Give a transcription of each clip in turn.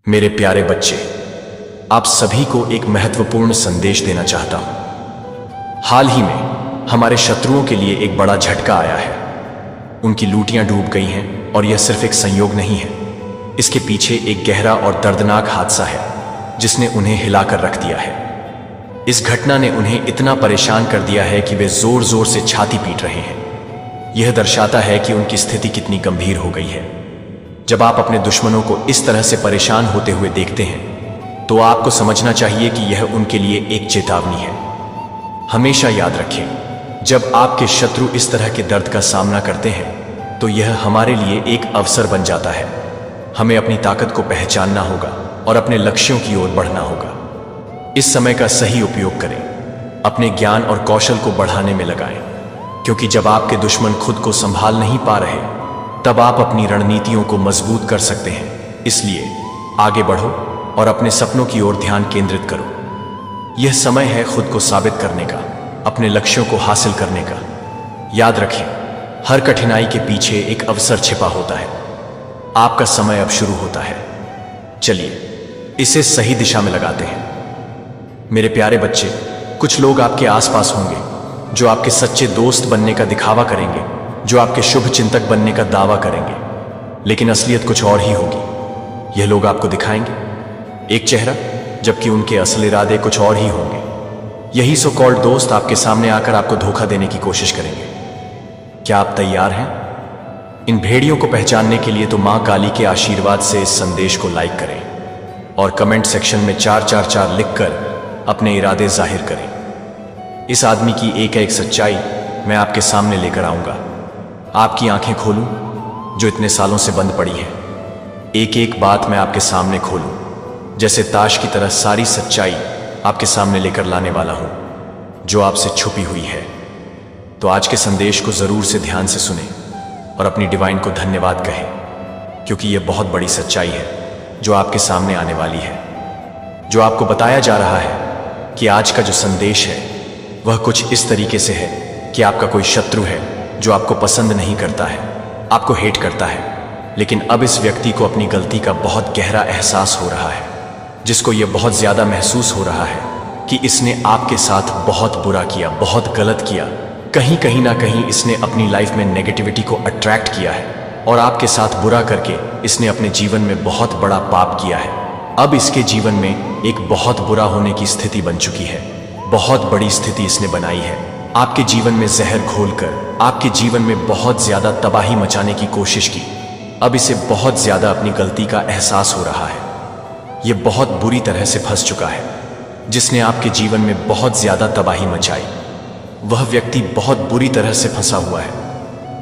मेरे प्यारे बच्चे, आप सभी को एक महत्वपूर्ण संदेश देना चाहता हूं। हाल ही में हमारे शत्रुओं के लिए एक बड़ा झटका आया है। उनकी लूटियां डूब गई हैं और यह सिर्फ एक संयोग नहीं है। इसके पीछे एक गहरा और दर्दनाक हादसा है जिसने उन्हें हिलाकर रख दिया है। इस घटना ने उन्हें इतना परेशान कर दिया है कि वे जोर जोर से छाती पीट रहे हैं। यह दर्शाता है कि उनकी स्थिति कितनी गंभीर हो गई है। जब आप अपने दुश्मनों को इस तरह से परेशान होते हुए देखते हैं तो आपको समझना चाहिए कि यह उनके लिए एक चेतावनी है। हमेशा याद रखें, जब आपके शत्रु इस तरह के दर्द का सामना करते हैं तो यह हमारे लिए एक अवसर बन जाता है। हमें अपनी ताकत को पहचानना होगा और अपने लक्ष्यों की ओर बढ़ना होगा। इस समय का सही उपयोग करें, अपने ज्ञान और कौशल को बढ़ाने में लगाएं, क्योंकि जब आपके दुश्मन खुद को संभाल नहीं पा रहे तब आप अपनी रणनीतियों को मजबूत कर सकते हैं। इसलिए आगे बढ़ो और अपने सपनों की ओर ध्यान केंद्रित करो। यह समय है खुद को साबित करने का, अपने लक्ष्यों को हासिल करने का। याद रखें, हर कठिनाई के पीछे एक अवसर छिपा होता है। आपका समय अब शुरू होता है। चलिए इसे सही दिशा में लगाते हैं। मेरे प्यारे बच्चे, कुछ लोग आपके आसपास होंगे जो आपके सच्चे दोस्त बनने का दिखावा करेंगे, जो आपके शुभ चिंतक बनने का दावा करेंगे, लेकिन असलियत कुछ और ही होगी। यह लोग आपको दिखाएंगे एक चेहरा, जबकि उनके असल इरादे कुछ और ही होंगे। यही सो कॉल्ड दोस्त आपके सामने आकर आपको धोखा देने की कोशिश करेंगे। क्या आप तैयार हैं? इन भेड़ियों को पहचानने के लिए तो मां काली के आशीर्वाद से इस संदेश को लाइक करें और कमेंट सेक्शन में 444 लिखकर अपने इरादे जाहिर करें। इस आदमी की एक एक सच्चाई मैं आपके सामने लेकर आऊंगा। आपकी आंखें खोलूं जो इतने सालों से बंद पड़ी हैं। एक एक बात मैं आपके सामने खोलूं, जैसे ताश की तरह सारी सच्चाई आपके सामने लेकर लाने वाला हूं जो आपसे छुपी हुई है। तो आज के संदेश को जरूर से ध्यान से सुने और अपनी डिवाइन को धन्यवाद कहें, क्योंकि यह बहुत बड़ी सच्चाई है जो आपके सामने आने वाली है। जो आपको बताया जा रहा है कि आज का जो संदेश है वह कुछ इस तरीके से है कि आपका कोई शत्रु है जो आपको पसंद नहीं करता है, आपको हेट करता है। लेकिन अब इस व्यक्ति को अपनी गलती का बहुत गहरा एहसास हो रहा है, जिसको यह बहुत ज्यादा महसूस हो रहा है कि इसने आपके साथ बहुत बुरा किया, बहुत गलत किया। कहीं कहीं ना कहीं इसने अपनी लाइफ में नेगेटिविटी को अट्रैक्ट किया है और आपके साथ बुरा करके इसने अपने जीवन में बहुत बड़ा पाप किया है। अब इसके जीवन में एक बहुत बुरा होने की स्थिति बन चुकी है। बहुत बड़ी स्थिति इसने बनाई है। आपके जीवन में जहर घोलकर आपके जीवन में बहुत ज्यादा तबाही मचाने की कोशिश की। अब इसे बहुत ज्यादा अपनी गलती का एहसास हो रहा है। यह बहुत बुरी तरह से फंस चुका है। जिसने आपके जीवन में बहुत ज्यादा तबाही मचाई, वह व्यक्ति बहुत बुरी तरह से फंसा हुआ है।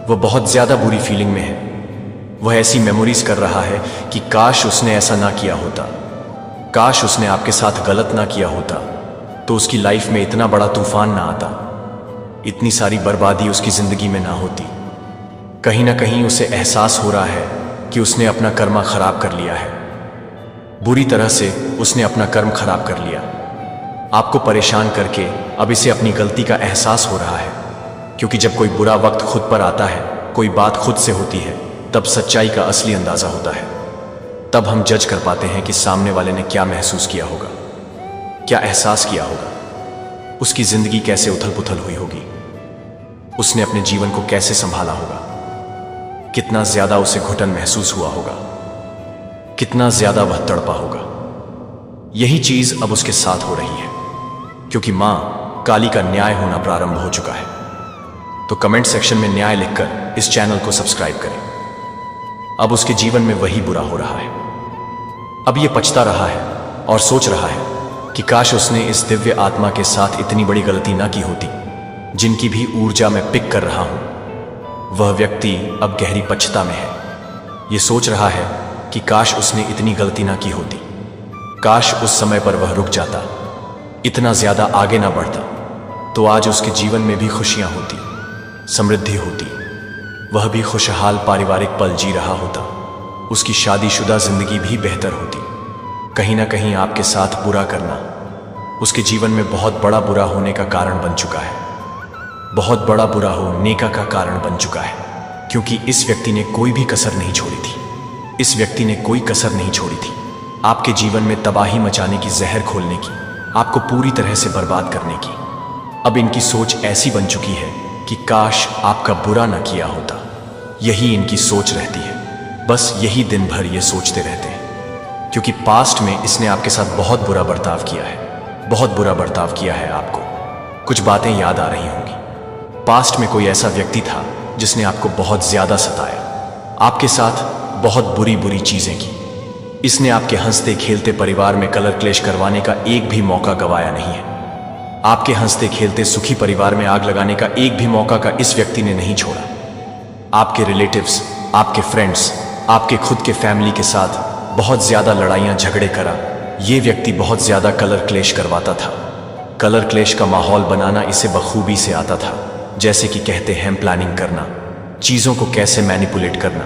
वह बहुत ज्यादा बुरी फीलिंग में है। वह ऐसी मेमोरीज कर रहा है कि काश उसने ऐसा ना किया होता, काश उसने आपके साथ गलत ना किया होता तो उसकी लाइफ में इतना बड़ा तूफान ना आता, इतनी सारी बर्बादी उसकी जिंदगी में ना होती। कहीं ना कहीं उसे एहसास हो रहा है कि उसने अपना कर्म खराब कर लिया है। बुरी तरह से उसने अपना कर्म खराब कर लिया। आपको परेशान करके अब इसे अपनी गलती का एहसास हो रहा है, क्योंकि जब कोई बुरा वक्त खुद पर आता है, कोई बात खुद से होती है, तब सच्चाई का असली अंदाजा होता है। तब हम जज कर पाते हैं कि सामने वाले ने क्या महसूस किया होगा, क्या एहसास किया होगा, उसकी जिंदगी कैसे उथल पुथल हुई होगी, उसने अपने जीवन को कैसे संभाला होगा, कितना ज्यादा उसे घुटन महसूस हुआ होगा, कितना ज्यादा वह तड़पा होगा। यही चीज अब उसके साथ हो रही है, क्योंकि मां काली का न्याय होना प्रारंभ हो चुका है। तो कमेंट सेक्शन में न्याय लिखकर इस चैनल को सब्सक्राइब करें। अब उसके जीवन में वही बुरा हो रहा है। अब यह पछता रहा है और सोच रहा है कि काश उसने इस दिव्य आत्मा के साथ इतनी बड़ी गलती ना की होती, जिनकी भी ऊर्जा मैं पिक कर रहा हूं। वह व्यक्ति अब गहरी पछता में है। यह सोच रहा है कि काश उसने इतनी गलती ना की होती, काश उस समय पर वह रुक जाता, इतना ज्यादा आगे ना बढ़ता, तो आज उसके जीवन में भी खुशियां होती, समृद्धि होती, वह भी खुशहाल पारिवारिक पल जी रहा होता, उसकी शादीशुदा जिंदगी भी बेहतर होती। कहीं ना कहीं आपके साथ बुरा करना उसके जीवन में बहुत बड़ा बुरा होने का कारण बन चुका है, बहुत बड़ा बुरा होने का कारण बन चुका है, क्योंकि इस व्यक्ति ने कोई भी कसर नहीं छोड़ी थी। इस व्यक्ति ने कोई कसर नहीं छोड़ी थी। आपके जीवन में तबाही मचाने की, जहर खोलने की, आपको पूरी तरह से बर्बाद करने की। अब इनकी सोच ऐसी बन चुकी है कि काश आपका बुरा न किया होता। यही इनकी सोच रहती है, बस यही दिन भर ये सोचते रहते हैं, क्योंकि पास्ट में इसने आपके साथ बहुत बुरा बर्ताव किया है, बहुत बुरा बर्ताव किया है आपको। कुछ बातें याद आ रही होंगी। पास्ट में कोई ऐसा व्यक्ति था जिसने आपको बहुत ज्यादा सताया, आपके साथ बहुत बुरी बुरी चीजें की। इसने आपके हंसते खेलते परिवार में कलर क्लेश करवाने का एक भी मौका गंवाया नहीं है। आपके हंसते खेलते सुखी परिवार में आग लगाने का एक भी मौका का इस व्यक्ति ने नहीं छोड़ा। आपके रिलेटिव्स, आपके फ्रेंड्स, आपके खुद के फैमिली के साथ बहुत ज्यादा लड़ाइयां झगड़े करा। ये व्यक्ति बहुत ज्यादा कलर क्लेश करवाता था। कलर क्लेश का माहौल बनाना इसे बखूबी से आता था। जैसे कि कहते हैं प्लानिंग करना, चीजों को कैसे मैनिपुलेट करना,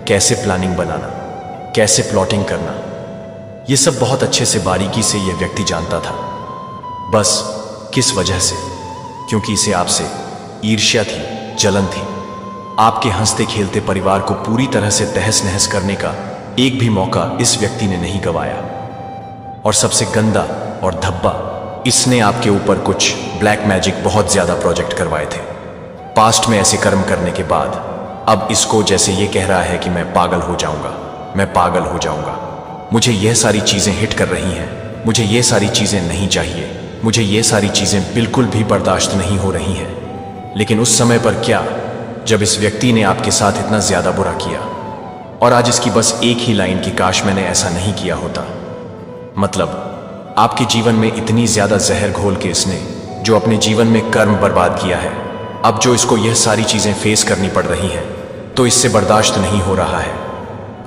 कैसे प्लानिंग बनाना, कैसे प्लॉटिंग करना, ये सब बहुत अच्छे से बारीकी से यह व्यक्ति जानता था। बस किस वजह से? क्योंकि इसे आपसे ईर्ष्या थी, जलन थी। आपके हंसते खेलते परिवार को पूरी तरह से तहस नहस करने का एक भी मौका इस व्यक्ति ने नहीं गंवाया। और सबसे गंदा और धब्बा, इसने आपके ऊपर कुछ ब्लैक मैजिक बहुत ज्यादा प्रोजेक्ट करवाए थे। पास्ट में ऐसे कर्म करने के बाद अब इसको जैसे ये कह रहा है कि मैं पागल हो जाऊंगा, मैं पागल हो जाऊंगा, मुझे यह सारी चीजें हिट कर रही हैं, मुझे ये सारी चीजें नहीं चाहिए, मुझे ये सारी चीजें बिल्कुल भी बर्दाश्त नहीं हो रही हैं। लेकिन उस समय पर क्या, जब इस व्यक्ति ने आपके साथ इतना ज्यादा बुरा किया और आज इसकी बस एक ही लाइन की काश मैंने ऐसा नहीं किया होता। मतलब आपके जीवन में इतनी ज्यादा जहर घोल के इसने जो अपने जीवन में कर्म बर्बाद किया है, अब जो इसको यह सारी चीजें फेस करनी पड़ रही हैं तो इससे बर्दाश्त नहीं हो रहा है।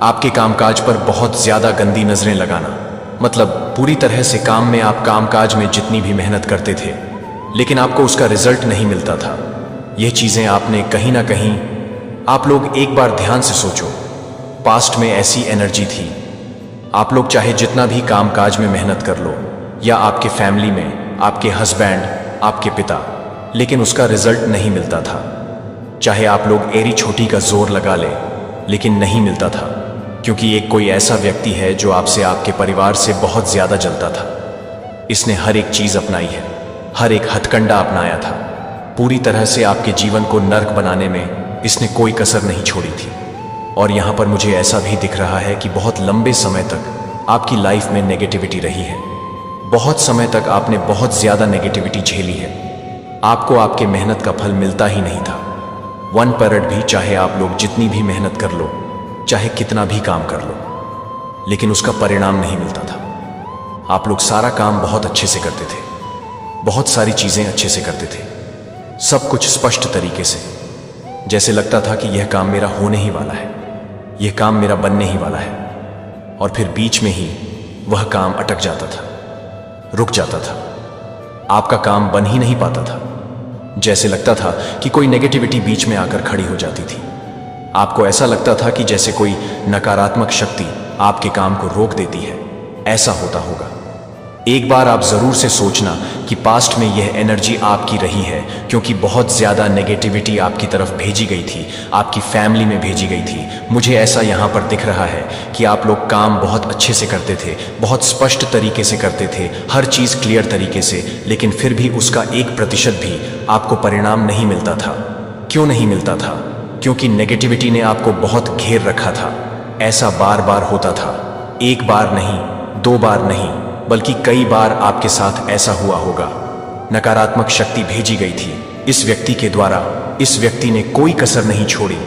आपके कामकाज पर बहुत ज्यादा गंदी नजरें लगाना, मतलब पूरी तरह से काम में आप कामकाज में जितनी भी मेहनत करते थे लेकिन आपको उसका रिजल्ट नहीं मिलता था। यह चीजें आपने कहीं ना कहीं, आप लोग एक बार ध्यान से सोचो, पास्ट में ऐसी एनर्जी थी। आप लोग चाहे जितना भी कामकाज में मेहनत कर लो, या आपके फैमिली में आपके हस्बैंड, आपके पिता, लेकिन उसका रिजल्ट नहीं मिलता था। चाहे आप लोग एरी छोटी का जोर लगा ले, लेकिन नहीं मिलता था, क्योंकि एक कोई ऐसा व्यक्ति है जो आपसे, आपके परिवार से बहुत ज्यादा जलता था। इसने हर एक चीज अपनाई है, हर एक हथकंडा अपनाया था। पूरी तरह से आपके जीवन को नर्क बनाने में इसने कोई कसर नहीं छोड़ी थी। और यहां पर मुझे ऐसा भी दिख रहा है कि बहुत लंबे समय तक आपकी लाइफ में नेगेटिविटी रही है। बहुत समय तक आपने बहुत ज्यादा नेगेटिविटी झेली है। आपको आपके मेहनत का फल मिलता ही नहीं था। 1% भी, चाहे आप लोग जितनी भी मेहनत कर लो, चाहे कितना भी काम कर लो, लेकिन उसका परिणाम नहीं मिलता था। आप लोग सारा काम बहुत अच्छे से करते थे, बहुत सारी चीजें अच्छे से करते थे, सब कुछ स्पष्ट तरीके से, जैसे लगता था कि यह काम मेरा होने ही वाला है, यह काम मेरा बनने ही वाला है। और फिर बीच में ही वह काम अटक जाता था, रुक जाता था, आपका काम बन ही नहीं पाता था। जैसे लगता था कि कोई नेगेटिविटी बीच में आकर खड़ी हो जाती थी। आपको ऐसा लगता था कि जैसे कोई नकारात्मक शक्ति आपके काम को रोक देती है। ऐसा होता होगा। एक बार आप जरूर से सोचना कि पास्ट में यह एनर्जी आपकी रही है, क्योंकि बहुत ज्यादा नेगेटिविटी आपकी तरफ भेजी गई थी, आपकी फैमिली में भेजी गई थी। मुझे ऐसा यहां पर दिख रहा है कि आप लोग काम बहुत अच्छे से करते थे, बहुत स्पष्ट तरीके से करते थे, हर चीज क्लियर तरीके से, लेकिन फिर भी उसका 1% भी आपको परिणाम नहीं मिलता था। क्यों नहीं मिलता था? क्योंकि नेगेटिविटी ने आपको बहुत घेर रखा था। ऐसा बार बार होता था, एक बार नहीं, 2 बार नहीं, बल्कि कई बार आपके साथ ऐसा हुआ होगा। नकारात्मक शक्ति भेजी गई थी इस व्यक्ति के द्वारा। इस व्यक्ति ने कोई कसर नहीं छोड़ी,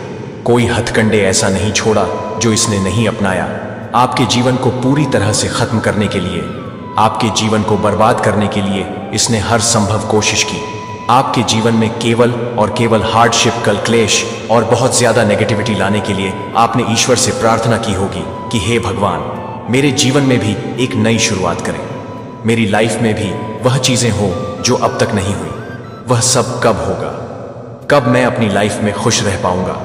कोई हथकंडे ऐसा नहीं छोड़ा जो इसने नहीं अपनाया। आपके जीवन को पूरी तरह से खत्म करने के लिए, आपके जीवन को बर्बाद करने के लिए इसने हर संभव कोशिश की। आपके जीवन में केवल और केवल हार्डशिप, कल क्लेश और बहुत ज्यादा नेगेटिविटी लाने के लिए आपने ईश्वर से प्रार्थना की होगी कि हे भगवान, मेरे जीवन में भी एक नई शुरुआत करें। मेरी लाइफ में भी वह चीजें हो जो अब तक नहीं हुई। वह सब कब होगा? कब मैं अपनी लाइफ में खुश रह पाऊंगा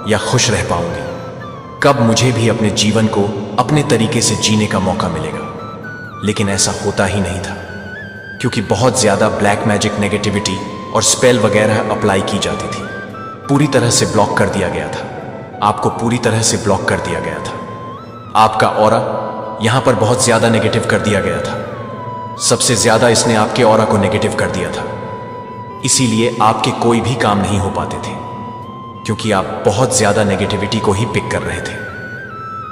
या खुश रह पाऊंगी? कब मुझे भी अपने जीवन को अपने तरीके से जीने का मौका मिलेगा? लेकिन ऐसा होता ही नहीं था, क्योंकि बहुत ज्यादा ब्लैक मैजिक, नेगेटिविटी और स्पेल वगैरह अप्लाई की जाती थी। पूरी तरह से ब्लॉक कर दिया गया था, आपको पूरी तरह से ब्लॉक कर दिया गया था। आपका ऑरा यहां पर बहुत ज्यादा नेगेटिव कर दिया गया था। सबसे ज्यादा इसने आपके ऑरा को नेगेटिव कर दिया था। इसीलिए आपके कोई भी काम नहीं हो पाते थे, क्योंकि आप बहुत ज्यादा नेगेटिविटी को ही पिक कर रहे थे।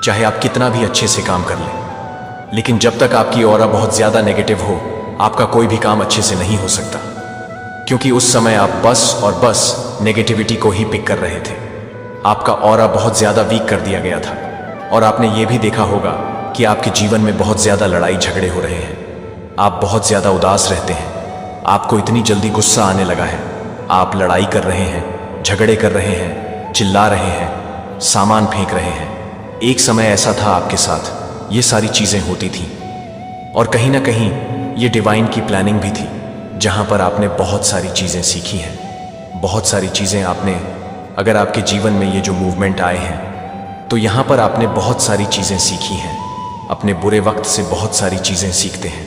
चाहे आप कितना भी अच्छे से काम कर लें, लेकिन जब तक आपकी ऑरा बहुत ज्यादा नेगेटिव हो, आपका कोई भी काम अच्छे से नहीं हो सकता, क्योंकि उस समय आप बस और बस नेगेटिविटी को ही पिक कर रहे थे। आपका ऑरा बहुत ज्यादा वीक कर दिया गया था। और आपने ये भी देखा होगा कि आपके जीवन में बहुत ज्यादा लड़ाई झगड़े हो रहे हैं। आप बहुत ज्यादा उदास रहते हैं। आपको इतनी जल्दी गुस्सा आने लगा है। आप लड़ाई कर रहे हैं, झगड़े कर रहे हैं, चिल्ला रहे हैं, सामान फेंक रहे हैं। एक समय ऐसा था आपके साथ ये सारी चीजें होती थी, और कहीं ना कहीं ये डिवाइन की प्लानिंग भी थी, जहां पर आपने बहुत सारी चीजें सीखी हैं। बहुत सारी चीजें आपने, अगर आपके जीवन में ये जो मूवमेंट आए हैं, तो यहां पर आपने बहुत सारी चीजें सीखी हैं। अपने बुरे वक्त से बहुत सारी चीजें सीखते हैं।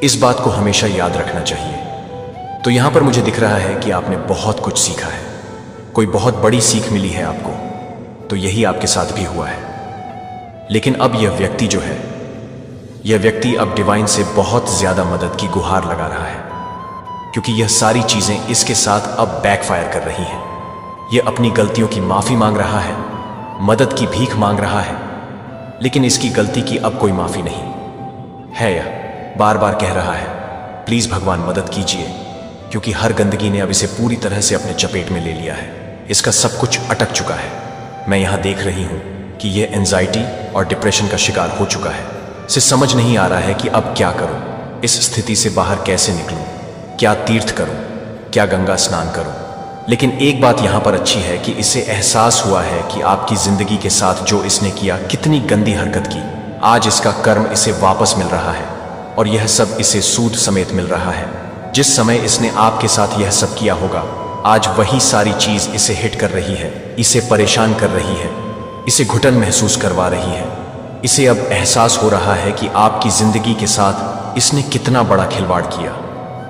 इस बात को हमेशा याद रखना चाहिए। तो यहां पर मुझे दिख रहा है कि आपने बहुत कुछ सीखा है, कोई बहुत बड़ी सीख मिली है आपको। तो यही आपके साथ भी हुआ है। लेकिन अब यह व्यक्ति जो है, यह व्यक्ति अब डिवाइन से बहुत ज्यादा मदद की गुहार लगा रहा है, क्योंकि यह सारी चीजें इसके साथ अब बैकफायर कर रही हैं। यह अपनी गलतियों की माफी मांग रहा है, मदद की भीख मांग रहा है, लेकिन इसकी गलती की अब कोई माफी नहीं है। यह बार बार कह रहा है, प्लीज भगवान मदद कीजिए, क्योंकि हर गंदगी ने अब इसे पूरी तरह से अपने चपेट में ले लिया है। इसका सब कुछ अटक चुका है। मैं यहां देख रही हूं कि यह एंजाइटी और डिप्रेशन का शिकार हो चुका है। इसे समझ नहीं आ रहा है कि अब क्या करूं, इस स्थिति से बाहर कैसे निकलूं, क्या तीर्थ करूं, क्या गंगा स्नान करूं। लेकिन एक बात यहां पर अच्छी है कि इसे एहसास हुआ है कि आपकी जिंदगी के साथ जो इसने किया, कितनी गंदी हरकत की, आज इसका कर्म इसे वापस मिल रहा है, और यह सब इसे सूद समेत मिल रहा है। जिस समय इसने आपके साथ यह सब किया होगा, आज वही सारी चीज इसे हिट कर रही है, इसे परेशान कर रही है, इसे घुटन महसूस करवा रही है। इसे अब एहसास हो रहा है कि आपकी जिंदगी के साथ इसने कितना बड़ा खिलवाड़ किया,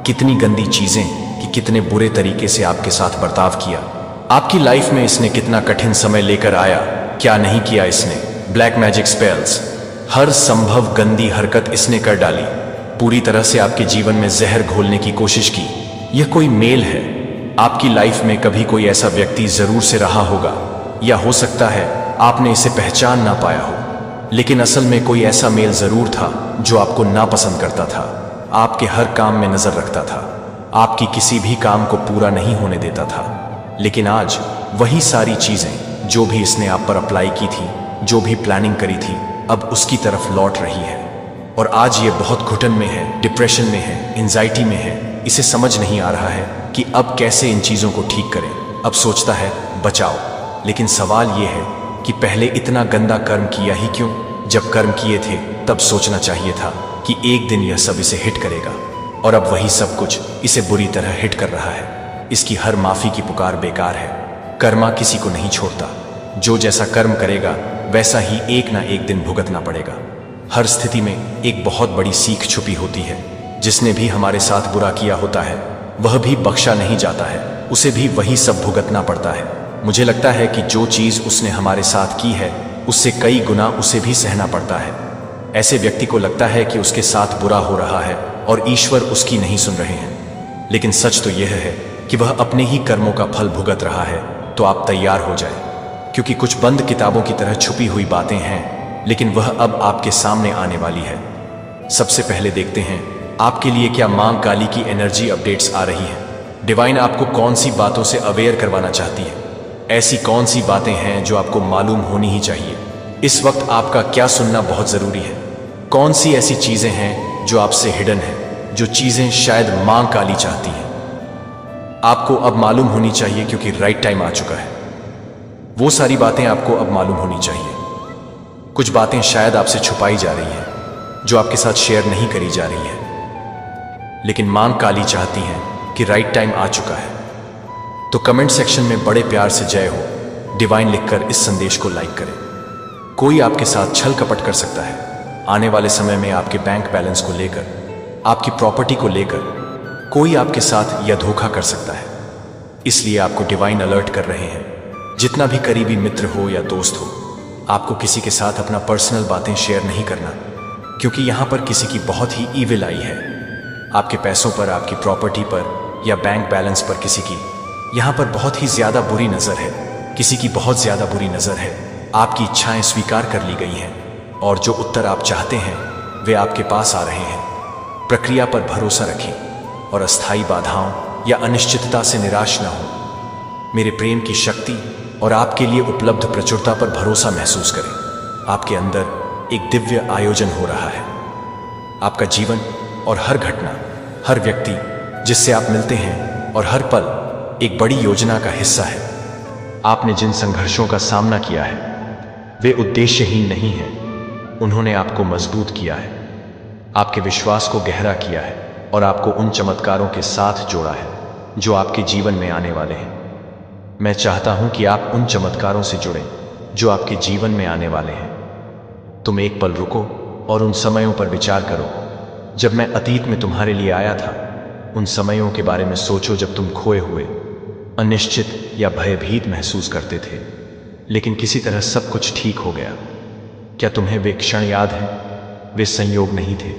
कितनी गंदी चीजें, कि कितने बुरे तरीके से आपके साथ बर्ताव किया। आपकी लाइफ में इसने कितना कठिन समय लेकर आया, क्या नहीं किया इसने। ब्लैक मैजिक स्पेल्स, हर संभव गंदी हरकत इसने कर डाली। पूरी तरह से आपके जीवन में जहर घोलने की कोशिश की। यह कोई मेल है। आपकी लाइफ में कभी कोई ऐसा व्यक्ति जरूर से रहा होगा, या हो सकता है आपने इसे पहचान ना पाया हो, लेकिन असल में कोई ऐसा मेल जरूर था जो आपको नापसंद करता था, आपके हर काम में नजर रखता था, आपकी किसी भी काम को पूरा नहीं होने देता था। लेकिन आज वही सारी चीजें जो भी इसने आप पर अप्लाई की थी, जो भी प्लानिंग करी थी, अब उसकी तरफ लौट रही है। और आज ये बहुत घुटन में है, डिप्रेशन में है, एंजाइटी में है। इसे समझ नहीं आ रहा है कि अब कैसे इन चीजों को ठीक करें। अब सोचता है बचाओ, लेकिन सवाल ये है कि पहले इतना गंदा कर्म किया ही क्यों। जब कर्म किए थे तब सोचना चाहिए था कि एक दिन यह सब इसे हिट करेगा, और अब वही सब कुछ इसे बुरी तरह हिट कर रहा है। इसकी हर माफी की पुकार बेकार है। कर्मा किसी को नहीं छोड़ता। जो जैसा कर्म करेगा वैसा ही एक ना एक दिन भुगतना पड़ेगा। हर स्थिति में एक बहुत बड़ी सीख छुपी होती है। जिसने भी हमारे साथ बुरा किया होता है वह भी बख्शा नहीं जाता है, उसे भी वही सब भुगतना पड़ता है। मुझे लगता है कि जो चीज उसने हमारे साथ की है उससे कई गुना उसे भी सहना पड़ता है। ऐसे व्यक्ति को लगता है कि उसके साथ बुरा हो रहा है और ईश्वर उसकी नहीं सुन रहे हैं, लेकिन सच तो यह है कि वह अपने ही कर्मों का फल भुगत रहा है। तो आप तैयार हो जाएं, क्योंकि कुछ बंद किताबों की तरह छुपी हुई बातें हैं, लेकिन वह अब आपके सामने आने वाली है। सबसे पहले देखते हैं आपके लिए क्या मां काली की एनर्जी अपडेट्स आ रही है। डिवाइन आपको कौन सी बातों से अवेयर करवाना चाहती है। ऐसी कौन सी बातें हैं जो आपको मालूम होनी ही चाहिए। इस वक्त आपका क्या सुनना बहुत जरूरी है। कौन सी ऐसी चीजें हैं जो आपसे हिडन है, जो चीजें शायद मां काली चाहती हैं। आपको अब मालूम होनी चाहिए, क्योंकि राइट टाइम आ चुका है। वो सारी बातें आपको अब मालूम होनी चाहिए। कुछ बातें शायद आपसे छुपाई जा रही हैं, जो आपके साथ शेयर नहीं करी जा रही है, लेकिन मां काली चाहती हैं कि राइट टाइम आ चुका है। तो कमेंट सेक्शन में बड़े प्यार से जय हो डिवाइन लिखकर इस संदेश को लाइक करें। कोई आपके साथ छल कपट कर सकता है। आने वाले समय में आपके बैंक बैलेंस को लेकर, आपकी प्रॉपर्टी को लेकर कोई आपके साथ यह धोखा कर सकता है। इसलिए आपको डिवाइन अलर्ट कर रहे हैं। जितना भी करीबी मित्र हो या दोस्त हो, आपको किसी के साथ अपना पर्सनल बातें शेयर नहीं करना। क्योंकि यहां पर किसी की बहुत ही ईविल आई है। आपके पैसों पर, आपकी प्रॉपर्टी पर या बैंक बैलेंस पर किसी की यहां पर बहुत ही ज्यादा बुरी नजर है। किसी की बहुत ज्यादा बुरी नजर है। आपकी इच्छाएं स्वीकार कर ली गई हैं और जो उत्तर आप चाहते हैं वे आपके पास आ रहे हैं। प्रक्रिया पर भरोसा रखें और अस्थायी बाधाओं या अनिश्चितता से निराश न हो। मेरे प्रेम की शक्ति और आपके लिए उपलब्ध प्रचुरता पर भरोसा महसूस करें। आपके अंदर एक दिव्य आयोजन हो रहा है। आपका जीवन और हर घटना, हर व्यक्ति जिससे आप मिलते हैं और हर पल एक बड़ी योजना का हिस्सा है। आपने जिन संघर्षों का सामना किया है वे उद्देश्यहीन नहीं हैं। उन्होंने आपको मजबूत किया है, आपके विश्वास को गहरा किया है और आपको उन चमत्कारों के साथ जोड़ा है जो आपके जीवन में आने वाले हैं। मैं चाहता हूं कि आप उन चमत्कारों से जुड़ें जो आपके जीवन में आने वाले हैं। तुम एक पल रुको और उन समयों पर विचार करो जब मैं अतीत में तुम्हारे लिए आया था। उन समयों के बारे में सोचो जब तुम खोए हुए, अनिश्चित या भयभीत महसूस करते थे, लेकिन किसी तरह सब कुछ ठीक हो गया। क्या तुम्हें वे क्षण याद हैं? वे संयोग नहीं थे,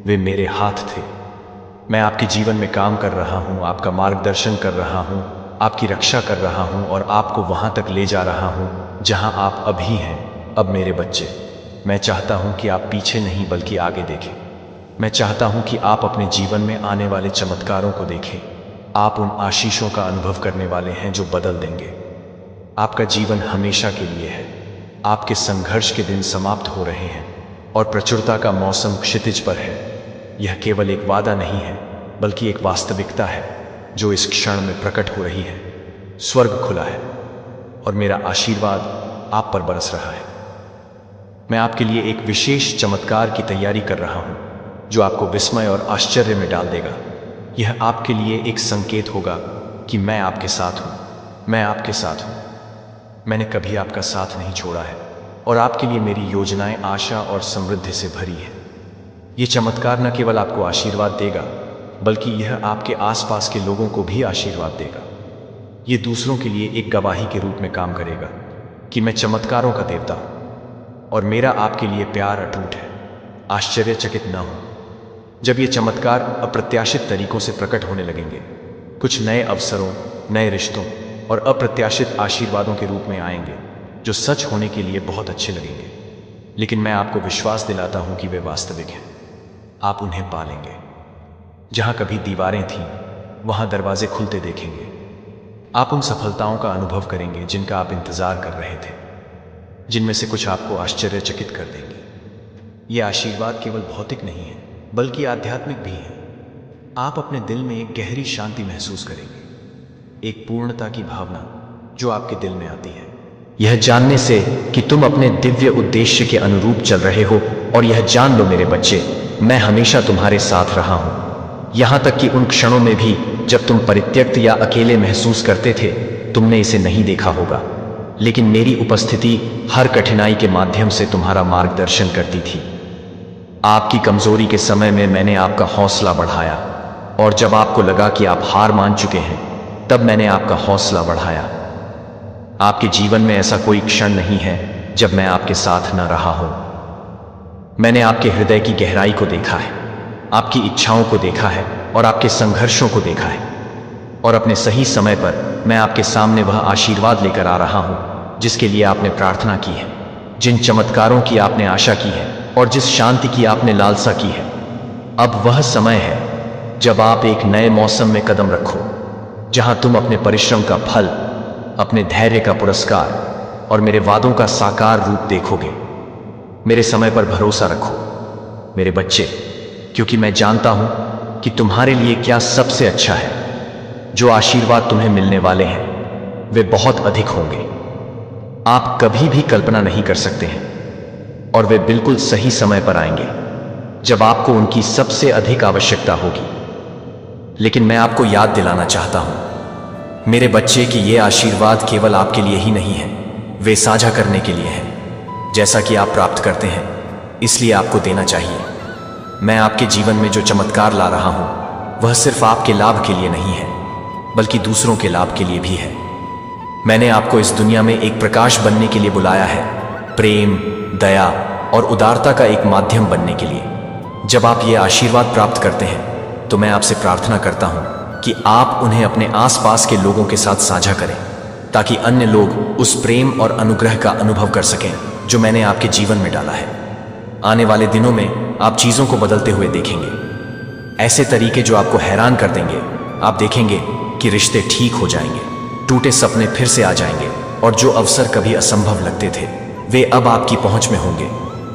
वे मेरे हाथ थे। मैं आपके जीवन में काम कर रहा हूं, आपका मार्गदर्शन कर रहा हूं, आपकी रक्षा कर रहा हूं और आपको वहां तक ले जा रहा हूं जहां आप अभी हैं। अब मेरे बच्चे, मैं चाहता हूं कि आप पीछे नहीं बल्कि आगे देखें। मैं चाहता हूं कि आप अपने जीवन में आने वाले चमत्कारों को देखें। आप उन आशीषों का अनुभव करने वाले हैं जो बदल देंगे। आपका जीवन हमेशा के लिए है। आपके संघर्ष के दिन समाप्त हो रहे हैं और प्रचुरता का मौसम क्षितिज पर है। यह केवल एक वादा नहीं है बल्कि एक वास्तविकता है जो इस क्षण में प्रकट हो रही है। स्वर्ग खुला है और मेरा आशीर्वाद आप पर बरस रहा है। मैं आपके लिए एक विशेष चमत्कार की तैयारी कर रहा हूं जो आपको विस्मय और आश्चर्य में डाल देगा। यह आपके लिए एक संकेत होगा कि मैं आपके साथ हूं, मैं आपके साथ हूं। मैंने कभी आपका साथ नहीं छोड़ा है और आपके लिए मेरी योजनाएं आशा और समृद्धि से भरी है। ये चमत्कार न केवल आपको आशीर्वाद देगा बल्कि यह आपके आसपास के लोगों को भी आशीर्वाद देगा। ये दूसरों के लिए एक गवाही के रूप में काम करेगा कि मैं चमत्कारों का देवता हूं और मेरा आपके लिए प्यार अटूट है। आश्चर्यचकित न हो जब ये चमत्कार अप्रत्याशित तरीकों से प्रकट होने लगेंगे। कुछ नए अवसरों, नए रिश्तों और अप्रत्याशित आशीर्वादों के रूप में आएंगे जो सच होने के लिए बहुत अच्छे लगेंगे। लेकिन मैं आपको विश्वास दिलाता हूं कि वे वास्तविक हैं। आप उन्हें पालेंगे। जहां कभी दीवारें थीं वहां दरवाजे खुलते देखेंगे। आप उन सफलताओं का अनुभव करेंगे जिनका आप इंतजार कर रहे थे, जिनमें से कुछ आपको आश्चर्यचकित कर देंगे। ये आशीर्वाद केवल भौतिक नहीं है बल्कि आध्यात्मिक भी है। आप अपने दिल में एक गहरी शांति महसूस करेंगे, एक पूर्णता की भावना जो आपके दिल में आती है, यह जानने से कि तुम अपने दिव्य उद्देश्य के अनुरूप चल रहे हो। और यह जान लो मेरे बच्चे, मैं हमेशा तुम्हारे साथ रहा हूं। यहां तक कि उन क्षणों में भी जब तुम परित्यक्त या अकेले महसूस करते थे, तुमने इसे नहीं देखा होगा, लेकिन मेरी उपस्थिति हर कठिनाई के माध्यम से तुम्हारा मार्गदर्शन करती थी। आपकी कमजोरी के समय में मैंने आपका हौसला बढ़ाया और जब आपको लगा कि आप हार मान चुके हैं, तब मैंने आपका हौसला बढ़ाया। आपके जीवन में ऐसा कोई क्षण नहीं है जब मैं आपके साथ न रहा हूं। मैंने आपके हृदय की गहराई को देखा है, आपकी इच्छाओं को देखा है और आपके संघर्षों को देखा है। और अपने सही समय पर मैं आपके सामने वह आशीर्वाद लेकर आ रहा हूं जिसके लिए आपने प्रार्थना की है, जिन चमत्कारों की आपने आशा की है और जिस शांति की आपने लालसा की है। अब वह समय है जब आप एक नए मौसम में कदम रखो, जहां तुम अपने परिश्रम का फल, अपने धैर्य का पुरस्कार और मेरे वादों का साकार रूप देखोगे। मेरे समय पर भरोसा रखो मेरे बच्चे, क्योंकि मैं जानता हूं कि तुम्हारे लिए क्या सबसे अच्छा है। जो आशीर्वाद तुम्हें मिलने वाले हैं वे बहुत अधिक होंगे। आप कभी भी कल्पना नहीं कर सकते हैं और वे बिल्कुल सही समय पर आएंगे जब आपको उनकी सबसे अधिक आवश्यकता होगी। लेकिन मैं आपको याद दिलाना चाहता हूं मेरे बच्चे कि ये आशीर्वाद केवल आपके लिए ही नहीं है, वे साझा करने के लिए हैं। जैसा कि आप प्राप्त करते हैं इसलिए आपको देना चाहिए। मैं आपके जीवन में जो चमत्कार ला रहा हूं वह सिर्फ आपके लाभ के लिए नहीं है बल्कि दूसरों के लाभ के लिए भी है। मैंने आपको इस दुनिया में एक प्रकाश बनने के लिए बुलाया है। प्रेम, दया और उदारता का एक माध्यम बनने के लिए। जब आप ये आशीर्वाद प्राप्त करते हैं तो मैं आपसे प्रार्थना करता हूं कि आप उन्हें अपने आसपास के लोगों के साथ साझा करें, ताकि अन्य लोग उस प्रेम और अनुग्रह का अनुभव कर सकें जो मैंने आपके जीवन में डाला है। आने वाले दिनों में आप चीज़ों को बदलते हुए देखेंगे, ऐसे तरीके जो आपको हैरान कर देंगे। आप देखेंगे कि रिश्ते ठीक हो जाएंगे, टूटे सपने फिर से आ जाएंगे, और जो अवसर कभी असंभव लगते थे वे अब आपकी पहुंच में होंगे।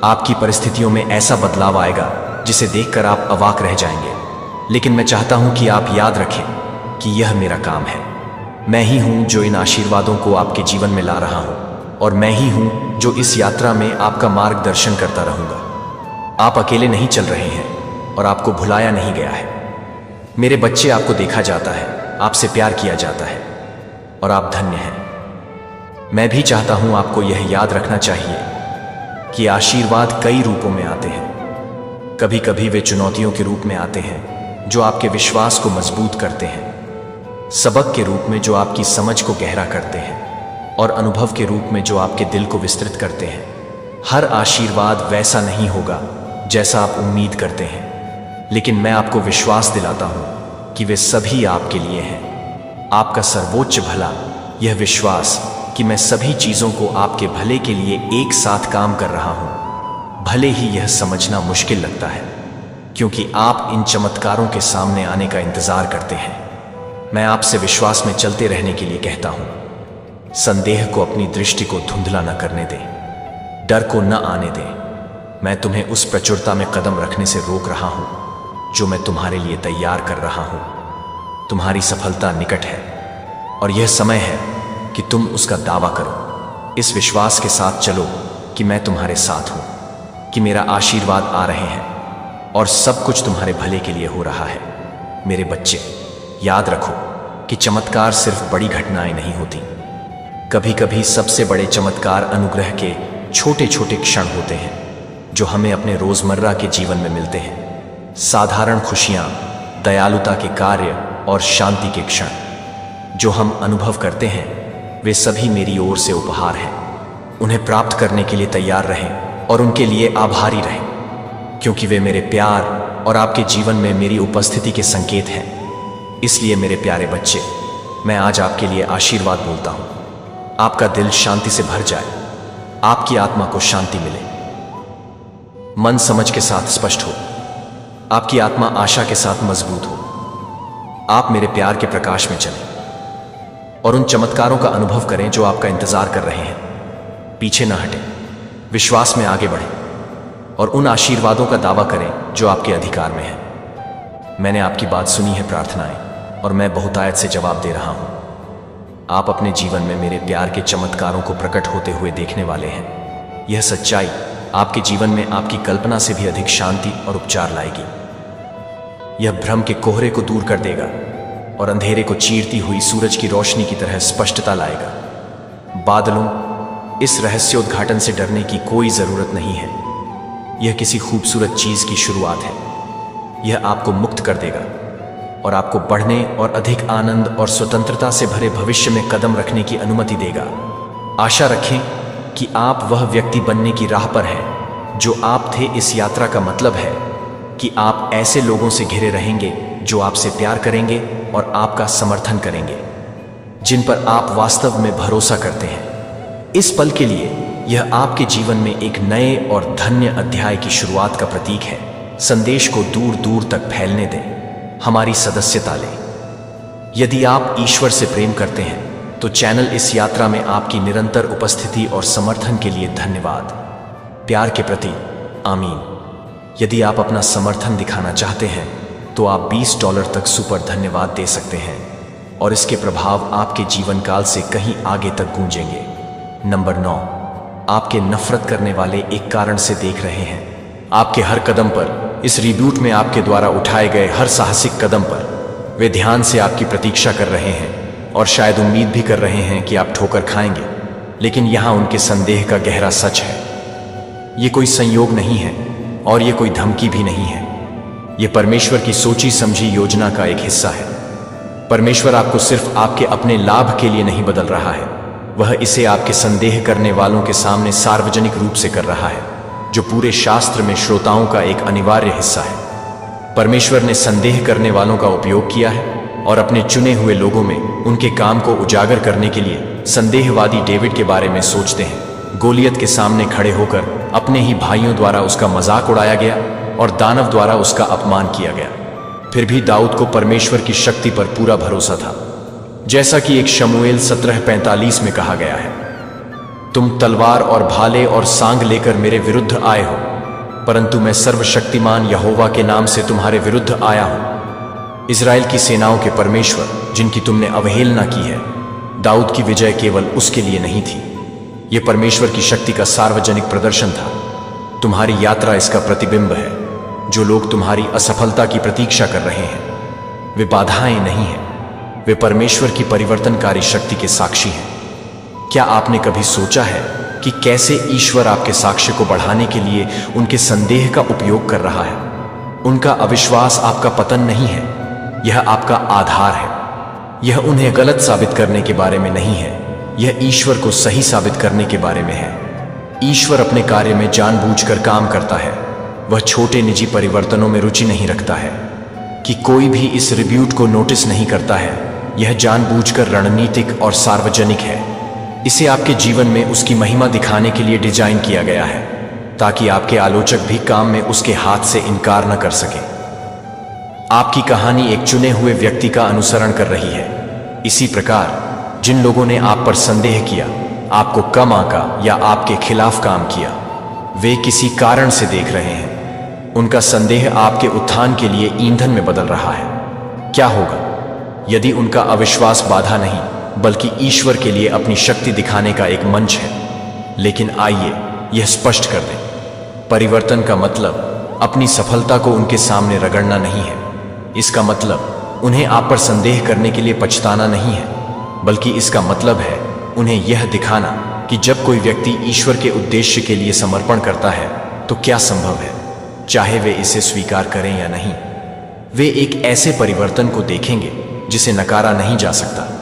आपकी परिस्थितियों में ऐसा बदलाव आएगा जिसे देखकर आप अवाक रह जाएंगे। लेकिन मैं चाहता हूं कि आप याद रखें कि यह मेरा काम है। मैं ही हूं जो इन आशीर्वादों को आपके जीवन में ला रहा हूं, और मैं ही हूं जो इस यात्रा में आपका मार्गदर्शन करता रहूंगा। आप अकेले नहीं चल रहे हैं और आपको भुलाया नहीं गया है। मेरे बच्चे, आपको देखा जाता है, आपसे प्यार किया जाता है और आप धन्य हैं। मैं भी चाहता हूं आपको यह याद रखना चाहिए कि आशीर्वाद कई रूपों में आते हैं। कभी कभी वे चुनौतियों के रूप में आते हैं जो आपके विश्वास को मजबूत करते हैं, सबक के रूप में जो आपकी समझ को गहरा करते हैं, और अनुभव के रूप में जो आपके दिल को विस्तृत करते हैं। हर आशीर्वाद वैसा नहीं होगा जैसा आप उम्मीद करते हैं, लेकिन मैं आपको विश्वास दिलाता हूं कि वे सभी आपके लिए हैं। आपका सर्वोच्च भला, यह विश्वास कि मैं सभी चीजों को आपके भले के लिए एक साथ काम कर रहा हूं। भले ही यह समझना मुश्किल लगता है, क्योंकि आप इन चमत्कारों के सामने आने का इंतजार करते हैं। मैं आपसे विश्वास में चलते रहने के लिए कहता हूं। संदेह को अपनी दृष्टि को धुंधला न करने दें, डर को न आने दें। मैं तुम्हें उस प्रचुरता में कदम रखने से रोक रहा हूं जो मैं तुम्हारे लिए तैयार कर रहा हूं। तुम्हारी सफलता निकट है और यह समय है कि तुम उसका दावा करो। इस विश्वास के साथ चलो कि मैं तुम्हारे साथ हूं, कि मेरा आशीर्वाद आ रहे हैं और सब कुछ तुम्हारे भले के लिए हो रहा है। मेरे बच्चे, याद रखो कि चमत्कार सिर्फ बड़ी घटनाएं नहीं होती। कभी कभी सबसे बड़े चमत्कार अनुग्रह के छोटे छोटे क्षण होते हैं जो हमें अपने रोजमर्रा के जीवन में मिलते हैं। साधारण खुशियां, दयालुता के कार्य और शांति के क्षण जो हम अनुभव करते हैं, वे सभी मेरी ओर से उपहार हैं। उन्हें प्राप्त करने के लिए तैयार रहें और उनके लिए आभारी रहें, क्योंकि वे मेरे प्यार और आपके जीवन में मेरी उपस्थिति के संकेत हैं। इसलिए मेरे प्यारे बच्चे, मैं आज आपके लिए आशीर्वाद बोलता हूं। आपका दिल शांति से भर जाए, आपकी आत्मा को शांति मिले, मन समझ के साथ स्पष्ट हो, आपकी आत्मा आशा के साथ मजबूत हो। आप मेरे प्यार के प्रकाश में चलें और उन चमत्कारों का अनुभव करें जो आपका इंतजार कर रहे हैं। पीछे न हटें, विश्वास में आगे बढ़ें और उन आशीर्वादों का दावा करें जो आपके अधिकार में है। मैंने आपकी बात सुनी है प्रार्थनाएं, और मैं बहुतायत से जवाब दे रहा हूं। आप अपने जीवन में मेरे प्यार के चमत्कारों को प्रकट होते हुए देखने वाले हैं। यह सच्चाई आपके जीवन में आपकी कल्पना से भी अधिक शांति और उपचार लाएगी। यह भ्रम के कोहरे को दूर कर देगा और अंधेरे को चीरती हुई सूरज की रोशनी की तरह स्पष्टता लाएगा। बादलों, इस रहस्योद्घाटन से डरने की कोई जरूरत नहीं है। यह किसी खूबसूरत चीज की शुरुआत है। यह आपको मुक्त कर देगा और आपको बढ़ने और अधिक आनंद और स्वतंत्रता से भरे भविष्य में कदम रखने की अनुमति देगा। आशा रखें कि आप वह व्यक्ति बनने की राह पर हैं जो आप थे। इस यात्रा का मतलब है कि आप ऐसे लोगों से घिरे रहेंगे जो आपसे प्यार करेंगे और आपका समर्थन करेंगे, जिन पर आप वास्तव में भरोसा करते हैं। इस पल के लिए यह आपके जीवन में एक नए और धन्य अध्याय की शुरुआत का प्रतीक है। संदेश को दूर दूर तक फैलने दें, हमारी सदस्यता लें। यदि आप ईश्वर से प्रेम करते हैं तो चैनल इस यात्रा में आपकी निरंतर उपस्थिति और समर्थन के लिए धन्यवाद। प्यार के प्रति आमीन। यदि आप अपना समर्थन दिखाना चाहते हैं तो आप $20 तक सुपर धन्यवाद दे सकते हैं और इसके प्रभाव आपके जीवन काल से कहीं आगे तक गूंजेंगे। नंबर 9, आपके नफरत करने वाले एक कारण से देख रहे हैं। आपके हर कदम पर, इस रिब्यूट में आपके द्वारा उठाए गए हर साहसिक कदम पर, वे ध्यान से आपकी प्रतीक्षा कर रहे हैं और शायद उम्मीद भी कर रहे हैं कि आप ठोकर खाएंगे। लेकिन यहां उनके संदेह का गहरा सच है। ये कोई संयोग नहीं है और ये कोई धमकी भी नहीं है। ये परमेश्वर की सोची समझी योजना का एक हिस्सा है। परमेश्वर आपको सिर्फ आपके अपने लाभ के लिए नहीं बदल रहा है, वह इसे आपके संदेह करने वालों के सामने सार्वजनिक रूप से कर रहा है, जो पूरे शास्त्र में श्रोताओं का एक अनिवार्य हिस्सा है। परमेश्वर ने संदेह करने वालों का उपयोग किया है और अपने चुने हुए लोगों में उनके काम को उजागर करने के लिए संदेहवादी डेविड के बारे में सोचते हैं। गोलियत के सामने खड़े होकर अपने ही भाइयों द्वारा उसका मजाक उड़ाया गया और दानव द्वारा उसका अपमान किया गया। फिर भी दाऊद को परमेश्वर की शक्ति पर पूरा भरोसा था, जैसा कि 1 शमूएल 17:45 में कहा गया है, तुम तलवार और भाले और सांग लेकर मेरे विरुद्ध आए हो, परंतु मैं सर्वशक्तिमान यहोवा के नाम से तुम्हारे विरुद्ध आया हूं। इज़राइल की सेनाओं के परमेश्वर, जिनकी तुमने अवहेलना की है। दाऊद की विजय केवल उसके लिए नहीं थी, यह परमेश्वर की शक्ति का सार्वजनिक प्रदर्शन था। तुम्हारी यात्रा इसका प्रतिबिंब है। जो लोग तुम्हारी असफलता की प्रतीक्षा कर रहे हैं, वे बाधाएं नहीं हैं, वे परमेश्वर की परिवर्तनकारी शक्ति के साक्षी हैं। क्या आपने कभी सोचा है कि कैसे ईश्वर आपके साक्ष्य को बढ़ाने के लिए उनके संदेह का उपयोग कर रहा है? उनका अविश्वास आपका पतन नहीं है, यह आपका आधार है। यह उन्हें गलत साबित करने के बारे में नहीं है, यह ईश्वर को सही साबित करने के बारे में है। ईश्वर अपने कार्य में जानबूझकर काम करता है। वह छोटे निजी परिवर्तनों में रुचि नहीं रखता है कि कोई भी इस रिब्यूट को नोटिस नहीं करता है। यह जानबूझकर रणनीतिक और सार्वजनिक है। इसे आपके जीवन में उसकी महिमा दिखाने के लिए डिजाइन किया गया है, ताकि आपके आलोचक भी काम में उसके हाथ से इनकार न कर सके। आपकी कहानी एक चुने हुए व्यक्ति का अनुसरण कर रही है। इसी प्रकार जिन लोगों ने आप पर संदेह किया, आपको कम आंका या आपके खिलाफ काम किया, वे किसी कारण से देख रहे हैं। उनका संदेह आपके उत्थान के लिए ईंधन में बदल रहा है। क्या होगा यदि उनका अविश्वास बाधा नहीं, बल्कि ईश्वर के लिए अपनी शक्ति दिखाने का एक मंच है? लेकिन आइए यह स्पष्ट कर दें, परिवर्तन का मतलब अपनी सफलता को उनके सामने रगड़ना नहीं है। इसका मतलब उन्हें आप पर संदेह करने के लिए पछताना नहीं है, बल्कि इसका मतलब है उन्हें यह दिखाना कि जब कोई व्यक्ति ईश्वर के उद्देश्य के लिए समर्पण करता है तो क्या संभव है, चाहे वे इसे स्वीकार करें या नहीं। वे एक ऐसे परिवर्तन को देखेंगे जिसे नकारा नहीं जा सकता।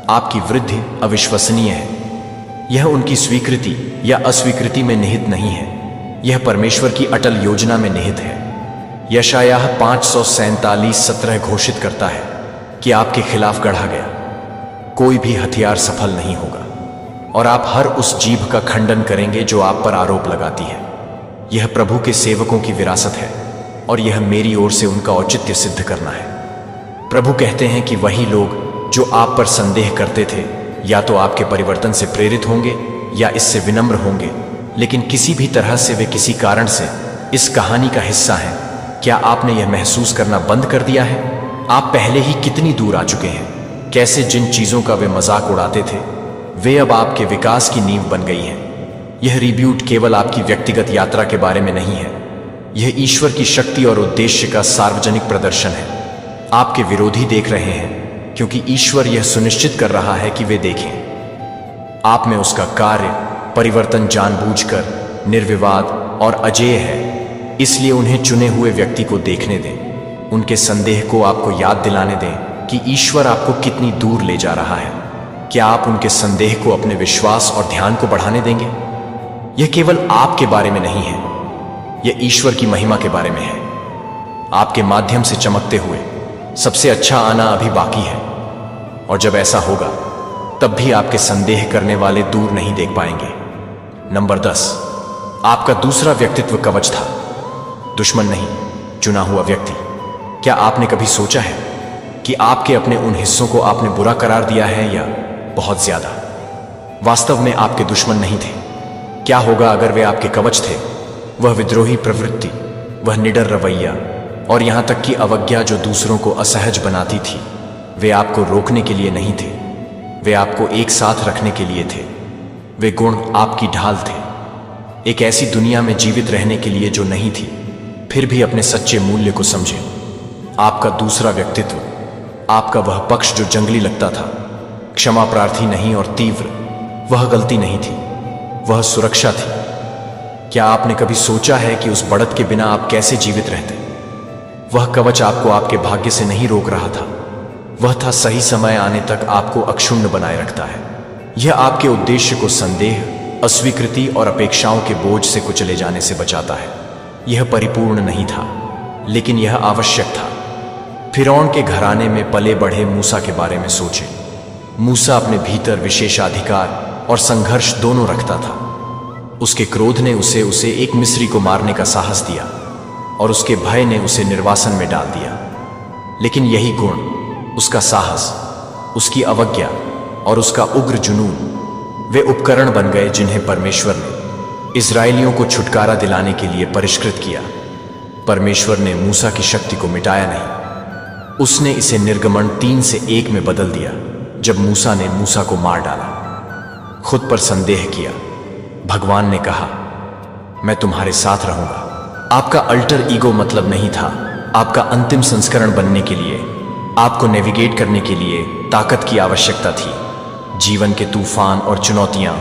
आपकी वृद्धि अविश्वसनीय है। यह उनकी स्वीकृति या अस्वीकृति में निहित नहीं है, यह परमेश्वर की अटल योजना में निहित है। यशायाह 547:17 घोषित करता है कि आपके खिलाफ गढ़ा गया कोई भी हथियार सफल नहीं होगा, और आप हर उस जीभ का खंडन करेंगे जो आप पर आरोप लगाती है। यह प्रभु के सेवकों की विरासत है, और यह मेरी ओर से उनका औचित्य सिद्ध करना है। प्रभु कहते हैं कि वही लोग जो आप पर संदेह करते थे, या तो आपके परिवर्तन से प्रेरित होंगे या इससे विनम्र होंगे, लेकिन किसी भी तरह से वे किसी कारण से इस कहानी का हिस्सा हैं। क्या आपने यह महसूस करना बंद कर दिया है? आप पहले ही कितनी दूर आ चुके हैं। कैसे जिन चीजों का वे मजाक उड़ाते थे, वे अब आपके विकास की नींव बन गई हैं। यह रिब्यूट केवल आपकी व्यक्तिगत यात्रा के बारे में नहीं है, यह ईश्वर की शक्ति और उद्देश्य का सार्वजनिक प्रदर्शन है। आपके विरोधी देख रहे हैं, क्योंकि ईश्वर यह सुनिश्चित कर रहा है कि वे देखें। आप में उसका कार्य परिवर्तन जानबूझकर निर्विवाद और अजेय है। इसलिए उन्हें चुने हुए व्यक्ति को देखने दें। उनके संदेह को आपको याद दिलाने दें कि ईश्वर आपको कितनी दूर ले जा रहा है। क्या आप उनके संदेह को अपने विश्वास और ध्यान को बढ़ाने देंगे? यह केवल आपके बारे में नहीं है, यह ईश्वर की महिमा के बारे में है। आपके माध्यम से चमकते हुए सबसे अच्छा आना अभी बाकी है, और जब ऐसा होगा तब भी आपके संदेह करने वाले दूर नहीं देख पाएंगे। नंबर 10, आपका दूसरा व्यक्तित्व कवच था, दुश्मन नहीं, चुना हुआ व्यक्ति। क्या आपने कभी सोचा है कि आपके अपने उन हिस्सों को आपने बुरा करार दिया है, या बहुत ज्यादा वास्तव में आपके दुश्मन नहीं थे? क्या होगा अगर वे आपके कवच थे? वह विद्रोही प्रवृत्ति, वह निडर रवैया और यहां तक कि अवज्ञा जो दूसरों को असहज बनाती थी, वे आपको रोकने के लिए नहीं थे, वे आपको एक साथ रखने के लिए थे। वे गुण आपकी ढाल थे, एक ऐसी दुनिया में जीवित रहने के लिए जो नहीं थी, फिर भी अपने सच्चे मूल्य को समझे। आपका दूसरा व्यक्तित्व, आपका वह पक्ष जो जंगली लगता था, क्षमा प्रार्थी नहीं और तीव्र, वह गलती नहीं थी, वह सुरक्षा थी। क्या आपने कभी सोचा है कि उस बढ़त के बिना आप कैसे जीवित रहते? वह कवच आपको आपके भाग्य से नहीं रोक रहा था, वह था सही समय आने तक आपको अक्षुण्ण बनाए रखता है। यह आपके उद्देश्य को संदेह अस्वीकृति और अपेक्षाओं के बोझ से कुचले जाने से बचाता है। यह परिपूर्ण नहीं था, लेकिन यह आवश्यक था। फिरौन के घराने में पले बढ़े मूसा के बारे में सोचें। मूसा अपने भीतर विशेषाधिकार और संघर्ष दोनों रखता था। उसके क्रोध ने उसे एक मिस्री को मारने का साहस दिया और उसके भय ने उसे निर्वासन में डाल दिया। लेकिन यही गुण, उसका साहस, उसकी अवज्ञा और उसका उग्र जुनून, वे उपकरण बन गए जिन्हें परमेश्वर ने इस्राएलियों को छुटकारा दिलाने के लिए परिष्कृत किया। परमेश्वर ने मूसा की शक्ति को मिटाया नहीं, उसने इसे निर्गमन 3:1 में बदल दिया जब मूसा ने मूसा को मार डाला। खुद पर संदेह किया। भगवान ने कहा, मैं तुम्हारे साथ रहूंगा। आपका अल्टर ईगो मतलब नहीं था। आपका अंतिम संस्करण बनने के लिए, आपको नेविगेट करने के लिए ताकत की आवश्यकता थी। जीवन के तूफान और चुनौतियां,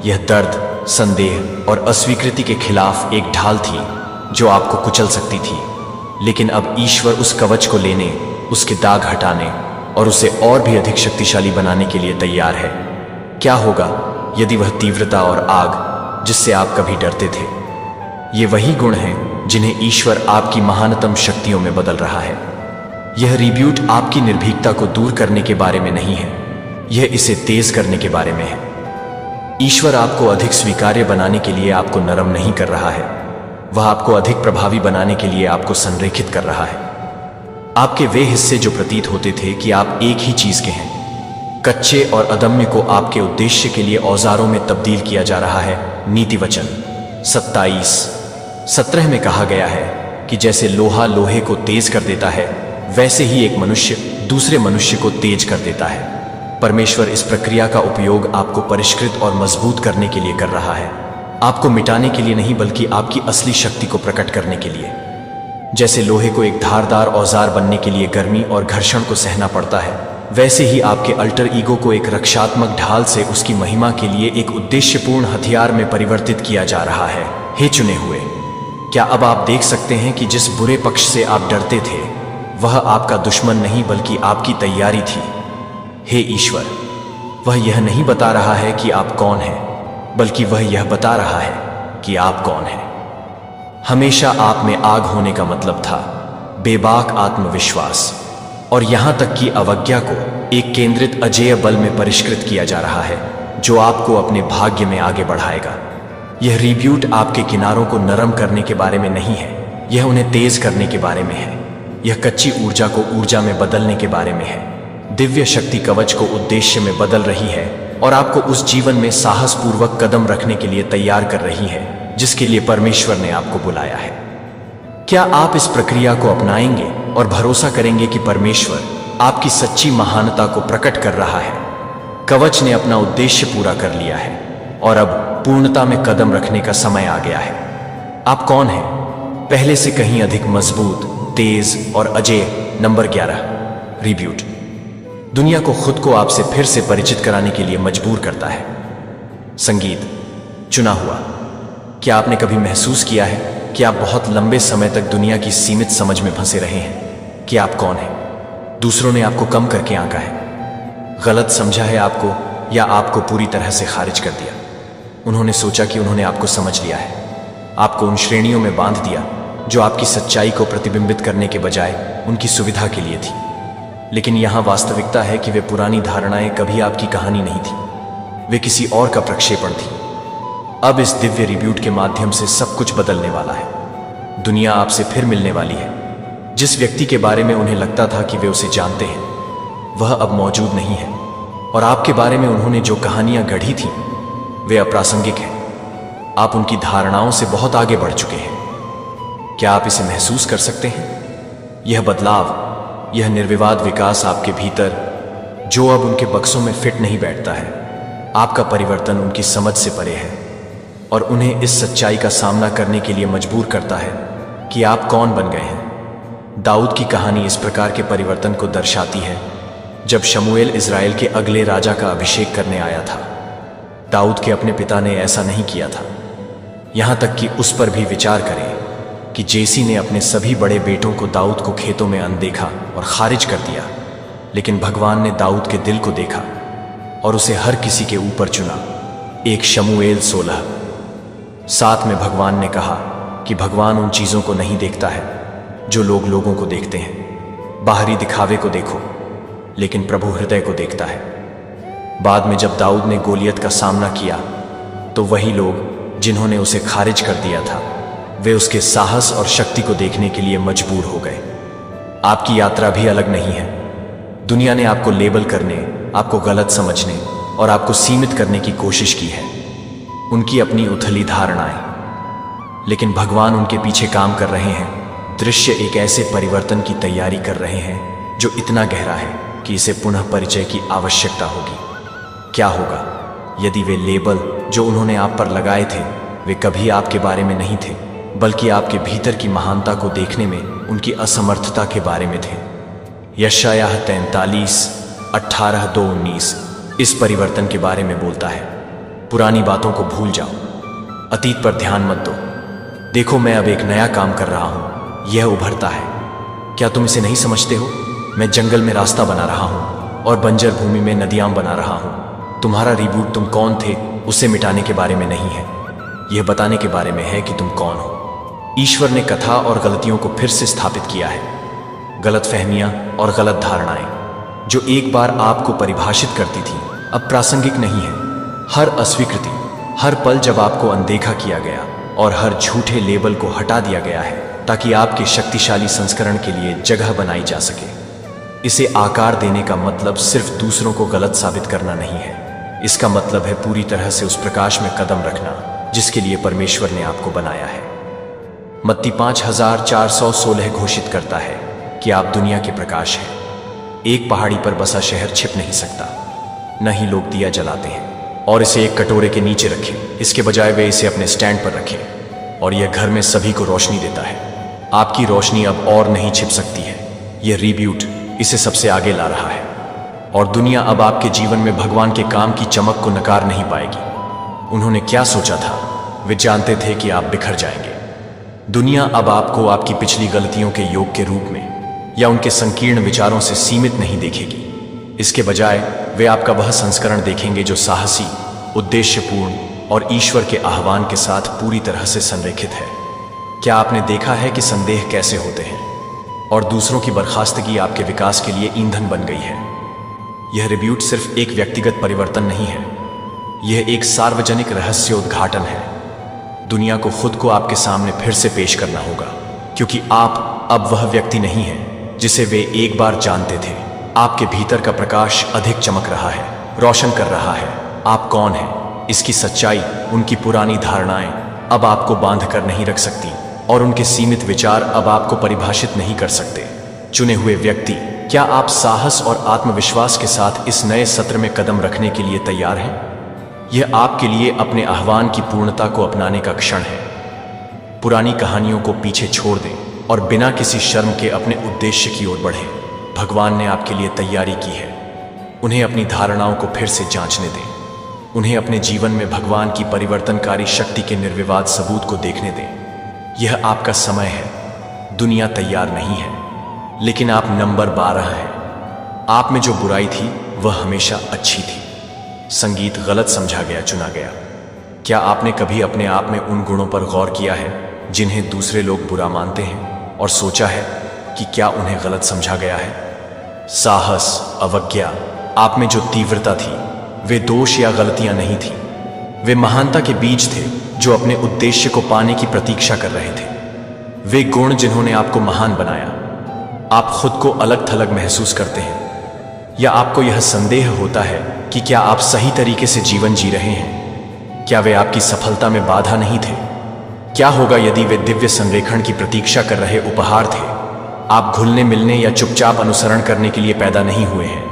यह दर्द, संदेह और अस्वीकृति के खिलाफ एक ढाल थी जो आपको कुचल सकती थी। लेकिन अब ईश्वर उस कवच को लेने, उसके दाग हटाने और उसे और भी अधिक शक्तिशाली बनाने के लिए तैयार है। क्या होगा यदि वह तीव्रता और आग जिससे आप कभी डरते थे, ये वही गुण हैं जिन्हें ईश्वर आपकी महानतम शक्तियों में बदल रहा है। यह रिब्यूट आपकी निर्भीकता को दूर करने के बारे में नहीं है, यह इसे तेज करने के बारे में है। ईश्वर आपको अधिक स्वीकार्य बनाने के लिए आपको नरम नहीं कर रहा है, वह आपको अधिक प्रभावी बनाने के लिए आपको संरेखित कर रहा है। आपके वे हिस्से जो प्रतीत होते थे कि आप एक ही चीज के हैं, कच्चे और अदम्य, को आपके उद्देश्य के लिए औजारों में तब्दील किया जा रहा है। नीति वचन 27:17 में कहा गया है कि जैसे लोहा लोहे को तेज कर देता है, वैसे ही एक मनुष्य दूसरे मनुष्य को तेज कर देता है। परमेश्वर इस प्रक्रिया का उपयोग आपको परिष्कृत और मजबूत करने के लिए कर रहा है, आपको मिटाने के लिए नहीं, बल्कि आपकी असली शक्ति को प्रकट करने के लिए। जैसे लोहे को एक धारदार औजार बनने के लिए गर्मी और घर्षण को सहना पड़ता है, वैसे ही आपके अल्टर ईगो को एक रक्षात्मक ढाल से उसकी महिमा के लिए एक उद्देश्यपूर्ण हथियार में परिवर्तित किया जा रहा है। हे चुने हुए, क्या अब आप देख सकते हैं कि जिस बुरे पक्ष से आप डरते थे, वह आपका दुश्मन नहीं बल्कि आपकी तैयारी थी। हे ईश्वर, वह यह नहीं बता रहा है कि आप कौन हैं, बल्कि वह यह बता रहा है कि आप कौन हैं। हमेशा आप में आग होने का मतलब था बेबाक आत्मविश्वास, और यहां तक कि अवज्ञा को एक केंद्रित अजेय बल में परिष्कृत किया जा रहा है जो आपको अपने भाग्य में आगे बढ़ाएगा। यह रिब्यूट आपके किनारों को नरम करने के बारे में नहीं है, यह उन्हें तेज करने के बारे में है। यह कच्ची ऊर्जा को ऊर्जा में बदलने के बारे में है। दिव्य शक्ति कवच को उद्देश्य में बदल रही है और आपको उस जीवन में साहसपूर्वक कदम रखने के लिए तैयार कर रही है जिसके लिए परमेश्वर ने आपको बुलाया है। क्या आप इस प्रक्रिया को अपनाएंगे और भरोसा करेंगे कि परमेश्वर आपकी सच्ची महानता को प्रकट कर रहा है? कवच ने अपना उद्देश्य पूरा कर लिया है और अब पूर्णता में कदम रखने का समय आ गया है। आप कौन हैं? पहले से कहीं अधिक मजबूत, तेज और अजेय। नंबर 11, रिब्यूट दुनिया को खुद को आपसे फिर से परिचित कराने के लिए मजबूर करता है। संगीत चुना हुआ। क्या आपने कभी महसूस किया है कि आप बहुत लंबे समय तक दुनिया की सीमित समझ में फंसे रहे हैं कि आप कौन हैं? दूसरों ने आपको कम करके आंका है, गलत समझा है आपको, या आपको पूरी तरह से खारिज कर दिया। उन्होंने सोचा कि उन्होंने आपको समझ लिया है, आपको उन श्रेणियों में बांध दिया जो आपकी सच्चाई को प्रतिबिंबित करने के बजाय उनकी सुविधा के लिए थी। लेकिन यहां वास्तविकता है कि वे पुरानी धारणाएं कभी आपकी कहानी नहीं थी, वे किसी और का प्रक्षेपण थी। अब इस दिव्य रिब्यूट के माध्यम से सब कुछ बदलने वाला है। दुनिया आपसे फिर मिलने वाली है। जिस व्यक्ति के बारे में उन्हें लगता था कि वे उसे जानते हैं, वह अब मौजूद नहीं है, और आपके बारे में उन्होंने जो कहानियां गढ़ी थीं, वे अप्रासंगिक हैं। आप उनकी धारणाओं से बहुत आगे बढ़ चुके हैं। क्या आप इसे महसूस कर सकते हैं? यह बदलाव, यह निर्विवाद विकास आपके भीतर, जो अब उनके बक्सों में फिट नहीं बैठता है, आपका परिवर्तन उनकी समझ से परे है और उन्हें इस सच्चाई का सामना करने के लिए मजबूर करता है कि आप कौन बन गए हैं। दाऊद की कहानी इस प्रकार के परिवर्तन को दर्शाती है। जब शमूएल इज़राइल के अगले राजा का अभिषेक करने आया था, दाऊद के अपने पिता ने ऐसा नहीं किया था। यहां तक कि उस पर भी विचार करें कि जेसी ने अपने सभी बड़े बेटों को दाऊद को खेतों में अनदेखा और खारिज कर दिया। लेकिन भगवान ने दाऊद के दिल को देखा और उसे हर किसी के ऊपर चुना। एक शमूएल 16। 7 में भगवान ने कहा कि भगवान उन चीज़ों को नहीं देखता है जो लोग लोगों को देखते हैं। बाहरी दिखावे को देखो, लेकिन प्रभु हृदय को देखता है। बाद में जब दाऊद ने गोलियत का सामना किया तो वही लोग जिन्होंने उसे खारिज कर दिया था, वे उसके साहस और शक्ति को देखने के लिए मजबूर हो गए। आपकी यात्रा भी अलग नहीं है। दुनिया ने आपको लेबल करने, आपको गलत समझने और आपको सीमित करने की कोशिश की है, उनकी अपनी उथली धारणाएं। लेकिन भगवान उनके पीछे काम कर रहे हैं। दृश्य एक ऐसे परिवर्तन की तैयारी कर रहे हैं जो इतना गहरा है कि इसे पुनः परिचय की आवश्यकता होगी। क्या होगा यदि वे लेबल जो उन्होंने आप पर लगाए थे, वे कभी आपके बारे में नहीं थे, बल्कि आपके भीतर की महानता को देखने में उनकी असमर्थता के बारे में थे। यशायाह 43:18-19 इस परिवर्तन के बारे में बोलता है। पुरानी बातों को भूल जाओ, अतीत पर ध्यान मत दो। देखो, मैं अब एक नया काम कर रहा हूं, यह उभरता है। क्या तुम इसे नहीं समझते हो? मैं जंगल में रास्ता बना रहा हूं और बंजर भूमि में नदियां बना रहा हूं। तुम्हारा रिबूट तुम कौन थे उसे मिटाने के बारे में नहीं है, यह बताने के बारे में है कि तुम कौन हो। ईश्वर ने कथा और गलतियों को फिर से स्थापित किया है। गलत फहमियां और गलत धारणाएं जो एक बार आपको परिभाषित करती थी, अब प्रासंगिक नहीं है। हर अस्वीकृति, हर पल जब आपको अनदेखा किया गया और हर झूठे लेबल को हटा दिया गया है ताकि आपके शक्तिशाली संस्करण के लिए जगह बनाई जा सके। इसे आकार देने का मतलब सिर्फ दूसरों को गलत साबित करना नहीं है। इसका मतलब है पूरी तरह से उस प्रकाश में कदम रखना जिसके लिए परमेश्वर ने आपको बनाया है। मत्ती 5:416 घोषित करता है कि आप दुनिया के प्रकाश हैं। एक पहाड़ी पर बसा शहर छिप नहीं सकता, न ही लोग दिया जलाते हैं और इसे एक कटोरे के नीचे रखें। इसके बजाय वे इसे अपने स्टैंड पर रखें और यह घर में सभी को रोशनी देता है। आपकी रोशनी अब और नहीं छिप सकती है। यह रिब्यूट इसे सबसे आगे ला रहा है और दुनिया अब आपके जीवन में भगवान के काम की चमक को नकार नहीं पाएगी। उन्होंने क्या सोचा था? वे जानते थे कि आप बिखर जाएंगे। दुनिया अब आपको आपकी पिछली गलतियों के योग के रूप में या उनके संकीर्ण विचारों से सीमित नहीं देखेगी। इसके बजाय वे आपका वह संस्करण देखेंगे जो साहसी, उद्देश्यपूर्ण और ईश्वर के आह्वान के साथ पूरी तरह से संरेखित है। क्या आपने देखा है कि संदेह कैसे होते हैं और दूसरों की बर्खास्तगी आपके विकास के लिए ईंधन बन गई है? यह रिब्यूट सिर्फ एक व्यक्तिगत परिवर्तन नहीं है, यह एक सार्वजनिक रहस्योद्घाटन है। दुनिया को खुद को आपके सामने फिर से पेश करना होगा, क्योंकि आप अब वह व्यक्ति नहीं हैं जिसे वे एक बार जानते थे। आपके भीतर का प्रकाश अधिक चमक रहा है, रोशन कर रहा है। आप कौन हैं, इसकी सच्चाई, उनकी पुरानी धारणाएं अब आपको बांध कर नहीं रख सकती और उनके सीमित विचार अब आपको परिभाषित नहीं कर सकते। चुने हुए व्यक्ति, क्या आप साहस और आत्मविश्वास के साथ इस नए सत्र में कदम रखने के लिए तैयार हैं? यह आपके लिए अपने आह्वान की पूर्णता को अपनाने का क्षण है। पुरानी कहानियों को पीछे छोड़ दें और बिना किसी शर्म के अपने उद्देश्य की ओर बढ़ें। भगवान ने आपके लिए तैयारी की है। उन्हें अपनी धारणाओं को फिर से जांचने दें। उन्हें अपने जीवन में भगवान की परिवर्तनकारी शक्ति के निर्विवाद सबूत को देखने दें। यह आपका समय है। दुनिया तैयार नहीं है, लेकिन आप नंबर 12 हैं। आप में जो बुराई थी वह हमेशा अच्छी थी। संगीत गलत समझा गया, चुना गया। क्या आपने कभी अपने आप में उन गुणों पर गौर किया है जिन्हें दूसरे लोग बुरा मानते हैं और सोचा है कि क्या उन्हें गलत समझा गया है? साहस, अवज्ञा, आप में जो तीव्रता थी, वे दोष या गलतियां नहीं थी। वे महानता के बीज थे जो अपने उद्देश्य को पाने की प्रतीक्षा कर रहे थे। वे गुण जिन्होंने आपको महान बनाया। आप खुद को अलग थलग महसूस करते हैं या आपको यह संदेह होता है कि क्या आप सही तरीके से जीवन जी रहे हैं? क्या वे आपकी सफलता में बाधा नहीं थे? क्या होगा यदि वे दिव्य संरेखण की प्रतीक्षा कर रहे उपहार थे? आप घुलने मिलने या चुपचाप अनुसरण करने के लिए पैदा नहीं हुए हैं।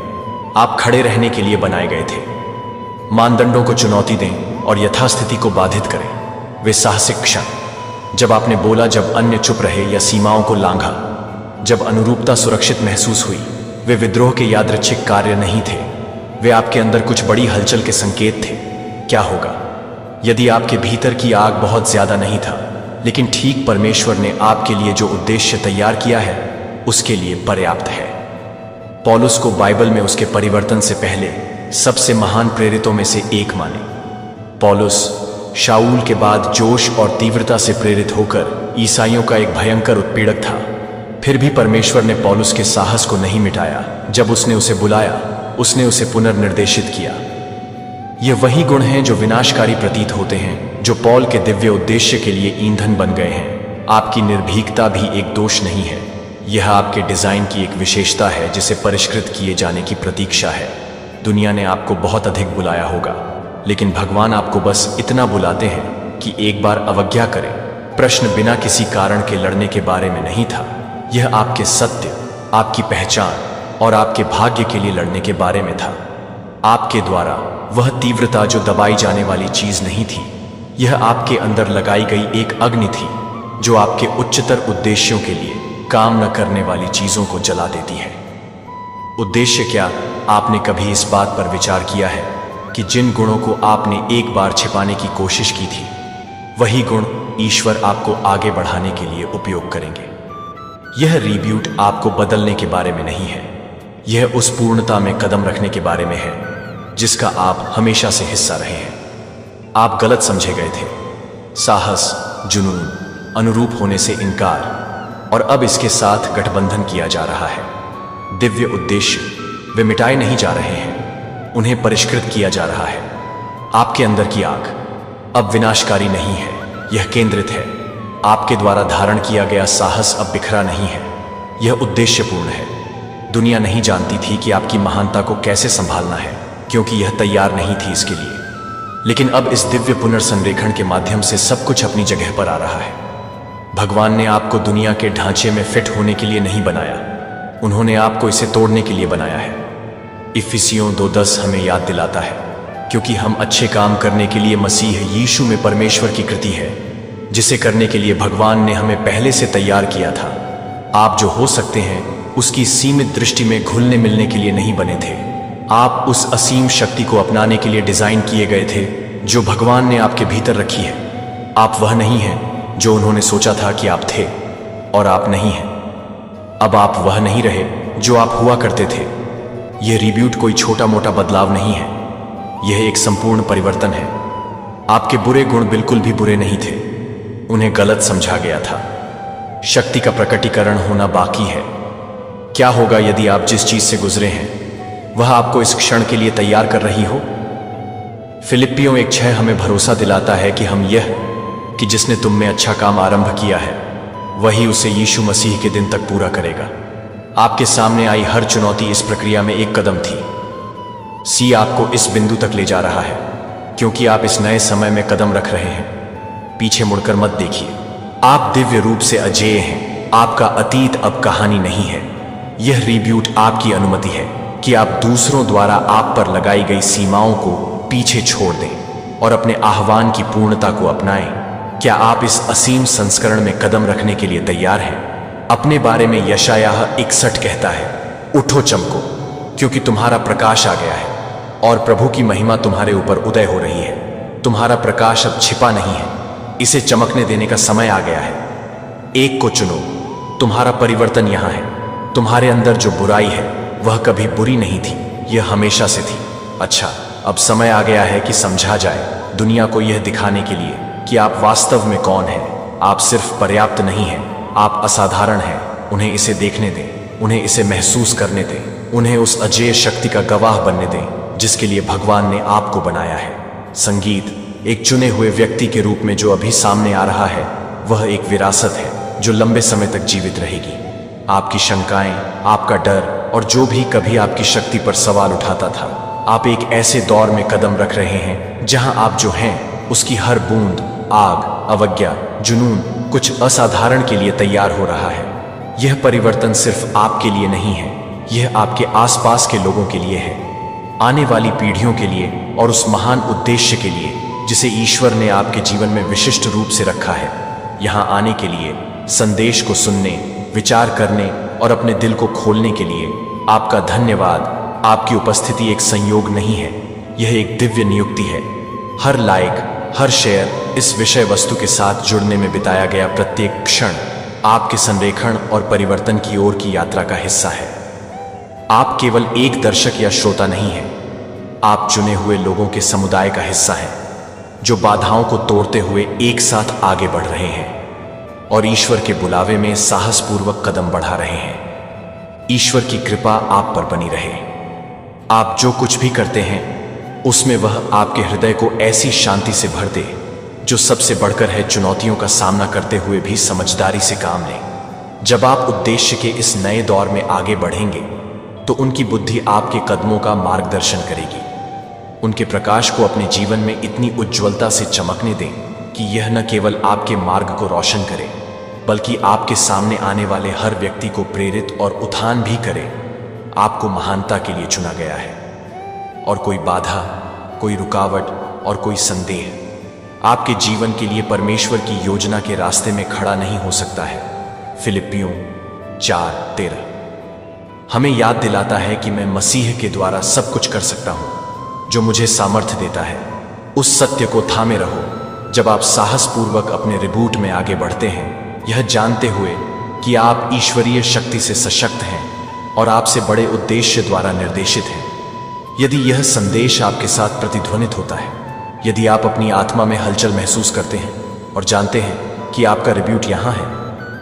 आप खड़े रहने के लिए बनाए गए थे। मानदंडों को चुनौती दें और यथास्थिति को बाधित करें। वे साहसिक क्षण, जब आपने बोला जब अन्य चुप रहे या सीमाओं को लांघा, जब अनुरूपता सुरक्षित महसूस हुई, वे विद्रोह के यादृच्छिक कार्य नहीं थे। वे आपके अंदर कुछ बड़ी हलचल के संकेत थे। क्या होगा यदि आपके भीतर की आग बहुत ज्यादा नहीं था, लेकिन ठीक परमेश्वर ने आपके लिए जो उद्देश्य तैयार किया है उसके लिए पर्याप्त है? पौलुस को बाइबल में उसके परिवर्तन से पहले सबसे महान प्रेरितों में से एक माने। पौलुस शाऊल के बाद जोश और तीव्रता से प्रेरित होकर ईसाइयों का एक भयंकर उत्पीड़क था। फिर भी परमेश्वर ने पौलुस के साहस को नहीं मिटाया। जब उसने उसे बुलाया, उसने उसे पुनर्निर्देशित किया। ये वही गुण हैं जो विनाशकारी प्रतीत होते हैं, जो पौल के दिव्य उद्देश्य के लिए ईंधन बन गए हैं। आपकी निर्भीकता भी एक दोष नहीं है, यह आपके डिजाइन की एक विशेषता है जिसे परिष्कृत किए जाने की प्रतीक्षा है। दुनिया ने आपको बहुत अधिक बुलाया होगा, लेकिन भगवान आपको बस इतना बुलाते हैं कि एक बार अवज्ञा करें। प्रश्न बिना किसी कारण के लड़ने के बारे में नहीं था, यह आपके सत्य, आपकी पहचान और आपके भाग्य के लिए लड़ने के बारे में था। आपके द्वारा वह तीव्रता जो दबाई जाने वाली चीज नहीं थी, यह आपके अंदर लगाई गई एक अग्नि थी जो आपके उच्चतर उद्देश्यों के लिए काम न करने वाली चीजों को जला देती है। उद्देश्य क्या? आपने कभी इस बात पर विचार किया है कि जिन गुणों को आपने एक बार छिपाने की कोशिश की थी, वही गुण ईश्वर आपको आगे बढ़ाने के लिए उपयोग करेंगे। यह रिब्यूट आपको बदलने के बारे में नहीं है, यह उस पूर्णता में कदम रखने के बारे में है जिसका आप हमेशा से हिस्सा रहे हैं। आप गलत समझे गए थे। साहस, जुनून, अनुरूप होने से इनकार और अब इसके साथ गठबंधन किया जा रहा है। दिव्य उद्देश्य वे मिटाए नहीं जा रहे हैं, उन्हें परिष्कृत किया जा रहा है। आपके अंदर की आग अब विनाशकारी नहीं है, यह केंद्रित है। आपके द्वारा धारण किया गया साहस अब बिखरा नहीं है, यह उद्देश्यपूर्ण है। दुनिया नहीं जानती थी कि आपकी महानता को कैसे संभालना है, क्योंकि यह तैयार नहीं थी इसके लिए। लेकिन अब इस दिव्य पुनर्संरेखण के माध्यम से सब कुछ अपनी जगह पर आ रहा है। भगवान ने आपको दुनिया के ढांचे में फिट होने के लिए नहीं बनाया, उन्होंने आपको इसे तोड़ने के लिए बनाया है। इफिसियों 2:10 हमें याद दिलाता है, क्योंकि हम अच्छे काम करने के लिए मसीह यीशु में परमेश्वर की कृति है, जिसे करने के लिए भगवान ने हमें पहले से तैयार किया था। आप जो हो सकते हैं उसकी सीमित दृष्टि में घुलने मिलने के लिए नहीं बने थे। आप उस असीम शक्ति को अपनाने के लिए डिजाइन किए गए थे जो भगवान ने आपके भीतर रखी है। आप वह नहीं हैं जो उन्होंने सोचा था कि आप थे, और आप नहीं हैं। अब आप वह नहीं रहे जो आप हुआ करते थे। यह रिब्यूट कोई छोटा मोटा बदलाव नहीं है, यह एक संपूर्ण परिवर्तन है। आपके बुरे गुण बिल्कुल भी बुरे नहीं थे, उन्हें गलत समझा गया था। शक्ति का प्रकटीकरण होना बाकी है। क्या होगा यदि आप जिस चीज से गुजरे हैं वह आपको इस क्षण के लिए तैयार कर रही हो? फिलिप्पियों 1:6 हमें भरोसा दिलाता है कि हम यह कि जिसने तुम में अच्छा काम आरंभ किया है वही उसे यीशु मसीह के दिन तक पूरा करेगा। आपके सामने आई हर चुनौती इस प्रक्रिया में एक कदम थी। सी आपको इस बिंदु तक ले जा रहा है क्योंकि आप इस नए समय में कदम रख रहे हैं। पीछे मुड़कर मत देखिए, आप दिव्य रूप से अजेय हैं। आपका अतीत अब कहानी नहीं है। यह रिब्यूट आपकी अनुमति है कि आप दूसरों द्वारा आप पर लगाई गई सीमाओं को पीछे छोड़ दें और अपने आह्वान की पूर्णता को अपनाएं। क्या आप इस असीम संस्करण में कदम रखने के लिए तैयार हैं? अपने बारे में यशायाह 61 कहता है, उठो चमको, क्योंकि तुम्हारा प्रकाश आ गया है और प्रभु की महिमा तुम्हारे ऊपर उदय हो रही है। तुम्हारा प्रकाश अब छिपा नहीं है, इसे चमकने देने का समय आ गया है। एक को चुनो, तुम्हारा परिवर्तन यहां है। तुम्हारे अंदर जो बुराई है वह कभी बुरी नहीं थी, यह हमेशा से थी। अच्छा, अब समय आ गया है कि समझा जाए दुनिया को यह दिखाने के लिए कि आप वास्तव में कौन हैं। आप सिर्फ पर्याप्त नहीं हैं, आप असाधारण हैं। उन्हें इसे देखने दें, उन्हें इसे महसूस करने दें, उन्हें उस अजेय शक्ति का गवाह बनने दें जिसके लिए भगवान ने आपको बनाया है। संगीत एक चुने हुए व्यक्ति के रूप में जो अभी सामने आ रहा है, वह एक विरासत है जो लंबे समय तक जीवित रहेगी। आपकी शंकाएं, आपका डर और जो भी कभी आपकी शक्ति पर सवाल उठाता था, आप एक ऐसे दौर में कदम रख रहे हैं जहां आप जो हैं उसकी हर बूंद, आग, अवज्ञा, जुनून कुछ असाधारण के लिए तैयार हो रहा है। यह परिवर्तन सिर्फ आपके लिए नहीं है, यह आपके आसपास के लोगों के लिए है, आने वाली पीढ़ियों के लिए और उस महान उद्देश्य के लिए जिसे ईश्वर ने आपके जीवन में विशिष्ट रूप से रखा है। यहां आने के लिए, संदेश को सुनने, विचार करने और अपने दिल को खोलने के लिए आपका धन्यवाद। आपकी उपस्थिति एक संयोग नहीं है, यह एक दिव्य नियुक्ति है। हर लाइक, हर शेयर, इस विषय वस्तु के साथ जुड़ने में बिताया गया प्रत्येक क्षण आपके संरेखण और परिवर्तन की ओर की यात्रा का हिस्सा है। आप केवल एक दर्शक या श्रोता नहीं हैं, आप चुने हुए लोगों के समुदाय का हिस्सा हैं। जो बाधाओं को तोड़ते हुए एक साथ आगे बढ़ रहे हैं और ईश्वर के बुलावे में साहसपूर्वक कदम बढ़ा रहे हैं। ईश्वर की कृपा आप पर बनी रहे। आप जो कुछ भी करते हैं उसमें वह आपके हृदय को ऐसी शांति से भर दे जो सबसे बढ़कर है चुनौतियों का सामना करते हुए भी समझदारी से काम लें। जब आप उद्देश्य के इस नए दौर में आगे बढ़ेंगे तो उनकी बुद्धि आपके कदमों का मार्गदर्शन करेगी। उनके प्रकाश को अपने जीवन में इतनी उज्ज्वलता से चमकने दें कि यह न केवल आपके मार्ग को रोशन करे बल्कि आपके सामने आने वाले हर व्यक्ति को प्रेरित और उत्थान भी करे। आपको महानता के लिए चुना गया है और कोई बाधा, कोई रुकावट और कोई संदेह आपके जीवन के लिए परमेश्वर की योजना के रास्ते में खड़ा नहीं हो सकता है। फिलिप्पियों 4:13 हमें याद दिलाता है कि मैं मसीह के द्वारा सब कुछ कर सकता हूं जो मुझे सामर्थ्य देता है। उस सत्य को थामे रहो जब आप साहसपूर्वक अपने रिबूट में आगे बढ़ते हैं, यह जानते हुए कि आप ईश्वरीय शक्ति से सशक्त हैं और आपसे बड़े उद्देश्य द्वारा निर्देशित हैं। यदि यह संदेश आपके साथ प्रतिध्वनित होता है, यदि आप अपनी आत्मा में हलचल महसूस करते हैं और जानते हैं कि आपका रिब्यूट यहाँ है,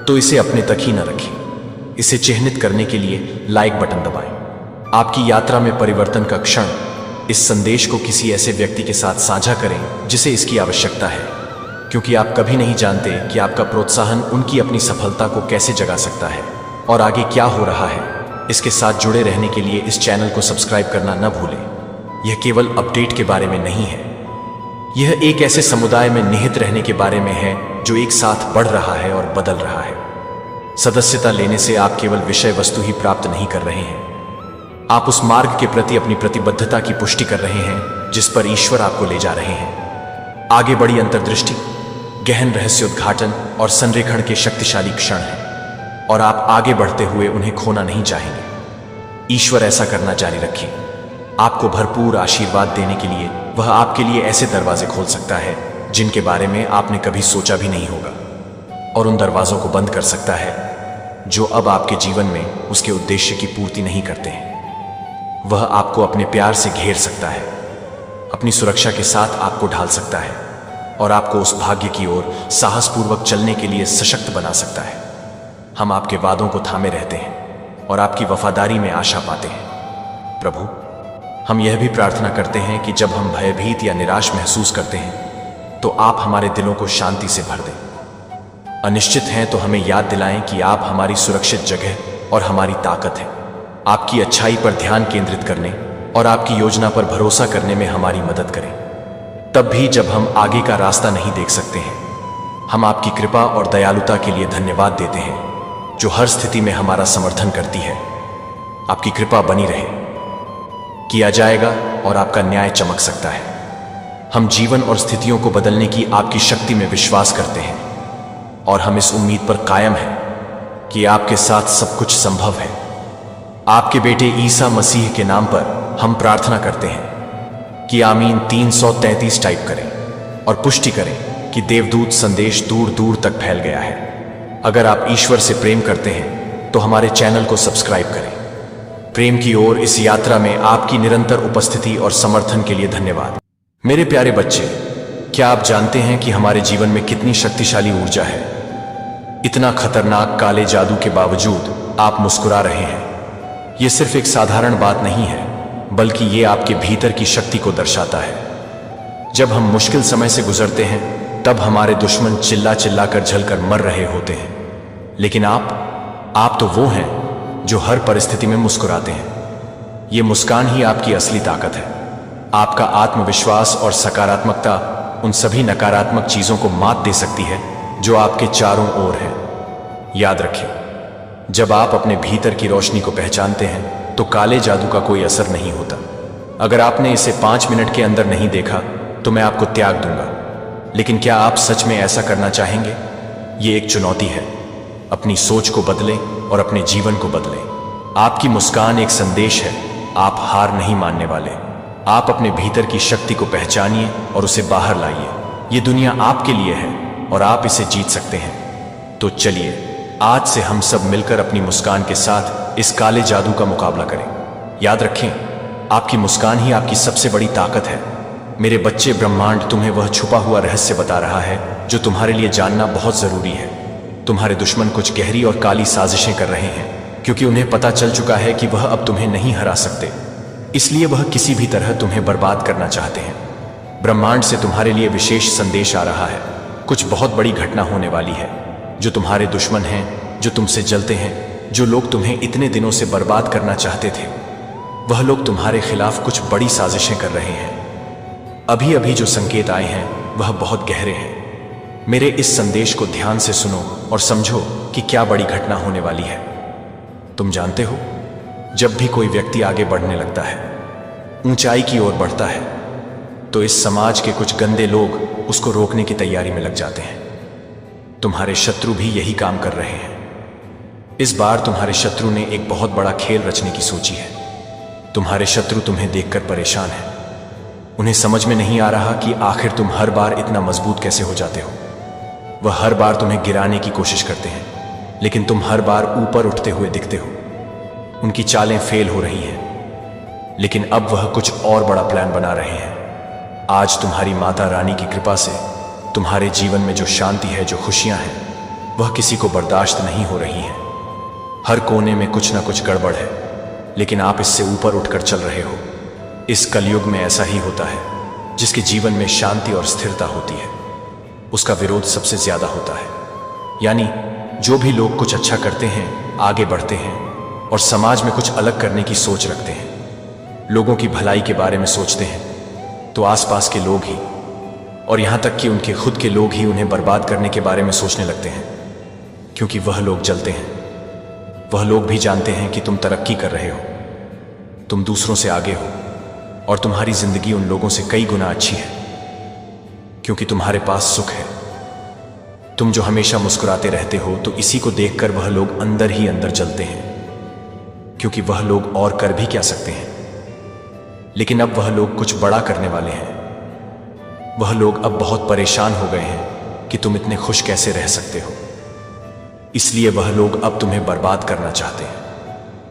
तो इसे अपने तक ही न रखें। इसे चिह्नित करने के लिए लाइक बटन दबाएं। आपकी यात्रा में परिवर्तन का क्षण इस संदेश को किसी ऐसे व्यक्ति के साथ साझा करें जिसे इसकी आवश्यकता है, क्योंकि आप कभी नहीं जानते कि आपका प्रोत्साहन उनकी अपनी सफलता को कैसे जगा सकता है और आगे क्या हो रहा है। इसके साथ जुड़े रहने के लिए इस चैनल को सब्सक्राइब करना न भूलें। यह केवल अपडेट के बारे में नहीं है, यह एक ऐसे समुदाय में निहित रहने के बारे में है जो एक साथ बढ़ रहा है और बदल रहा है। सदस्यता लेने से आप केवल विषय वस्तु ही प्राप्त नहीं कर रहे हैं, आप उस मार्ग के प्रति अपनी प्रतिबद्धता की पुष्टि कर रहे हैं जिस पर ईश्वर आपको ले जा रहे हैं। आगे बड़ी अंतर्दृष्टि, गहन रहस्योद्घाटन और संरेखण के शक्तिशाली क्षण हैं और आप आगे बढ़ते हुए उन्हें खोना नहीं चाहेंगे। ईश्वर ऐसा करना जारी रखें। आपको भरपूर आशीर्वाद देने के लिए वह आपके लिए ऐसे दरवाजे खोल सकता है जिनके बारे में आपने कभी सोचा भी नहीं होगा, और उन दरवाजों को बंद कर सकता है जो अब आपके जीवन में उसके उद्देश्य की पूर्ति नहीं करते हैं। वह आपको अपने प्यार से घेर सकता है, अपनी सुरक्षा के साथ आपको ढाल सकता है और आपको उस भाग्य की ओर साहसपूर्वक चलने के लिए सशक्त बना सकता है। हम आपके वादों को थामे रहते हैं और आपकी वफादारी में आशा पाते हैं। प्रभु, हम यह भी प्रार्थना करते हैं कि जब हम भयभीत या निराश महसूस करते हैं तो आप हमारे दिलों को शांति से भर दें। अनिश्चित हैं तो हमें याद दिलाएं कि आप हमारी सुरक्षित जगह और हमारी ताकत हैं। आपकी अच्छाई पर ध्यान केंद्रित करने और आपकी योजना पर भरोसा करने में हमारी मदद करें। तब भी जब हम आगे का रास्ता नहीं देख सकते हैं, हम आपकी कृपा और दयालुता के लिए धन्यवाद देते हैं जो हर स्थिति में हमारा समर्थन करती है। आपकी कृपा बनी रहे, किया जाएगा और आपका न्याय चमक सकता है। हम जीवन और स्थितियों को बदलने की आपकी शक्ति में विश्वास करते हैं और हम इस उम्मीद पर कायम हैं कि आपके साथ सब कुछ संभव है। आपके बेटे ईसा मसीह के नाम पर हम प्रार्थना करते हैं कि आमीन 333 टाइप करें और पुष्टि करें कि देवदूत संदेश दूर दूर तक फैल गया है। अगर आप ईश्वर से प्रेम करते हैं तो हमारे चैनल को सब्सक्राइब करें। प्रेम की ओर इस यात्रा में आपकी निरंतर उपस्थिति और समर्थन के लिए धन्यवाद। मेरे प्यारे बच्चे, क्या आप जानते हैं कि हमारे जीवन में कितनी शक्तिशाली ऊर्जा है? इतना खतरनाक काले जादू के बावजूद आप मुस्कुरा रहे हैं। यह सिर्फ एक साधारण बात नहीं है, बल्कि ये आपके भीतर की शक्ति को दर्शाता है। जब हम मुश्किल समय से गुजरते हैं तब हमारे दुश्मन चिल्ला चिल्ला कर झलकर मर रहे होते हैं, लेकिन आप तो वो हैं जो हर परिस्थिति में मुस्कुराते हैं। ये मुस्कान ही आपकी असली ताकत है। आपका आत्मविश्वास और सकारात्मकता उन सभी नकारात्मक चीजों को मात दे सकती है जो आपके चारों ओर है। याद रखें, जब आप अपने भीतर की रोशनी को पहचानते हैं तो काले जादू का कोई असर नहीं होता। अगर आपने इसे 5 मिनट के अंदर नहीं देखा तो मैं आपको त्याग दूंगा, लेकिन क्या आप सच में ऐसा करना चाहेंगे? ये एक चुनौती है। अपनी सोच को बदलें और अपने जीवन को बदलें। आपकी मुस्कान एक संदेश है, आप हार नहीं मानने वाले। आप अपने भीतर की शक्ति को पहचानिए और उसे बाहर लाइए। ये दुनिया आपके लिए है और आप इसे जीत सकते हैं। तो चलिए आज से हम सब मिलकर अपनी मुस्कान के साथ इस काले जादू का मुकाबला करें। याद रखें, आपकी मुस्कान ही आपकी सबसे बड़ी ताकत है। मेरे बच्चे, ब्रह्मांड तुम्हें वह छुपा हुआ रहस्य बता रहा है जो तुम्हारे लिए जानना बहुत जरूरी है। तुम्हारे दुश्मन कुछ गहरी और काली साजिशें कर रहे हैं, क्योंकि उन्हें पता चल चुका है कि वह अब तुम्हें नहीं हरा सकते। इसलिए वह किसी भी तरह तुम्हें बर्बाद करना चाहते हैं। ब्रह्मांड से तुम्हारे लिए विशेष संदेश आ रहा है। कुछ बहुत बड़ी घटना होने वाली है। जो तुम्हारे दुश्मन हैं, जो तुमसे जलते हैं, जो लोग तुम्हें इतने दिनों से बर्बाद करना चाहते थे, वह लोग तुम्हारे खिलाफ कुछ बड़ी साजिशें कर रहे हैं। अभी अभी जो संकेत आए हैं वह बहुत गहरे हैं। मेरे इस संदेश को ध्यान से सुनो और समझो कि क्या बड़ी घटना होने वाली है। तुम जानते हो, जब भी कोई व्यक्ति आगे बढ़ने लगता है, ऊंचाई की ओर बढ़ता है, तो इस समाज के कुछ गंदे लोग उसको रोकने की तैयारी में लग जाते हैं। तुम्हारे शत्रु भी यही काम कर रहे हैं। इस बार तुम्हारे शत्रु ने एक बहुत बड़ा खेल रचने की सोची है। तुम्हारे शत्रु तुम्हें देखकर परेशान हैं। उन्हें समझ में नहीं आ रहा कि आखिर तुम हर बार इतना मजबूत कैसे हो जाते हो। वह हर बार तुम्हें गिराने की कोशिश करते हैं, लेकिन तुम हर बार ऊपर उठते हुए दिखते हो। उनकी चालें फेल हो रही हैं, लेकिन अब वह कुछ और बड़ा प्लान बना रहे हैं। आज तुम्हारी माता रानी की कृपा से तुम्हारे जीवन में जो शांति है, जो खुशियां हैं, वह किसी को बर्दाश्त नहीं हो रही हैं। हर कोने में कुछ ना कुछ गड़बड़ है, लेकिन आप इससे ऊपर उठकर चल रहे हो। इस कलयुग में ऐसा ही होता है। जिसके जीवन में शांति और स्थिरता होती है, उसका विरोध सबसे ज्यादा होता है। यानी जो भी लोग कुछ अच्छा करते हैं, आगे बढ़ते हैं और समाज में कुछ अलग करने की सोच रखते हैं, लोगों की भलाई के बारे में सोचते हैं, तो आसपास के लोग ही और यहां तक कि उनके खुद के लोग ही उन्हें बर्बाद करने के बारे में सोचने लगते हैं, क्योंकि वह लोग जलते हैं। वह लोग भी जानते हैं कि तुम तरक्की कर रहे हो, तुम दूसरों से आगे हो और तुम्हारी जिंदगी उन लोगों से कई गुना अच्छी है, क्योंकि तुम्हारे पास सुख है। तुम जो हमेशा मुस्कुराते रहते हो, तो इसी को देखकर वह लोग अंदर ही अंदर जलते हैं, क्योंकि वह लोग और कर भी क्या सकते हैं। लेकिन अब वह लोग कुछ बड़ा करने वाले हैं। वह लोग अब बहुत परेशान हो गए हैं कि तुम इतने खुश कैसे रह सकते हो। इसलिए वह लोग अब तुम्हें बर्बाद करना चाहते हैं,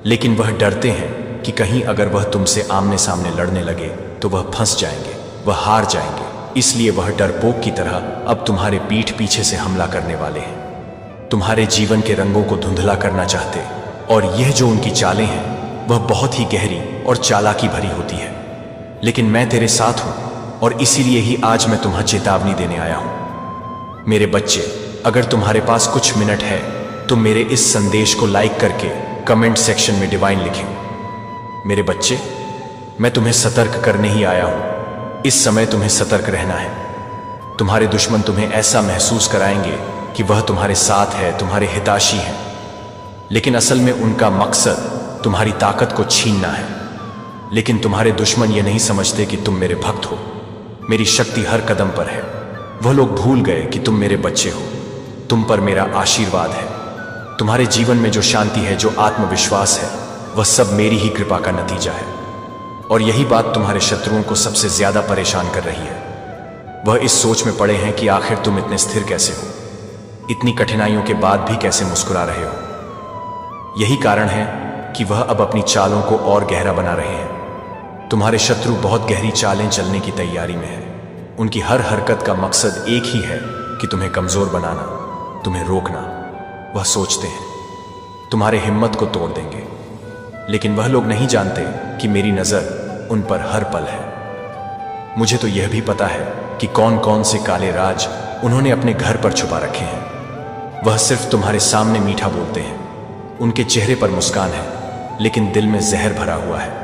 लेकिन वह डरते हैं कि कहीं अगर वह तुमसे आमने सामने लड़ने लगे तो वह फंस जाएंगे, वह हार जाएंगे। इसलिए वह डरपोक की तरह अब तुम्हारे पीठ पीछे से हमला करने वाले हैं, तुम्हारे जीवन के रंगों को धुंधला करना चाहते। और यह जो उनकी चालें हैं, वह बहुत ही गहरी और चालाकी भरी होती है। लेकिन मैं तेरे साथ हूं और इसीलिए ही आज मैं तुम्हें चेतावनी देने आया हूं। मेरे बच्चे, अगर तुम्हारे पास कुछ मिनट है तो मेरे इस संदेश को लाइक करके कमेंट सेक्शन में डिवाइन लिखें। मेरे बच्चे, मैं तुम्हें सतर्क करने ही आया हूं। इस समय तुम्हें सतर्क रहना है। तुम्हारे दुश्मन तुम्हें ऐसा महसूस कराएंगे कि वह तुम्हारे साथ है, तुम्हारे हितैषी हैं, लेकिन असल में उनका मकसद तुम्हारी ताकत को छीनना है। लेकिन तुम्हारे दुश्मन ये नहीं समझते कि तुम मेरे भक्त हो, मेरी शक्ति हर कदम पर है। वह लोग भूल गए कि तुम मेरे बच्चे हो, तुम पर मेरा आशीर्वाद है। तुम्हारे जीवन में जो शांति है, जो आत्मविश्वास है, वह सब मेरी ही कृपा का नतीजा है। और यही बात तुम्हारे शत्रुओं को सबसे ज्यादा परेशान कर रही है। वह इस सोच में पड़े हैं कि आखिर तुम इतने स्थिर कैसे हो, इतनी कठिनाइयों के बाद भी कैसे मुस्कुरा रहे हो। यही कारण है कि वह अब अपनी चालों को और गहरा बना रहे हैं। तुम्हारे शत्रु बहुत गहरी चालें चलने की तैयारी में है। उनकी हर हरकत का मकसद एक ही है कि तुम्हें कमजोर बनाना, तुम्हें रोकना। वह सोचते हैं तुम्हारे हिम्मत को तोड़ देंगे, लेकिन वह लोग नहीं जानते कि मेरी नजर उन पर हर पल है। मुझे तो यह भी पता है कि कौन कौन से काले राज उन्होंने अपने घर पर छुपा रखे हैं। वह सिर्फ तुम्हारे सामने मीठा बोलते हैं, उनके चेहरे पर मुस्कान है, लेकिन दिल में जहर भरा हुआ है।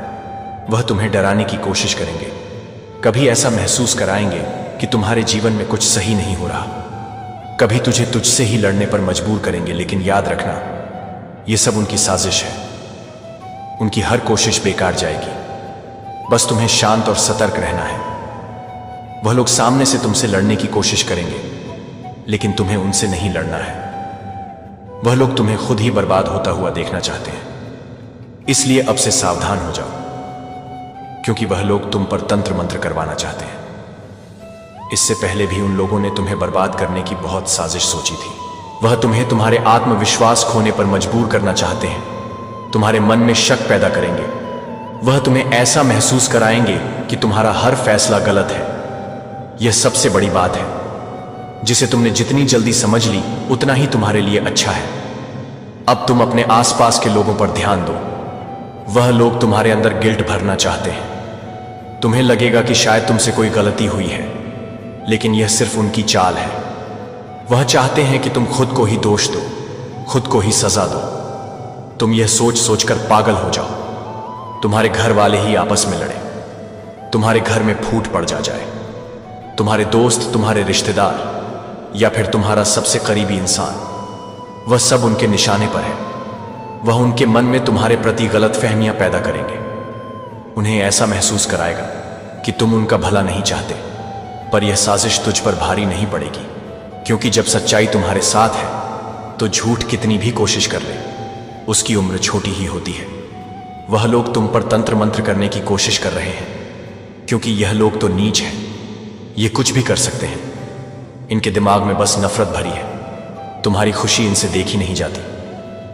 वह तुम्हें डराने की कोशिश करेंगे, कभी ऐसा महसूस कराएंगे कि तुम्हारे जीवन में कुछ सही नहीं हो रहा, कभी तुझे तुझसे ही लड़ने पर मजबूर करेंगे। लेकिन याद रखना, यह सब उनकी साजिश है। उनकी हर कोशिश बेकार जाएगी। बस तुम्हें शांत और सतर्क रहना है। वह लोग सामने से तुमसे लड़ने की कोशिश करेंगे, लेकिन तुम्हें उनसे नहीं लड़ना है। वह लोग तुम्हें खुद ही बर्बाद होता हुआ देखना चाहते हैं। इसलिए अब से सावधान हो जाओ, क्योंकि वह लोग तुम पर तंत्र मंत्र करवाना चाहते हैं। इससे पहले भी उन लोगों ने तुम्हें बर्बाद करने की बहुत साजिश सोची थी। वह तुम्हें तुम्हारे आत्मविश्वास खोने पर मजबूर करना चाहते हैं, तुम्हारे मन में शक पैदा करेंगे। वह तुम्हें ऐसा महसूस कराएंगे कि तुम्हारा हर फैसला गलत है, यह सबसे बड़ी बात है जिसे तुमने जितनी जल्दी समझ ली उतना ही तुम्हारे लिए अच्छा है। अब तुम अपने आसपास के लोगों पर ध्यान दो। वह लोग तुम्हारे अंदर गिल्ट भरना चाहते हैं। तुम्हें लगेगा कि शायद तुमसे कोई गलती हुई है, लेकिन यह सिर्फ उनकी चाल है। वह चाहते हैं कि तुम खुद को ही दोष दो, खुद को ही सजा दो। तुम यह सोच सोचकर पागल हो जाओ, तुम्हारे घर वाले ही आपस में लड़े, तुम्हारे घर में फूट पड़ जाए, तुम्हारे दोस्त, तुम्हारे रिश्तेदार या फिर तुम्हारा सबसे करीबी इंसान, वह सब उनके निशाने पर है। वह उनके मन में तुम्हारे प्रति गलतफहमियां पैदा करेंगे, उन्हें ऐसा महसूस कराएगा कि तुम उनका भला नहीं चाहते। पर यह साजिश तुझ पर भारी नहीं पड़ेगी, क्योंकि जब सच्चाई तुम्हारे साथ है तो झूठ कितनी भी कोशिश कर ले, उसकी उम्र छोटी ही होती है। वह लोग तुम पर तंत्र मंत्र करने की कोशिश कर रहे हैं, क्योंकि यह लोग तो नीच हैं, ये कुछ भी कर सकते हैं। इनके दिमाग में बस नफरत भरी है, तुम्हारी खुशी इनसे देखी नहीं जाती।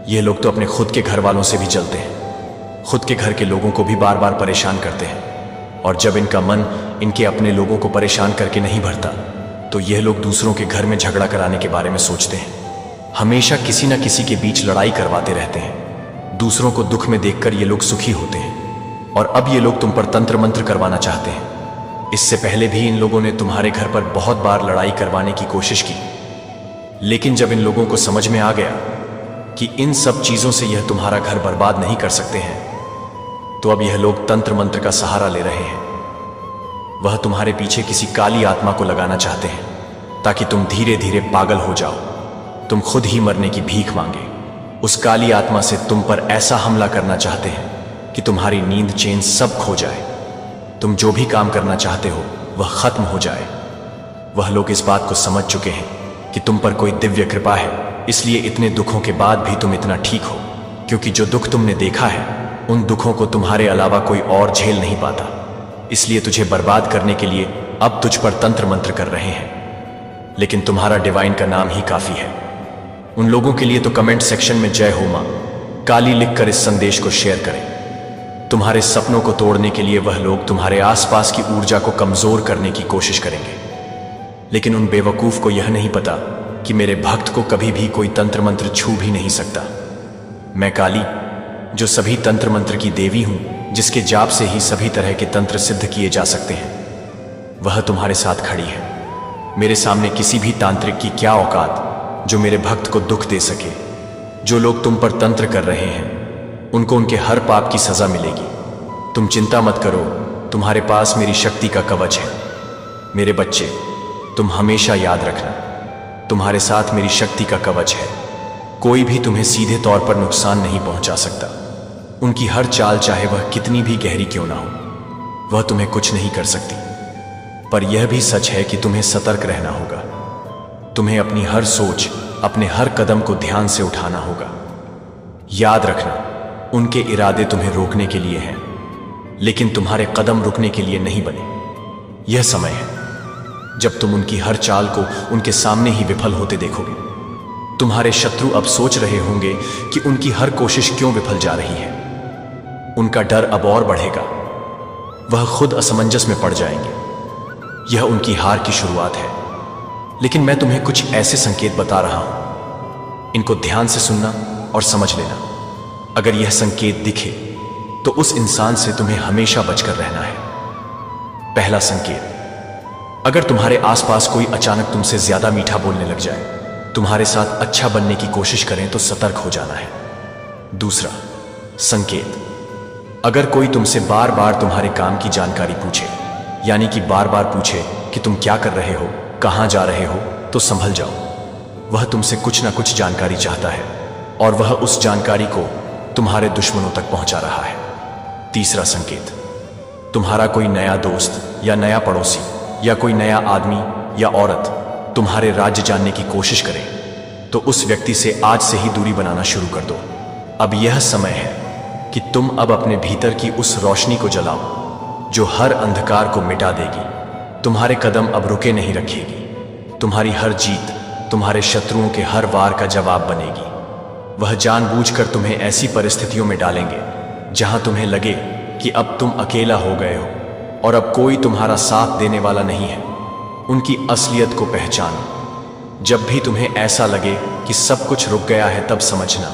ये लोग तो अपने खुद के घर वालों से भी जलते हैं, खुद के घर के लोगों को भी बार बार परेशान करते हैं। और जब इनका मन इनके अपने लोगों को परेशान करके नहीं भरता तो यह लोग दूसरों के घर में झगड़ा कराने के बारे में सोचते हैं। हमेशा किसी न किसी के बीच लड़ाई करवाते रहते हैं। दूसरों को दुख में देखकर ये लोग सुखी होते हैं, और अब ये लोग तुम पर तंत्र मंत्र करवाना चाहते हैं। इससे पहले भी इन लोगों ने तुम्हारे घर पर बहुत बार लड़ाई करवाने की कोशिश की, लेकिन जब इन लोगों को समझ में आ गया कि इन सब चीजों से यह तुम्हारा घर बर्बाद नहीं कर सकते हैं, तो अब यह लोग तंत्र मंत्र का सहारा ले रहे हैं। वह तुम्हारे पीछे किसी काली आत्मा को लगाना चाहते हैं, ताकि तुम धीरे धीरे पागल हो जाओ, तुम खुद ही मरने की भीख मांगे। उस काली आत्मा से तुम पर ऐसा हमला करना चाहते हैं कि तुम्हारी नींद चैन सब खो जाए, तुम जो भी काम करना चाहते हो वह खत्म हो जाए। वह लोग इस बात को समझ चुके हैं कि तुम पर कोई दिव्य कृपा है, इसलिए इतने दुखों के बाद भी तुम इतना ठीक हो, क्योंकि जो दुख तुमने देखा है उन दुखों को तुम्हारे अलावा कोई और झेल नहीं पाता। इसलिए तुझे बर्बाद करने के लिए अब तुझ पर तंत्र मंत्र कर रहे हैं, लेकिन तुम्हारा डिवाइन का नाम ही काफी है। उन लोगों के लिए तो कमेंट सेक्शन में जय हो मां काली लिखकर इस संदेश को शेयर करें। तुम्हारे सपनों को तोड़ने के लिए वह लोग तुम्हारे आसपास की ऊर्जा को कमजोर करने की कोशिश करेंगे, लेकिन उन बेवकूफ को यह नहीं पता कि मेरे भक्त को कभी भी कोई तंत्र मंत्र छू भी नहीं सकता। मैं काली, जो सभी तंत्र मंत्र की देवी हूं, जिसके जाप से ही सभी तरह के तंत्र सिद्ध किए जा सकते हैं, वह तुम्हारे साथ खड़ी है। मेरे सामने किसी भी तांत्रिक की क्या औकात जो मेरे भक्त को दुख दे सके। जो लोग तुम पर तंत्र कर रहे हैं उनको उनके हर पाप की सजा मिलेगी। तुम चिंता मत करो, तुम्हारे पास मेरी शक्ति का कवच है। मेरे बच्चे, तुम हमेशा याद रखना, तुम्हारे साथ मेरी शक्ति का कवच है। कोई भी तुम्हें सीधे तौर पर नुकसान नहीं पहुंचा सकता। उनकी हर चाल, चाहे वह कितनी भी गहरी क्यों ना हो, वह तुम्हें कुछ नहीं कर सकती। पर यह भी सच है कि तुम्हें सतर्क रहना होगा। तुम्हें अपनी हर सोच, अपने हर कदम को ध्यान से उठाना होगा। याद रखना, उनके इरादे तुम्हें रोकने के लिए हैं, लेकिन तुम्हारे कदम रुकने के लिए नहीं बने। यह समय है जब तुम उनकी हर चाल को उनके सामने ही विफल होते देखोगे। तुम्हारे शत्रु अब सोच रहे होंगे कि उनकी हर कोशिश क्यों विफल जा रही है। उनका डर अब और बढ़ेगा, वह खुद असमंजस में पड़ जाएंगे। यह उनकी हार की शुरुआत है, लेकिन मैं तुम्हें कुछ ऐसे संकेत बता रहा हूं, इनको ध्यान से सुनना और समझ लेना। अगर यह संकेत दिखे तो उस इंसान से तुम्हें हमेशा बचकर रहना है। पहला संकेत, अगर तुम्हारे आसपास कोई अचानक तुमसे ज्यादा मीठा बोलने लग जाए, तुम्हारे साथ अच्छा बनने की कोशिश करें तो सतर्क हो जाना है। दूसरा संकेत, अगर कोई तुमसे बार बार तुम्हारे काम की जानकारी पूछे, यानी कि बार बार पूछे कि तुम क्या कर रहे हो, कहां जा रहे हो, तो संभल जाओ। वह तुमसे कुछ ना कुछ जानकारी चाहता है और वह उस जानकारी को तुम्हारे दुश्मनों तक पहुंचा रहा है। तीसरा संकेत, तुम्हारा कोई नया दोस्त या नया पड़ोसी या कोई नया आदमी या औरत तुम्हारे राज्य जानने की कोशिश करे तो उस व्यक्ति से आज से ही दूरी बनाना शुरू कर दो। अब यह समय है कि तुम अब अपने भीतर की उस रोशनी को जलाओ जो हर अंधकार को मिटा देगी। तुम्हारे कदम अब रुके नहीं रखेगी। तुम्हारी हर जीत तुम्हारे शत्रुओं के हर वार का जवाब बनेगी। वह जानबूझकर तुम्हें ऐसी परिस्थितियों में डालेंगे जहां तुम्हें लगे कि अब तुम अकेला हो गए हो और अब कोई तुम्हारा साथ देने वाला नहीं है। उनकी असलियत को पहचानो। जब भी तुम्हें ऐसा लगे कि सब कुछ रुक गया है, तब समझना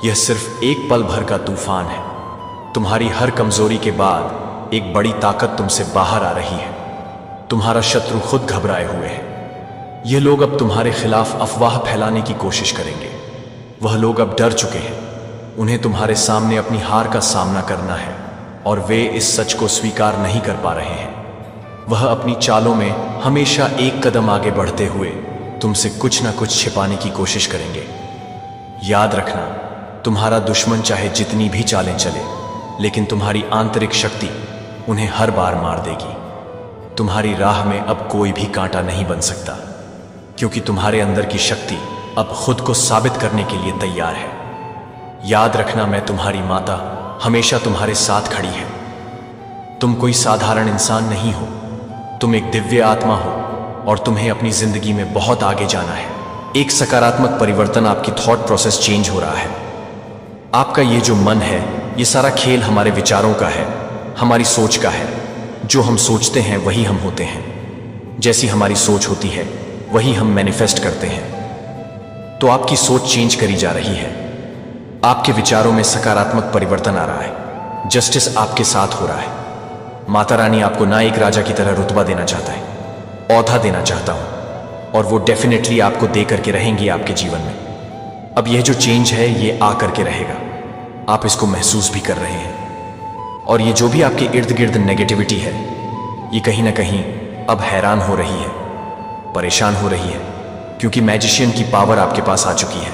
यह सिर्फ एक पल भर का तूफान है। तुम्हारी हर कमजोरी के बाद एक बड़ी ताकत तुमसे बाहर आ रही है। तुम्हारा शत्रु खुद घबराए हुए है। ये लोग अब तुम्हारे खिलाफ अफवाह फैलाने की कोशिश करेंगे। वह लोग अब डर चुके हैं। उन्हें तुम्हारे सामने अपनी हार का सामना करना है और वे इस सच को स्वीकार नहीं कर पा रहे हैं। वह अपनी चालों में हमेशा एक कदम आगे बढ़ते हुए तुमसे कुछ ना कुछ छिपाने की कोशिश करेंगे। याद रखना, तुम्हारा दुश्मन चाहे जितनी भी चालें चले, लेकिन तुम्हारी आंतरिक शक्ति उन्हें हर बार मार देगी। तुम्हारी राह में अब कोई भी कांटा नहीं बन सकता, क्योंकि तुम्हारे अंदर की शक्ति अब खुद को साबित करने के लिए तैयार है। याद रखना, मैं तुम्हारी माता हमेशा तुम्हारे साथ खड़ी है। तुम कोई साधारण इंसान नहीं हो, तुम एक दिव्य आत्मा हो और तुम्हें अपनी जिंदगी में बहुत आगे जाना है। एक सकारात्मक परिवर्तन, आपकी थॉट प्रोसेस चेंज हो रहा है। आपका ये जो मन है, ये सारा खेल हमारे विचारों का है, हमारी सोच का है। जो हम सोचते हैं वही हम होते हैं। जैसी हमारी सोच होती है वही हम मैनिफेस्ट करते हैं। तो आपकी सोच चेंज करी जा रही है। आपके विचारों में सकारात्मक परिवर्तन आ रहा है। जस्टिस आपके साथ हो रहा है। माता रानी आपको ना एक राजा की तरह रुतबा देना चाहता है, औहदा देना चाहता हूं, और वो डेफिनेटली आपको दे करके रहेंगी आपके जीवन में। अब यह जो चेंज है ये आ करके रहेगा। आप इसको महसूस भी कर रहे हैं। और ये जो भी आपके इर्द गिर्द नेगेटिविटी है, ये कहीं ना कहीं अब हैरान हो रही है, परेशान हो रही है, क्योंकि मैजिशियन की पावर आपके पास आ चुकी है।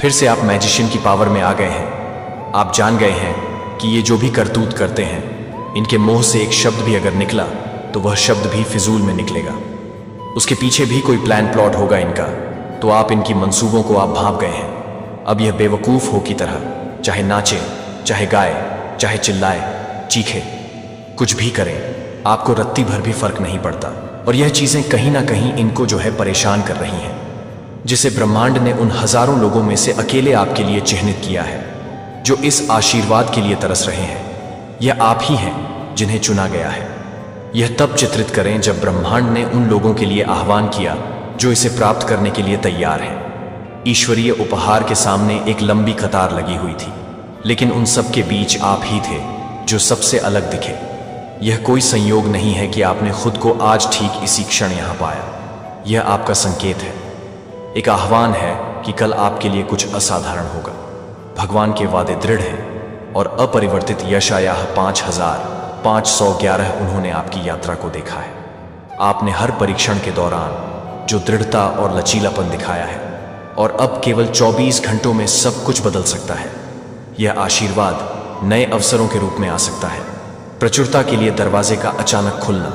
फिर से आप मैजिशियन की पावर में आ गए हैं। आप जान गए हैं कि ये जो भी करतूत करते हैं, इनके मुंह से एक शब्द भी अगर निकला तो वह शब्द भी फिजूल में निकलेगा। उसके पीछे भी कोई प्लान प्लॉट होगा इनका। तो आप इनकी मंसूबों को आप भांप गए हैं। अब यह बेवकूफ हो की तरह चाहे नाचे, चाहे गाए, चाहे चिल्लाए, चीखे, कुछ भी करें, आपको रत्ती भर भी फर्क नहीं पड़ता। और यह चीजें कहीं ना कहीं इनको जो है परेशान कर रही हैं, जिसे ब्रह्मांड ने उन हजारों लोगों में से अकेले आपके लिए चिन्हित किया है, जो इस आशीर्वाद के लिए तरस रहे हैं। यह आप ही हैं जिन्हें चुना गया है। यह तब चित्रित करें जब ब्रह्मांड ने उन लोगों के लिए आह्वान किया जो इसे प्राप्त करने के लिए तैयार हैं। ईश्वरीय उपहार के सामने एक लंबी कतार लगी हुई थी, लेकिन उन सब के बीच आप ही थे जो सबसे अलग दिखे। यह कोई संयोग नहीं है कि आपने खुद को आज ठीक इसी क्षण यहां पाया। यह आपका संकेत है, एक आह्वान है कि कल आपके लिए कुछ असाधारण होगा। भगवान के वादे दृढ़ हैं और अपरिवर्तित। यशायाह 5511 उन्होंने आपकी यात्रा को देखा है। आपने हर परीक्षण के दौरान जो दृढ़ता और लचीलापन दिखाया है, और अब केवल 24 घंटों में सब कुछ बदल सकता है। यह आशीर्वाद नए अवसरों के रूप में आ सकता है, प्रचुरता के लिए दरवाजे का अचानक खुलना,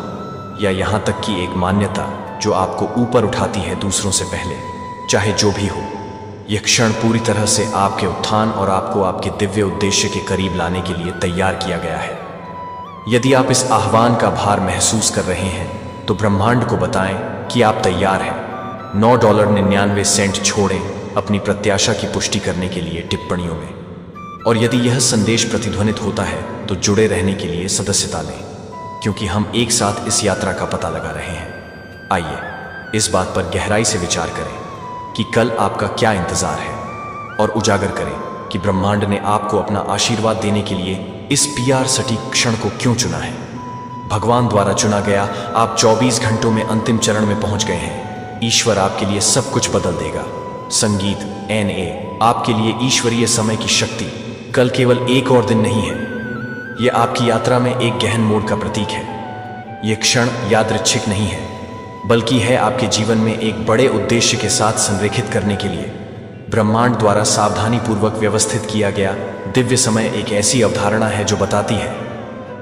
या यहां तक कि एक मान्यता जो आपको ऊपर उठाती है दूसरों से पहले। चाहे जो भी हो, यह क्षण पूरी तरह से आपके उत्थान और आपको आपके दिव्य उद्देश्य के करीब लाने के लिए तैयार किया गया है। यदि आप इस आह्वान का भार महसूस कर रहे हैं, तो ब्रह्मांड को बताएं कि आप तैयार हैं। $9.99 छोड़ें अपनी प्रत्याशा की पुष्टि करने के लिए टिप्पणियों में। और यदि यह संदेश प्रतिध्वनित होता है तो जुड़े रहने के लिए सदस्यता लें, क्योंकि हम एक साथ इस यात्रा का पता लगा रहे हैं। आइए इस बात पर गहराई से विचार करें कि कल आपका क्या इंतजार है, और उजागर करें कि ब्रह्मांड ने आपको अपना आशीर्वाद देने के लिए इस PR सटीक क्षण को क्यों चुना है। भगवान द्वारा चुना गया, आप 24 घंटों में अंतिम चरण में पहुंच गए हैं। ईश्वर आपके लिए सब कुछ बदल देगा। संगीत NA आपके लिए ईश्वरीय समय की शक्ति कल केवल एक और दिन नहीं है, यह आपकी यात्रा में एक गहन मोड़ का प्रतीक है। यह क्षण यादृच्छिक नहीं है, बल्कि है आपके जीवन में एक बड़े उद्देश्य के साथ संरेखित करने के लिए ब्रह्मांड द्वारा सावधानी पूर्वक व्यवस्थित किया गया दिव्य समय। एक ऐसी अवधारणा है जो बताती है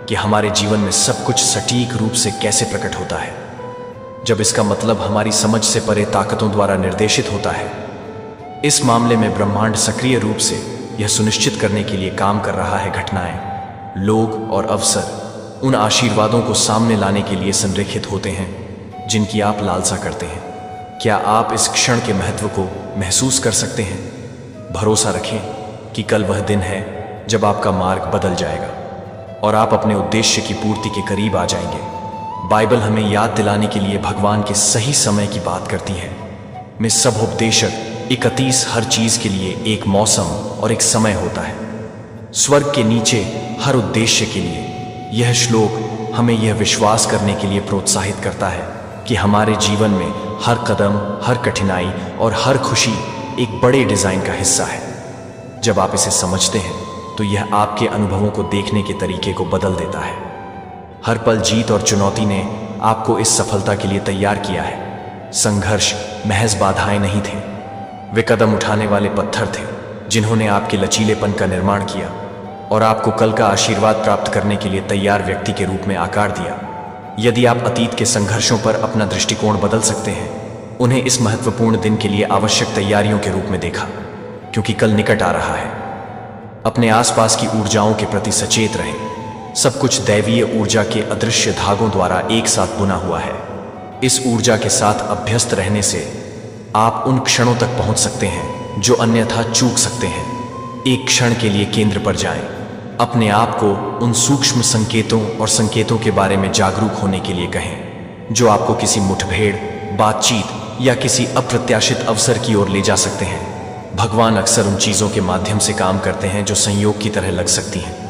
कि हमारे जीवन में सब कुछ सटीक रूप से कैसे प्रकट होता है, जब इसका मतलब हमारी समझ से परे ताकतों द्वारा निर्देशित होता है। इस मामले में ब्रह्मांड सक्रिय रूप से यह सुनिश्चित करने के लिए काम कर रहा है, घटनाएं, लोग और अवसर उन आशीर्वादों को सामने लाने के लिए संरेखित होते हैं जिनकी आप लालसा करते हैं। क्या आप इस क्षण के महत्व को महसूस कर सकते हैं? भरोसा रखें कि कल वह दिन है जब आपका मार्ग बदल जाएगा और आप अपने उद्देश्य की पूर्ति के करीब आ जाएंगे। बाइबल हमें याद दिलाने के लिए भगवान के सही समय की बात करती है। में सब उपदेशक 31 हर चीज के लिए एक मौसम और एक समय होता है। स्वर्ग के नीचे हर उद्देश्य के लिए यह श्लोक हमें यह विश्वास करने के लिए प्रोत्साहित करता है कि हमारे जीवन में हर कदम, हर कठिनाई और हर खुशी एक बड़े डिजाइन का हिस्सा है। जब आप इसे समझते हैं तो यह आपके अनुभवों को देखने के तरीके को बदल देता है। हर पल जीत और चुनौती ने आपको इस सफलता के लिए तैयार किया है। संघर्ष महज बाधाएं नहीं थे, वे कदम उठाने वाले पत्थर थे जिन्होंने आपके लचीलेपन का निर्माण किया और आपको कल का आशीर्वाद प्राप्त करने के लिए तैयार व्यक्ति के रूप में आकार दिया। यदि आप अतीत के संघर्षों पर अपना दृष्टिकोण बदल सकते हैं, उन्हें इस महत्वपूर्ण दिन के लिए आवश्यक तैयारियों के रूप में देखा, क्योंकि कल निकट आ रहा है। अपने आसपास की ऊर्जाओं के प्रति सचेत रहें। सब कुछ दैवीय ऊर्जा के अदृश्य धागों द्वारा एक साथ बुना हुआ है। इस ऊर्जा के साथ अभ्यस्त रहने से आप उन क्षणों तक पहुंच सकते हैं जो अन्यथा चूक सकते हैं। एक क्षण के लिए केंद्र पर जाएं। अपने आप को उन सूक्ष्म संकेतों और संकेतों के बारे में जागरूक होने के लिए कहें जो आपको किसी मुठभेड़, बातचीत या किसी अप्रत्याशित अवसर की ओर ले जा सकते हैं। भगवान अक्सर उन चीजों के माध्यम से काम करते हैं जो संयोग की तरह लग सकती हैं।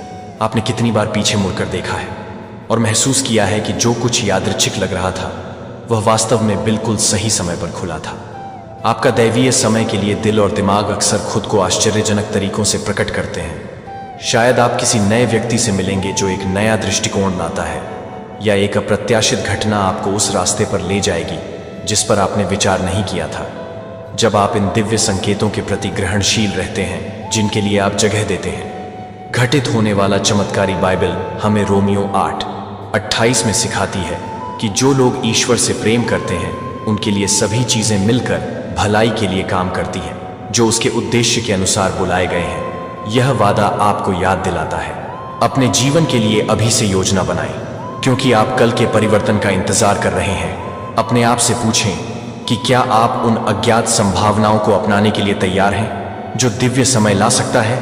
आपने कितनी बार पीछे मुड़कर देखा है और महसूस किया है कि जो कुछ यादृच्छिक लग रहा था वह वास्तव में बिल्कुल सही समय पर खुला था। आपका दैवीय समय के लिए दिल और दिमाग अक्सर खुद को आश्चर्यजनक तरीकों से प्रकट करते हैं। शायद आप किसी नए व्यक्ति से मिलेंगे जो एक नया दृष्टिकोण लाता है, या एक अप्रत्याशित घटना आपको उस रास्ते पर ले जाएगी जिस पर आपने विचार नहीं किया था। जब आप इन दिव्य संकेतों के प्रति ग्रहणशील रहते हैं जिनके लिए आप जगह देते हैं, घटित होने वाला चमत्कारी बाइबल हमें रोमियो 8:28 में सिखाती है कि जो लोग ईश्वर से प्रेम करते हैं उनके लिए सभी चीजें मिलकर भलाई के लिए काम करती हैं, जो उसके उद्देश्य के अनुसार बुलाए गए हैं। यह वादा आपको याद दिलाता है अपने जीवन के लिए अभी से योजना बनाएं, क्योंकि आप कल के परिवर्तन का इंतजार कर रहे हैं। अपने आप से पूछें कि क्या आप उन अज्ञात संभावनाओं को अपनाने के लिए तैयार हैं जो दिव्य समय ला सकता है।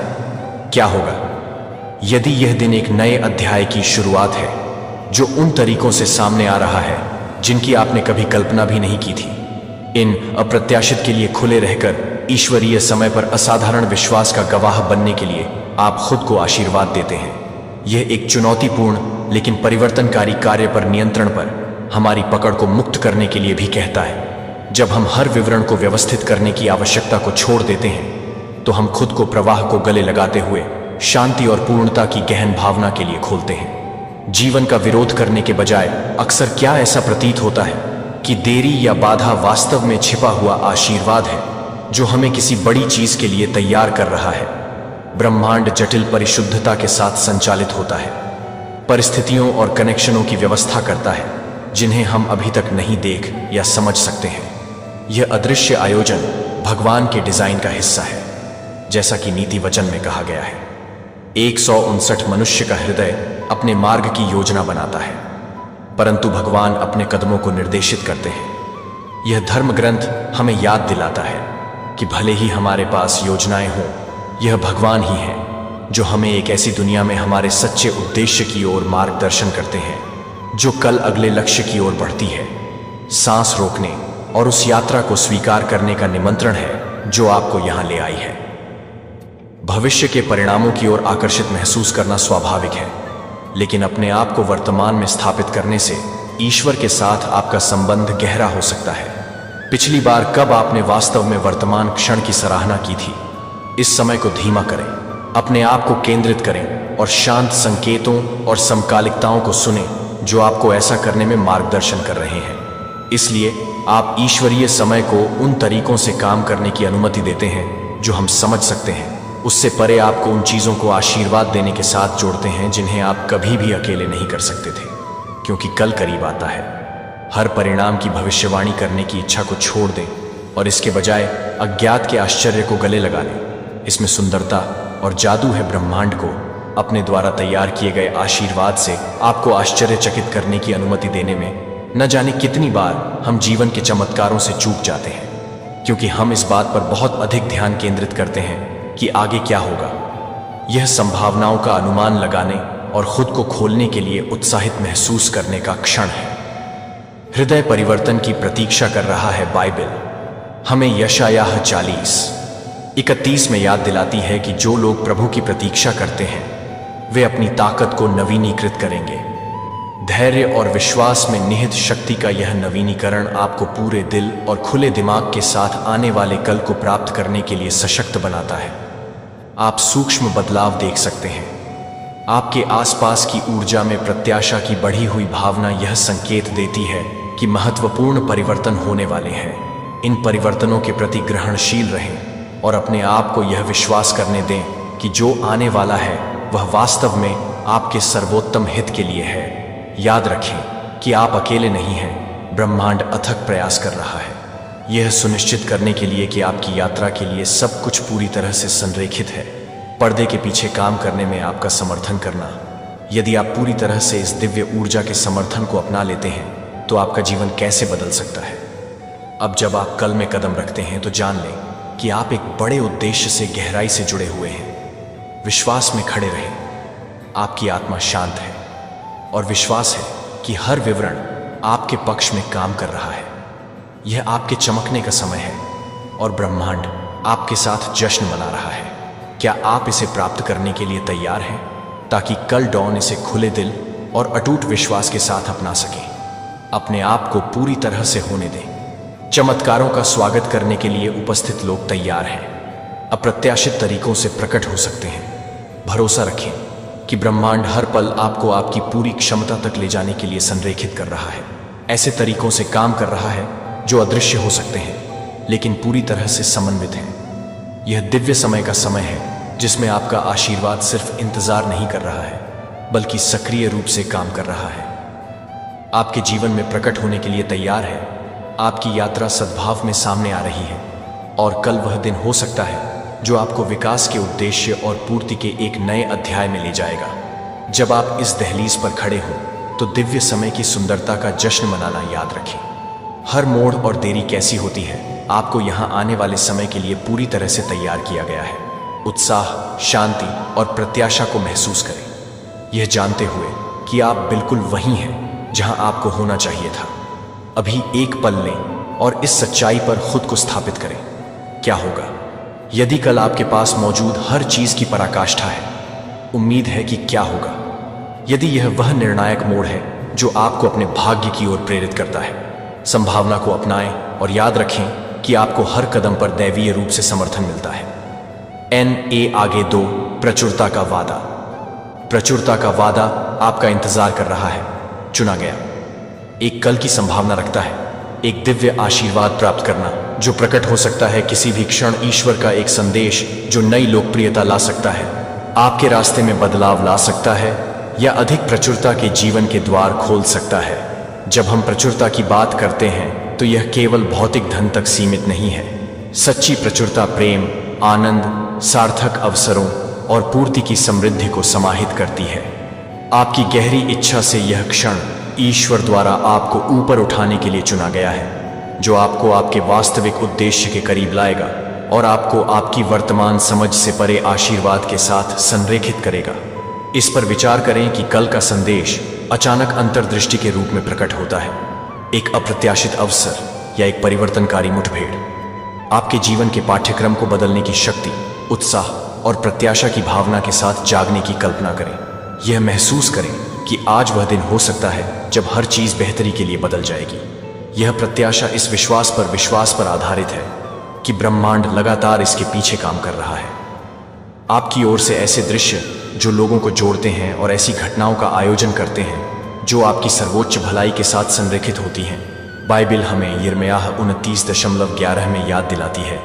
क्या होगा यदि यह दिन एक नए अध्याय की शुरुआत है जो उन तरीकों से सामने आ रहा है जिनकी आपने कभी कल्पना भी नहीं की थी। इन अप्रत्याशित के लिए खुले रहकर ईश्वरीय समय पर असाधारण विश्वास का गवाह बनने के लिए आप खुद को आशीर्वाद देते हैं। यह एक चुनौतीपूर्ण लेकिन परिवर्तनकारी कार्य पर नियंत्रण पर हमारी पकड़ को मुक्त करने के लिए भी कहता है। जब हम हर विवरण को व्यवस्थित करने की आवश्यकता को छोड़ देते हैं तो हम खुद को प्रवाह को गले लगाते हुए शांति और पूर्णता की गहन भावना के लिए खोलते हैं। जीवन का विरोध करने के बजाय अक्सर क्या ऐसा प्रतीत होता है कि देरी या बाधा वास्तव में छिपा हुआ आशीर्वाद है जो हमें किसी बड़ी चीज के लिए तैयार कर रहा है। ब्रह्मांड जटिल परिशुद्धता के साथ संचालित होता है, परिस्थितियों और कनेक्शनों की व्यवस्था करता है जिन्हें हम अभी तक नहीं देख या समझ सकते हैं। यह अदृश्य आयोजन भगवान के डिजाइन का हिस्सा है। जैसा कि नीति वचन में कहा गया है, 159 मनुष्य का हृदय अपने मार्ग की योजना बनाता है, परंतु भगवान अपने कदमों को निर्देशित करते हैं। यह धर्म ग्रंथ हमें याद दिलाता है कि भले ही हमारे पास योजनाएं हों, यह भगवान ही है जो हमें एक ऐसी दुनिया में हमारे सच्चे उद्देश्य की ओर मार्गदर्शन करते हैं जो कल अगले लक्ष्य की ओर बढ़ती है। सांस रोकने और उस यात्रा को स्वीकार करने का निमंत्रण है जो आपको यहां ले आई है। भविष्य के परिणामों की ओर आकर्षित महसूस करना स्वाभाविक है, लेकिन अपने आप को वर्तमान में स्थापित करने से ईश्वर के साथ आपका संबंध गहरा हो सकता है। पिछली बार कब आपने वास्तव में वर्तमान क्षण की सराहना की थी? इस समय को धीमा करें, अपने आप को केंद्रित करें और शांत संकेतों और समकालिकताओं को सुनें जो आपको ऐसा करने में मार्गदर्शन कर रहे हैं। इसलिए आप ईश्वरीय समय को उन तरीकों से काम करने की अनुमति देते हैं जो हम समझ सकते हैं। उससे परे आपको उन चीजों को आशीर्वाद देने के साथ जोड़ते हैं जिन्हें आप कभी भी अकेले नहीं कर सकते थे, क्योंकि कल करीब आता है। हर परिणाम की भविष्यवाणी करने की इच्छा को छोड़ दें और इसके बजाय अज्ञात के आश्चर्य को गले लगा लें। इसमें सुंदरता और जादू है। ब्रह्मांड को अपने द्वारा तैयार किए गए आशीर्वाद से आपको आश्चर्यचकित करने की अनुमति देने में न जाने कितनी बार हम जीवन के चमत्कारों से चूक जाते हैं, क्योंकि हम इस बात पर बहुत अधिक ध्यान केंद्रित करते हैं कि आगे क्या होगा। यह संभावनाओं का अनुमान लगाने और खुद को खोलने के लिए उत्साहित महसूस करने का क्षण है। हृदय परिवर्तन की प्रतीक्षा कर रहा है बाइबल हमें यशायाह 40:31 में याद दिलाती है कि जो लोग प्रभु की प्रतीक्षा करते हैं वे अपनी ताकत को नवीनीकृत करेंगे। धैर्य और विश्वास में निहित शक्ति का यह नवीनीकरण आपको पूरे दिल और खुले दिमाग के साथ आने वाले कल को प्राप्त करने के लिए सशक्त बनाता है। आप सूक्ष्म बदलाव देख सकते हैं। आपके आसपास की ऊर्जा में प्रत्याशा की बढ़ी हुई भावना यह संकेत देती है कि महत्वपूर्ण परिवर्तन होने वाले हैं। इन परिवर्तनों के प्रति ग्रहणशील रहें और अपने आप को यह विश्वास करने दें कि जो आने वाला है वह वास्तव में आपके सर्वोत्तम हित के लिए है। याद रखें कि आप अकेले नहीं हैं, ब्रह्मांड अथक प्रयास कर रहा है यह सुनिश्चित करने के लिए कि आपकी यात्रा के लिए सब कुछ पूरी तरह से संरेखित है। पर्दे के पीछे काम करने में आपका समर्थन करना। यदि आप पूरी तरह से इस दिव्य ऊर्जा के समर्थन को अपना लेते हैं तो आपका जीवन कैसे बदल सकता है। अब जब आप कल में कदम रखते हैं तो जान लें कि आप एक बड़े उद्देश्य से गहराई से जुड़े हुए हैं। विश्वास में खड़े रहें। आपकी आत्मा शांत है और विश्वास है कि हर विवरण आपके पक्ष में काम कर रहा है। यह आपके चमकने का समय है और ब्रह्मांड आपके साथ जश्न मना रहा है। क्या आप इसे प्राप्त करने के लिए तैयार हैं ताकि कल डॉन इसे खुले दिल और अटूट विश्वास के साथ अपना सकें। अपने आप को पूरी तरह से होने दें। चमत्कारों का स्वागत करने के लिए उपस्थित लोग तैयार हैं। अप्रत्याशित तरीकों से प्रकट हो सकते हैं। भरोसा रखें कि ब्रह्मांड हर पल आपको आपकी पूरी क्षमता तक ले जाने के लिए संरेखित कर रहा है। ऐसे तरीकों से काम कर रहा है जो अदृश्य हो सकते हैं लेकिन पूरी तरह से समन्वित हैं। यह दिव्य समय का समय है जिसमें आपका आशीर्वाद सिर्फ इंतजार नहीं कर रहा है बल्कि सक्रिय रूप से काम कर रहा है। आपके जीवन में प्रकट होने के लिए तैयार है। आपकी यात्रा सद्भाव में सामने आ रही है और कल वह दिन हो सकता है जो आपको विकास के उद्देश्य और पूर्ति के एक नए अध्याय में ले जाएगा। जब आप इस दहलीज पर खड़े हों तो दिव्य समय की सुंदरता का जश्न मनाना याद रखें। हर मोड़ और देरी कैसी होती है, आपको यहाँ आने वाले समय के लिए पूरी तरह से तैयार किया गया है। उत्साह, शांति और प्रत्याशा को महसूस करें, यह जानते हुए कि आप बिल्कुल वहीं हैं जहां आपको होना चाहिए था। अभी एक पल लें और इस सच्चाई पर खुद को स्थापित करें। क्या होगा यदि कल आपके पास मौजूद हर चीज की पराकाष्ठा है? उम्मीद है कि क्या होगा यदि यह वह निर्णायक मोड़ है जो आपको अपने भाग्य की ओर प्रेरित करता है। संभावना को अपनाएं और याद रखें कि आपको हर कदम पर दैवीय रूप से समर्थन मिलता है। आगे 2 प्रचुरता का वादा। प्रचुरता का वादा आपका इंतजार कर रहा है। चुना गया एक कल की संभावना रखता है, एक दिव्य आशीर्वाद प्राप्त करना जो प्रकट हो सकता है किसी भी क्षण। ईश्वर का एक संदेश जो नई लोकप्रियता ला सकता है, आपके रास्ते में बदलाव ला सकता है या अधिक प्रचुरता के जीवन के द्वार खोल सकता है। जब हम प्रचुरता की बात करते हैं तो यह केवल भौतिक धन तक सीमित नहीं है। सच्ची प्रचुरता प्रेम, आनंद, सार्थक अवसरों और पूर्ति की समृद्धि को समाहित करती है। आपकी गहरी इच्छा से यह क्षण ईश्वर द्वारा आपको ऊपर उठाने के लिए चुना गया है, जो आपको आपके वास्तविक उद्देश्य के करीब लाएगा और आपको आपकी वर्तमान समझ से परे आशीर्वाद के साथ संरेखित करेगा। इस पर विचार करें कि कल का संदेश अचानक अंतर्दृष्टि के रूप में प्रकट होता है, एक अप्रत्याशित अवसर या एक परिवर्तनकारी मुठभेड़। आपके जीवन के पाठ्यक्रम को बदलने की शक्ति, उत्साह और प्रत्याशा की भावना के साथ जागने की कल्पना करें। यह महसूस करें कि आज वह दिन हो सकता है जब हर चीज बेहतरी के लिए बदल जाएगी। यह प्रत्याशा इस विश्वास पर आधारित है कि ब्रह्मांड लगातार इसके पीछे काम कर रहा है। आपकी ओर से ऐसे दृश्य जो लोगों को जोड़ते हैं और ऐसी घटनाओं का आयोजन करते हैं जो आपकी सर्वोच्च भलाई के साथ संरेखित होती हैं। बाइबल हमें यिर्मयाह 29:11 में याद दिलाती है,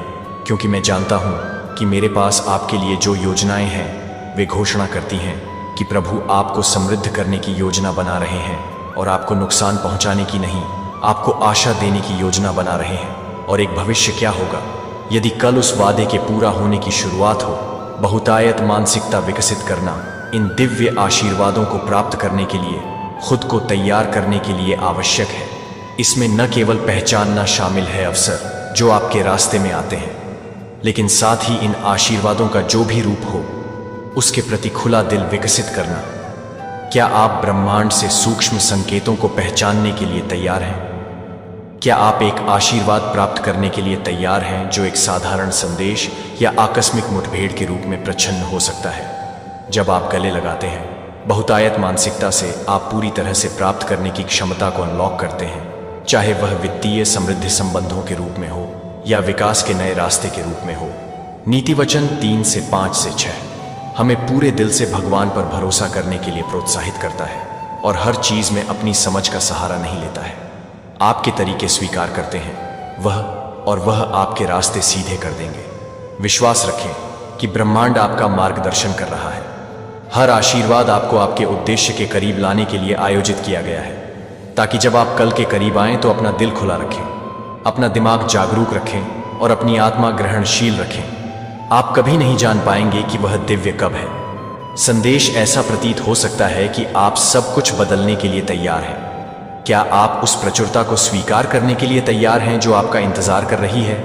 क्योंकि मैं जानता हूं कि मेरे पास आपके लिए जो योजनाएं हैं वे घोषणा करती हैं कि प्रभु आपको समृद्ध करने की योजना बना रहे हैं और आपको नुकसान पहुंचाने की नहीं, आपको आशा देने की योजना बना रहे हैं। और एक भविष्य क्या होगा यदि कल उस वादे के पूरा होने की शुरुआत हो। बहुतायत मानसिकता विकसित करना इन दिव्य आशीर्वादों को प्राप्त करने के लिए खुद को तैयार करने के लिए आवश्यक है। इसमें न केवल पहचानना शामिल है अवसर जो आपके रास्ते में आते हैं, लेकिन साथ ही इन आशीर्वादों का जो भी रूप हो उसके प्रति खुला दिल विकसित करना। क्या आप ब्रह्मांड से सूक्ष्म संकेतों को पहचानने के लिए तैयार हैं? क्या आप एक आशीर्वाद प्राप्त करने के लिए तैयार हैं जो एक साधारण संदेश या आकस्मिक मुठभेड़ के रूप में प्रच्छन्न हो सकता है? जब आप गले लगाते हैं, बहुतायत मानसिकता से आप पूरी तरह से प्राप्त करने की क्षमता को अनलॉक करते हैं, चाहे वह वित्तीय समृद्धि संबंधों के रूप में हो या विकास के नए रास्ते के रूप में हो। नीति वचन 3 से 5 से 6 हमें पूरे दिल से भगवान पर भरोसा करने के लिए प्रोत्साहित करता है और हर चीज में अपनी समझ का सहारा नहीं लेता है। आपके तरीके स्वीकार करते हैं वह आपके रास्ते सीधे कर देंगे। विश्वास रखें कि ब्रह्मांड आपका मार्गदर्शन कर रहा है। हर आशीर्वाद आपको आपके उद्देश्य के करीब लाने के लिए आयोजित किया गया है, ताकि जब आप कल के करीब आएं तो अपना दिल खुला रखें, अपना दिमाग जागरूक रखें और अपनी आत्मा ग्रहणशील रखें। आप कभी नहीं जान पाएंगे कि वह दिव्य कब है। संदेश ऐसा प्रतीत हो सकता है कि आप सब कुछ बदलने के लिए तैयार हैं। क्या आप उस प्रचुरता को स्वीकार करने के लिए तैयार हैं जो आपका इंतजार कर रही है?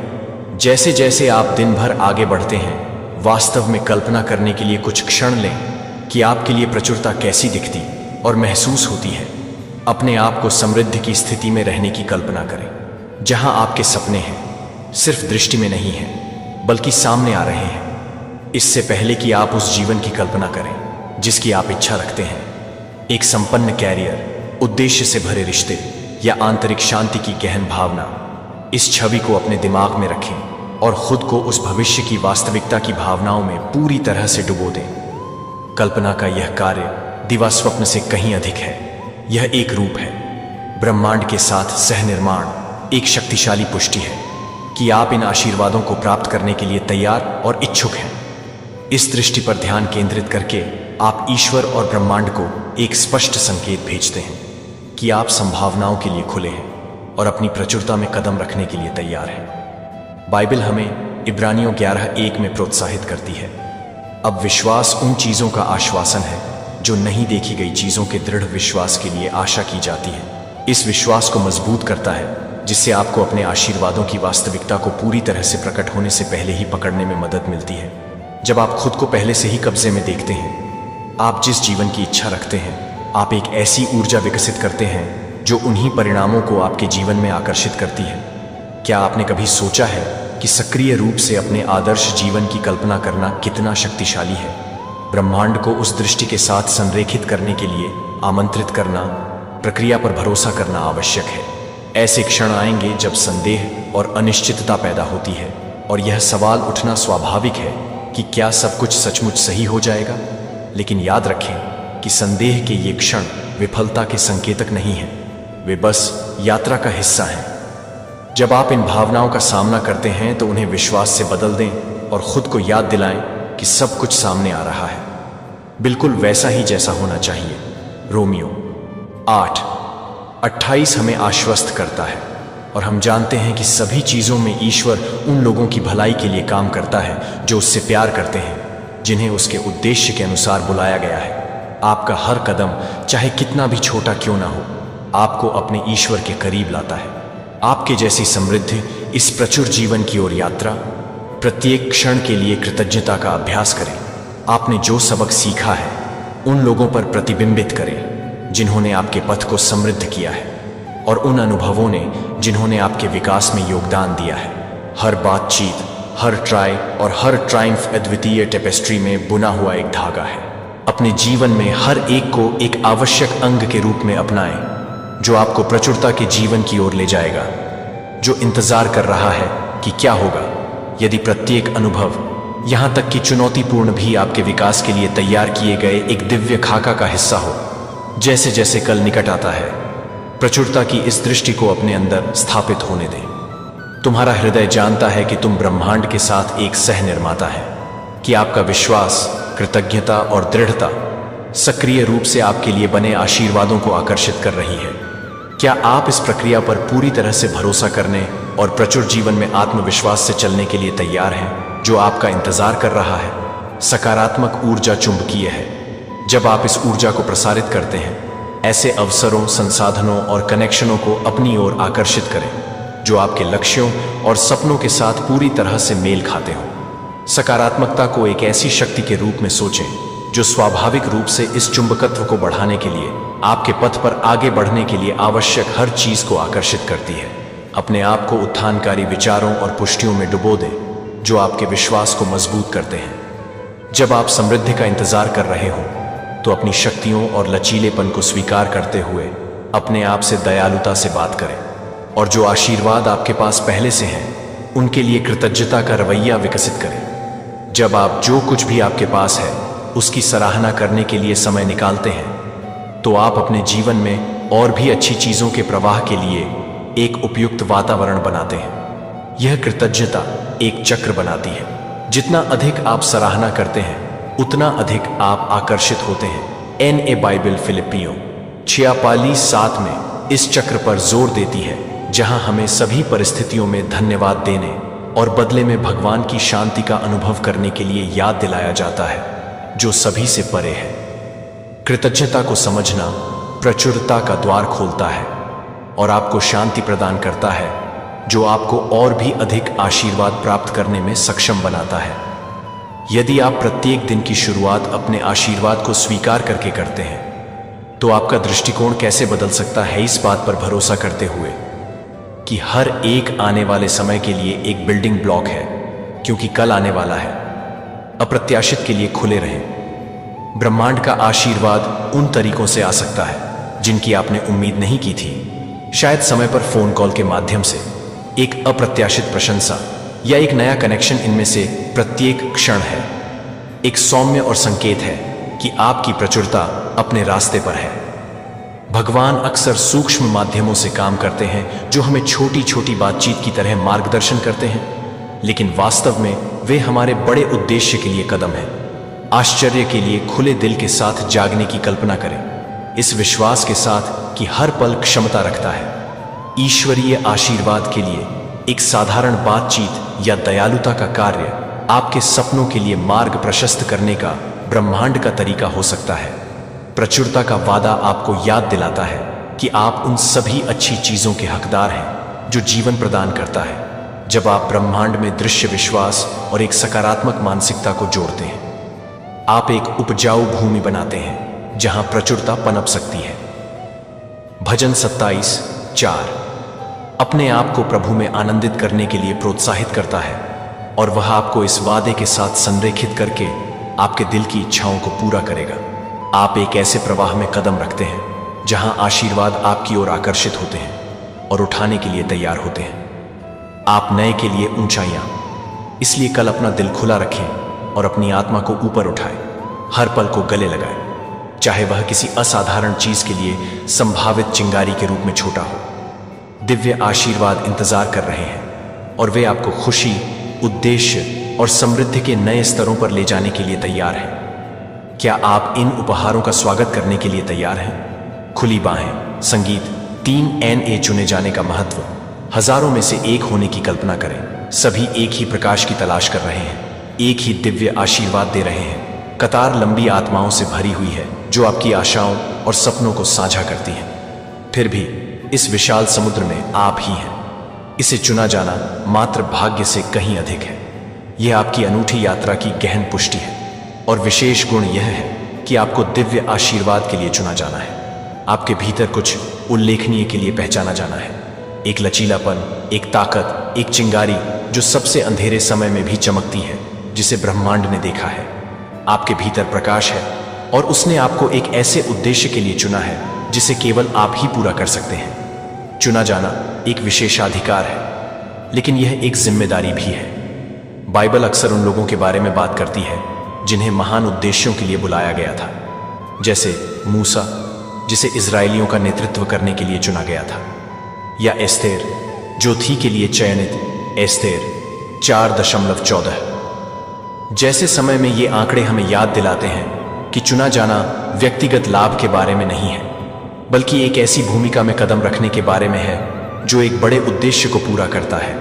जैसे जैसे आप दिन भर आगे बढ़ते हैं, वास्तव में कल्पना करने के लिए कुछ क्षण लें कि आपके लिए प्रचुरता कैसी दिखती और महसूस होती है। अपने आप को समृद्धि की स्थिति में रहने की कल्पना करें, जहां आपके सपने हैं, सिर्फ दृष्टि में नहीं हैं बल्कि सामने आ रहे हैं। इससे पहले कि आप उस जीवन की कल्पना करें जिसकी आप इच्छा रखते हैं, एक संपन्न कैरियर, उद्देश्य से भरे रिश्ते या आंतरिक शांति की गहन भावना, इस छवि को अपने दिमाग में रखें और खुद को उस भविष्य की वास्तविकता की भावनाओं में पूरी तरह से डुबो दें। कल्पना का यह कार्य दिवा स्वप्न से कहीं अधिक है। यह एक रूप है, ब्रह्मांड के साथ सह निर्माण, एक शक्तिशाली पुष्टि है कि आप इन आशीर्वादों को प्राप्त करने के लिए तैयार और इच्छुक हैं। इस दृष्टि पर ध्यान केंद्रित करके आप ईश्वर और ब्रह्मांड को एक स्पष्ट संकेत भेजते हैं कि आप संभावनाओं के लिए खुले हैं और अपनी प्रचुरता में कदम रखने के लिए तैयार हैं। बाइबल हमें इब्रानियों 11:1 में प्रोत्साहित करती है, अब विश्वास उन चीजों का आश्वासन है जो नहीं देखी गई चीजों के दृढ़ विश्वास के लिए आशा की जाती है। इस विश्वास को मजबूत करता है जिससे आपको अपने आशीर्वादों की वास्तविकता को पूरी तरह से प्रकट होने से पहले ही पकड़ने में मदद मिलती है। जब आप खुद को पहले से ही कब्जे में देखते हैं, आप जिस जीवन की इच्छा रखते हैं, आप एक ऐसी ऊर्जा विकसित करते हैं जो उन्हीं परिणामों को आपके जीवन में आकर्षित करती है। क्या आपने कभी सोचा है कि सक्रिय रूप से अपने आदर्श जीवन की कल्पना करना कितना शक्तिशाली है? ब्रह्मांड को उस दृष्टि के साथ संरेखित करने के लिए आमंत्रित करना, प्रक्रिया पर भरोसा करना आवश्यक है। ऐसे क्षण आएंगे जब संदेह और अनिश्चितता पैदा होती है और यह सवाल उठना स्वाभाविक है कि क्या सब कुछ सचमुच सही हो जाएगा। लेकिन याद रखें कि संदेह के ये क्षण विफलता के संकेतक नहीं हैं, वे बस यात्रा का हिस्सा हैं। जब आप इन भावनाओं का सामना करते हैं तो उन्हें विश्वास से बदल दें और खुद को याद दिलाएं कि सब कुछ सामने आ रहा है, बिल्कुल वैसा ही जैसा होना चाहिए। रोमियो 8:28 हमें आश्वस्त करता है और हम जानते हैं कि सभी चीजों में ईश्वर उन लोगों की भलाई के लिए काम करता है जो उससे प्यार करते हैं, जिन्हें उसके उद्देश्य के अनुसार बुलाया गया है। आपका हर कदम, चाहे कितना भी छोटा क्यों ना हो, आपको अपने ईश्वर के करीब लाता है। आपके जैसी समृद्धि इस प्रचुर जीवन की ओर यात्रा, प्रत्येक क्षण के लिए कृतज्ञता का अभ्यास करें। आपने जो सबक सीखा है उन लोगों पर प्रतिबिंबित करें जिन्होंने आपके पथ को समृद्ध किया है, और उन अनुभवों ने जिन्होंने आपके विकास में योगदान दिया है। हर बातचीत, हर ट्राई और हर ट्रायम्फ अद्वितीय टेपेस्ट्री में बुना हुआ एक धागा है। अपने जीवन में हर एक को एक आवश्यक अंग के रूप में अपनाएं जो आपको प्रचुरता के जीवन की ओर ले जाएगा, जो इंतजार कर रहा है कि क्या होगा यदि प्रत्येक अनुभव, यहां तक कि चुनौतीपूर्ण भी, आपके विकास के लिए तैयार किए गए एक दिव्य खाका का हिस्सा हो। जैसे जैसे कल निकट आता है, प्रचुरता की इस दृष्टि को अपने अंदर स्थापित होने दें। तुम्हारा हृदय जानता है कि तुम ब्रह्मांड के साथ एक सह निर्माता है, कि आपका विश्वास, कृतज्ञता और दृढ़ता सक्रिय रूप से आपके लिए बने आशीर्वादों को आकर्षित कर रही है। क्या आप इस प्रक्रिया पर पूरी तरह से भरोसा करने और प्रचुर जीवन में आत्मविश्वास से चलने के लिए तैयार हैं जो आपका इंतजार कर रहा है? सकारात्मक ऊर्जा चुंबकीय है। जब आप इस ऊर्जा को प्रसारित करते हैं, ऐसे अवसरों, संसाधनों और कनेक्शनों को अपनी ओर आकर्षित करें जो आपके लक्ष्यों और सपनों के साथ पूरी तरह से मेल खाते हों। सकारात्मकता को एक ऐसी शक्ति के रूप में सोचें जो स्वाभाविक रूप से इस चुंबकत्व को बढ़ाने के लिए, आपके पथ पर आगे बढ़ने के लिए आवश्यक हर चीज को आकर्षित करती है। अपने आप को उत्थानकारी विचारों और पुष्टियों में डुबो दें जो आपके विश्वास को मजबूत करते हैं। जब आप समृद्धि का इंतजार कर रहे हो तो अपनी शक्तियों और लचीलेपन को स्वीकार करते हुए अपने आप से दयालुता से बात करें और जो आशीर्वाद आपके पास पहले से हैं उनके लिए कृतज्ञता का रवैया विकसित करें। जब आप जो कुछ भी आपके पास है उसकी सराहना करने के लिए समय निकालते हैं तो आप अपने जीवन में और भी अच्छी चीजों के प्रवाह के लिए एक उपयुक्त वातावरण बनाते हैं। यह कृतज्ञता एक चक्र बनाती है। जितना अधिक आप सराहना करते हैं उतना अधिक आप आकर्षित होते हैं। एन.ए. बाइबल फिलिपियों 46:7 में इस चक्र पर जोर देती है जहां हमें सभी परिस्थितियों में धन्यवाद देने और बदले में भगवान की शांति का अनुभव करने के लिए याद दिलाया जाता है जो सभी से परे है। कृतज्ञता को समझना प्रचुरता का द्वार खोलता है और आपको शांति प्रदान करता है जो आपको और भी अधिक आशीर्वाद प्राप्त करने में सक्षम बनाता है। यदि आप प्रत्येक दिन की शुरुआत अपने आशीर्वाद को स्वीकार करके करते हैं तो आपका दृष्टिकोण कैसे बदल सकता है इस बात पर भरोसा करते हुए कि हर एक आने वाले समय के लिए एक बिल्डिंग ब्लॉक है, क्योंकि कल आने वाला है। अप्रत्याशित के लिए खुले रहें। ब्रह्मांड का आशीर्वाद उन तरीकों से आ सकता है जिनकी आपने उम्मीद नहीं की थी। शायद समय पर फोन कॉल के माध्यम से, एक अप्रत्याशित प्रशंसा या एक नया कनेक्शन। इनमें से प्रत्येक क्षण है एक सौम्य और संकेत है कि आपकी प्रचुरता अपने रास्ते पर है। भगवान अक्सर सूक्ष्म माध्यमों से काम करते हैं जो हमें छोटी छोटी बातचीत की तरह मार्गदर्शन करते हैं, लेकिन वास्तव में वे हमारे बड़े उद्देश्य के लिए कदम हैं। आश्चर्य के लिए खुले दिल के साथ जागने की कल्पना करें, इस विश्वास के साथ कि हर पल क्षमता रखता है। ईश्वरीय आशीर्वाद के लिए एक साधारण बातचीत या दयालुता का कार्य आपके सपनों के लिए मार्ग प्रशस्त करने का ब्रह्मांड का तरीका हो सकता है। प्रचुरता का वादा आपको याद दिलाता है कि आप उन सभी अच्छी चीजों के हकदार हैं जो जीवन प्रदान करता है। जब आप ब्रह्मांड में दृश्य विश्वास और एक सकारात्मक मानसिकता को जोड़ते हैं, आप एक उपजाऊ भूमि बनाते हैं जहां प्रचुरता पनप सकती है। भजन 27:4 अपने आप को प्रभु में आनंदित करने के लिए प्रोत्साहित करता है और वह आपको इस वादे के साथ संरेखित करके आपके दिल की इच्छाओं को पूरा करेगा। आप एक ऐसे प्रवाह में कदम रखते हैं जहां आशीर्वाद आपकी ओर आकर्षित होते हैं और उठाने के लिए तैयार होते हैं। आप नए के लिए ऊंचाइयां, इसलिए कल अपना दिल खुला रखें और अपनी आत्मा को ऊपर उठाएं। हर पल को गले लगाएं, चाहे वह किसी असाधारण चीज के लिए संभावित चिंगारी के रूप में छोटा हो। दिव्य आशीर्वाद इंतजार कर रहे हैं और वे आपको खुशी, उद्देश्य और समृद्धि के नए स्तरों पर ले जाने के लिए तैयार हैं। क्या आप इन उपहारों का स्वागत करने के लिए तैयार हैं? खुली बाहें। संगीत 3 चुने जाने का महत्व। हजारों में से एक होने की कल्पना करें। सभी एक ही प्रकाश की तलाश कर रहे हैं, एक ही दिव्य आशीर्वाद दे रहे हैं। कतार लंबी आत्माओं से भरी हुई है जो आपकी आशाओं और सपनों को साझा करती हैं। फिर भी इस विशाल समुद्र में आप ही हैं। इसे चुना जाना मात्र भाग्य से कहीं अधिक है। यह आपकी अनूठी यात्रा की गहन पुष्टि है और विशेष गुण यह है कि आपको दिव्य आशीर्वाद के लिए चुना जाना है। आपके भीतर कुछ उल्लेखनीय के लिए पहचाना जाना है। एक लचीलापन, एक ताकत, एक चिंगारी जो सबसे अंधेरे समय में भी चमकती है, जिसे ब्रह्मांड ने देखा है। आपके भीतर प्रकाश है और उसने आपको एक ऐसे उद्देश्य के लिए चुना है जिसे केवल आप ही पूरा कर सकते हैं। चुना जाना एक विशेषाधिकार है, लेकिन यह एक जिम्मेदारी भी है। बाइबल अक्सर उन लोगों के बारे में बात करती है जिन्हें महान उद्देश्यों के लिए बुलाया गया था, जैसे मूसा जिसे इजरायलियों का नेतृत्व करने के लिए चुना गया था, या एस्तेर जो थी के लिए चयनित। एस्तेर 4:14 जैसे समय में ये आंकड़े हमें याद दिलाते हैं कि चुना जाना व्यक्तिगत लाभ के बारे में नहीं है, बल्कि एक ऐसी भूमिका में कदम रखने के बारे में है जो एक बड़े उद्देश्य को पूरा करता है।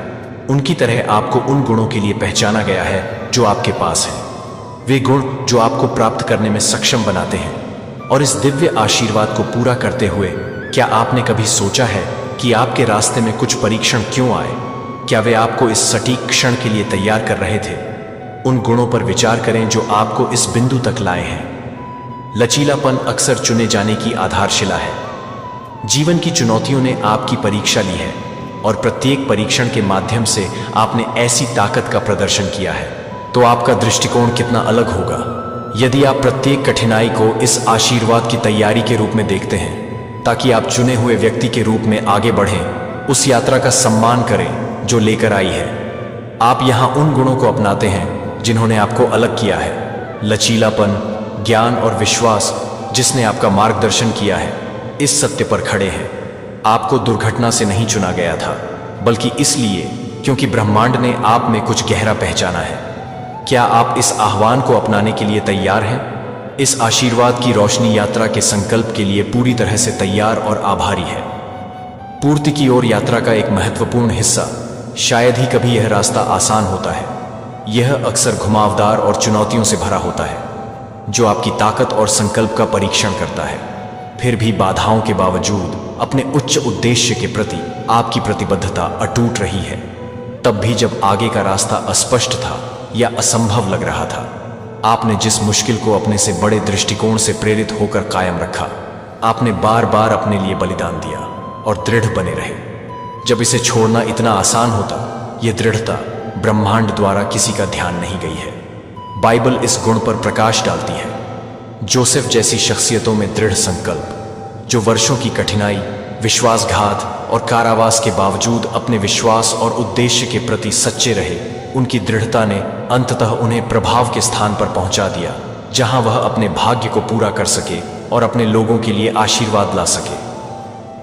उनकी तरह आपको उन गुणों के लिए पहचाना गया है जो आपके पास हैं। वे गुण जो आपको प्राप्त करने में सक्षम बनाते हैं। और इस दिव्य आशीर्वाद को पूरा करते हुए क्या आपने कभी सोचा है कि आपके रास्ते में कुछ परीक्षण क्यों आए? क्या वे आपको इस सटीक क्षण के लिए तैयार कर रहे थे? उन गुणों पर विचार करें जो आपको इस बिंदु तक लाए हैं। लचीलापन अक्सर चुने जाने की आधारशिला है। जीवन की चुनौतियों ने आपकी परीक्षा ली है, और प्रत्येक परीक्षण के माध्यम से आपने ऐसी ताकत का प्रदर्शन किया है, तो आपका दृष्टिकोण कितना अलग होगा। यदि आप प्रत्येक कठिनाई को इस आशीर्वाद की तैयारी के रूप में देखते हैं ताकि आप चुने हुए व्यक्ति के रूप में आगे बढ़ें, उस यात्रा का सम्मान करें जो लेकर आई है। आप यहाँ उन गुणों को अपनाते हैं जिन्होंने आपको अलग किया है, लचीलापन, ज्ञान और विश्वास जिसने आपका मार्गदर्शन किया है। इस सत्य पर खड़े हैं, आपको दुर्घटना से नहीं चुना गया था, बल्कि इसलिए क्योंकि ब्रह्मांड ने आप में कुछ गहरा पहचाना है। क्या आप इस आह्वान को अपनाने के लिए तैयार हैं? इस आशीर्वाद की रोशनी यात्रा के संकल्प के लिए पूरी तरह से तैयार और आभारी है। पूर्ति की ओर यात्रा का एक महत्वपूर्ण हिस्सा, शायद ही कभी यह रास्ता आसान होता है। यह अक्सर घुमावदार और चुनौतियों से भरा होता है, जो आपकी ताकत और संकल्प का परीक्षण करता है। फिर भी बाधाओं के बावजूद अपने उच्च उद्देश्य के प्रति आपकी प्रतिबद्धता अटूट रही है। तब भी जब आगे का रास्ता अस्पष्ट था या असंभव लग रहा था, आपने जिस मुश्किल को अपने से बड़े दृष्टिकोण से प्रेरित होकर कायम रखा। आपने बार बार अपने लिए बलिदान दिया और दृढ़ बने रहे। जब इसे छोड़ना इतना आसान होता, यह दृढ़ता ब्रह्मांड द्वारा किसी का ध्यान नहीं गई है। बाइबल इस गुण पर प्रकाश डालती है। जोसेफ जैसी शख्सियतों में दृढ़ संकल्प, जो वर्षों की कठिनाई, विश्वासघात और कारावास के बावजूद अपने विश्वास और उद्देश्य के प्रति सच्चे रहे, उनकी दृढ़ता ने अंततः उन्हें प्रभाव के स्थान पर पहुंचा दिया, जहां वह अपने भाग्य को पूरा कर सके और अपने लोगों के लिए आशीर्वाद ला सके।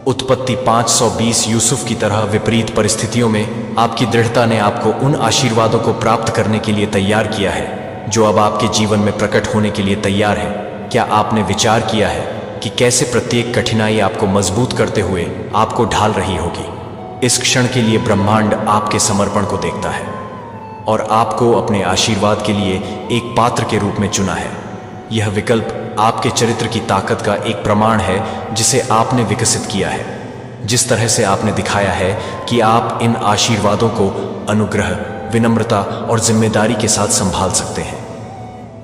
उत्पत्ति 5:20 यूसुफ की तरह विपरीत परिस्थितियों में आपकी दृढ़ता ने आपको उन आशीर्वादों को प्राप्त करने के लिए तैयार किया है जो अब आपके जीवन में प्रकट होने के लिए तैयार है। क्या आपने विचार किया है कि कैसे प्रत्येक कठिनाई आपको मजबूत करते हुए आपको ढाल रही होगी? इस क्षण के लिए ब्रह्मांड आपके समर्पण को देखता है और आपको अपने आशीर्वाद के लिए एक पात्र के रूप में चुना है। यह विकल्प आपके चरित्र की ताकत का एक प्रमाण है जिसे आपने विकसित किया है। जिस तरह से आपने दिखाया है कि आप इन आशीर्वादों को अनुग्रह, विनम्रता और जिम्मेदारी के साथ संभाल सकते हैं।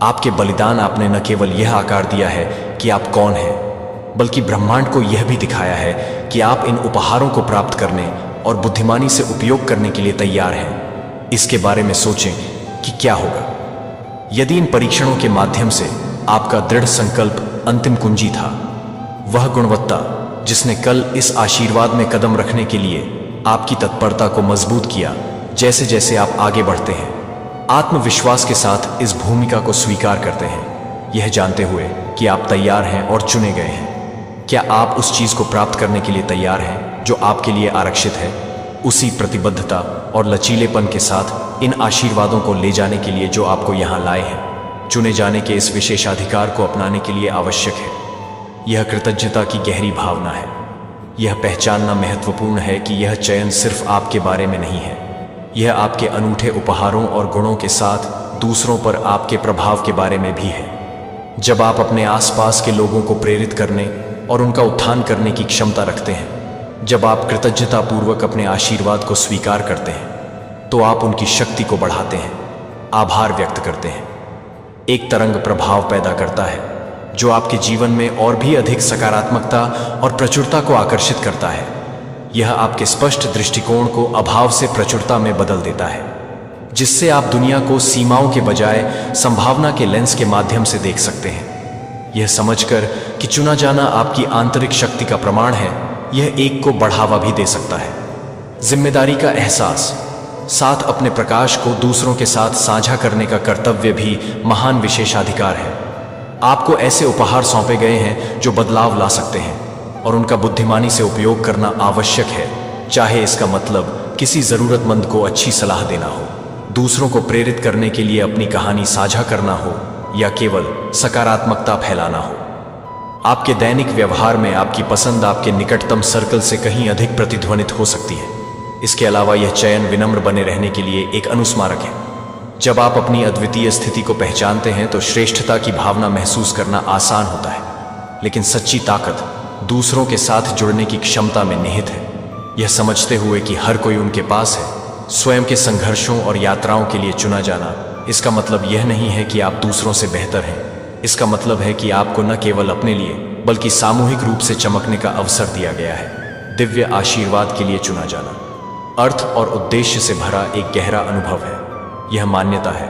आपके बलिदान आपने न केवल यह आकार दिया है कि आप कौन हैं, बल्कि ब्रह्मांड को यह भी दिखाया है कि आप इन उपहारों को प्राप्त करने और बुद्धिमानी से उपयोग करने के लिए तैयार हैं। इसके बारे में सोचें कि क्या होगा यदि इन परीक्षणों के माध्यम से आपका दृढ़ संकल्प अंतिम कुंजी था, वह गुणवत्ता जिसने कल इस आशीर्वाद में कदम रखने के लिए आपकी तत्परता को मजबूत किया। जैसे जैसे आप आगे बढ़ते हैं, आत्मविश्वास के साथ इस भूमिका को स्वीकार करते हैं, यह जानते हुए कि आप तैयार हैं और चुने गए हैं। क्या आप उस चीज को प्राप्त करने के लिए तैयार हैं जो आपके लिए आरक्षित है, उसी प्रतिबद्धता और लचीलेपन के साथ इन आशीर्वादों को ले जाने के लिए जो आपको यहाँ लाए हैं? चुने जाने के इस विशेषाधिकार को अपनाने के लिए आवश्यक है यह कृतज्ञता की गहरी भावना है। यह पहचानना महत्वपूर्ण है कि यह चयन सिर्फ आपके बारे में नहीं है, यह आपके अनूठे उपहारों और गुणों के साथ दूसरों पर आपके प्रभाव के बारे में भी है। जब आप अपने आसपास के लोगों को प्रेरित करने और उनका उत्थान करने की क्षमता रखते हैं, जब आप कृतज्ञतापूर्वक अपने आशीर्वाद को स्वीकार करते हैं, तो आप उनकी शक्ति को बढ़ाते हैं, आभार व्यक्त करते हैं। एक तरंग प्रभाव पैदा करता है जो आपके जीवन में और भी अधिक सकारात्मकता और प्रचुरता को आकर्षित करता है। यह आपके स्पष्ट दृष्टिकोण को अभाव से प्रचुरता में बदल देता है, जिससे आप दुनिया को सीमाओं के बजाय संभावना के लेंस के माध्यम से देख सकते हैं। यह समझकर कि चुना जाना आपकी आंतरिक शक्ति का प्रमाण है, यह एक को बढ़ावा भी दे सकता है। जिम्मेदारी का एहसास, साथ अपने प्रकाश को दूसरों के साथ साझा करने का कर्तव्य भी महान विशेषाधिकार है। आपको ऐसे उपहार सौंपे गए हैं जो बदलाव ला सकते हैं और उनका बुद्धिमानी से उपयोग करना आवश्यक है, चाहे इसका मतलब किसी जरूरतमंद को अच्छी सलाह देना हो, दूसरों को प्रेरित करने के लिए अपनी कहानी साझा करना हो या केवल सकारात्मकता फैलाना हो। आपके दैनिक व्यवहार में आपकी पसंद आपके निकटतम सर्कल से कहीं अधिक प्रतिध्वनित हो सकती है। इसके अलावा यह चयन विनम्र बने रहने के लिए एक अनुस्मारक है। जब आप अपनी अद्वितीय स्थिति को पहचानते हैं तो श्रेष्ठता की भावना महसूस करना आसान होता है, लेकिन सच्ची ताकत दूसरों के साथ जुड़ने की क्षमता में निहित है। यह समझते हुए कि हर कोई उनके पास है, स्वयं के संघर्षों और यात्राओं के लिए चुना जाना, इसका मतलब यह नहीं है कि आप दूसरों से बेहतर हैं। इसका मतलब है कि आपको न केवल अपने लिए बल्कि सामूहिक रूप से चमकने का अवसर दिया गया है। दिव्य आशीर्वाद के लिए चुना जाना अर्थ और उद्देश्य से भरा एक गहरा अनुभव है। यह मान्यता है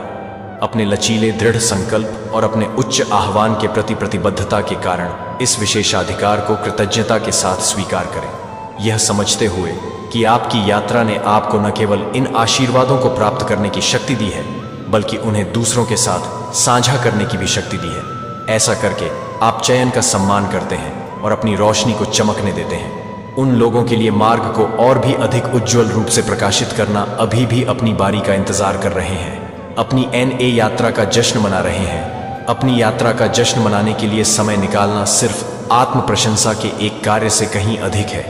अपने लचीले दृढ़ संकल्प और अपने उच्च आह्वान के प्रति प्रतिबद्धता के कारण इस विशेषाधिकार को कृतज्ञता के साथ स्वीकार करें, यह समझते हुए कि आपकी यात्रा ने आपको न केवल इन आशीर्वादों को प्राप्त करने की शक्ति दी है, बल्कि उन्हें दूसरों के साथ साझा करने की भी शक्ति दी है। ऐसा करके आप चयन का सम्मान करते हैं और अपनी रोशनी को चमकने देते हैं। उन लोगों के लिए मार्ग को और भी अधिक उज्जवल रूप से प्रकाशित करना अभी भी अपनी बारी का इंतजार कर रहे हैं, अपनी NA यात्रा का जश्न मना रहे हैं। अपनी यात्रा का जश्न मनाने के लिए समय निकालना सिर्फ आत्म प्रशंसा के एक कार्य से कहीं अधिक है।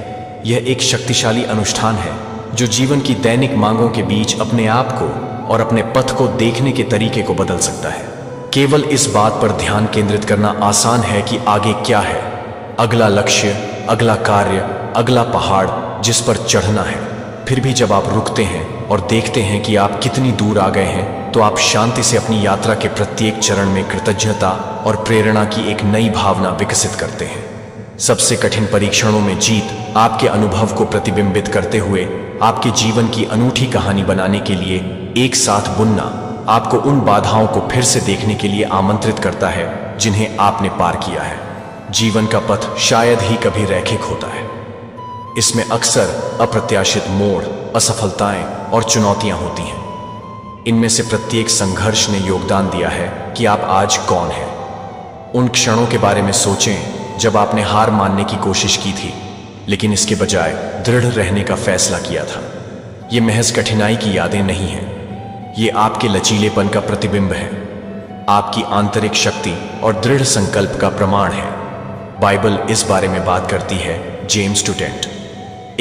यह एक शक्तिशाली अनुष्ठान है जो जीवन की दैनिक मांगों के बीच अपने आप को और अपने पथ को देखने के तरीके को बदल सकता है। केवल इस बात पर ध्यान केंद्रित करना आसान है कि आगे क्या है, अगला लक्ष्य, अगला कार्य, अगला पहाड़ जिस पर चढ़ना है। फिर भी जब आप रुकते हैं और देखते हैं कि आप कितनी दूर आ गए हैं, तो आप शांति से अपनी यात्रा के प्रत्येक चरण में कृतज्ञता और प्रेरणा की एक नई भावना विकसित करते हैं। सबसे कठिन परीक्षणों में जीत आपके अनुभव को प्रतिबिंबित करते हुए आपके जीवन की अनूठी कहानी बनाने के लिए एक साथ बुनना आपको उन बाधाओं को फिर से देखने के लिए आमंत्रित करता है जिन्हें आपने पार किया है। जीवन का पथ शायद ही कभी रैखिक होता है। इसमें अक्सर अप्रत्याशित मोड़, असफलताएं और चुनौतियां होती हैं। इनमें से प्रत्येक संघर्ष ने योगदान दिया है कि आप आज कौन हैं। उन क्षणों के बारे में सोचें जब आपने हार मानने की कोशिश की थी, लेकिन इसके बजाय दृढ़ रहने का फैसला किया था। ये महज कठिनाई की यादें नहीं हैं, ये आपके लचीलेपन का प्रतिबिंब है, आपकी आंतरिक शक्ति और दृढ़ संकल्प का प्रमाण है। बाइबल इस बारे में बात करती है। जेम्स 2:10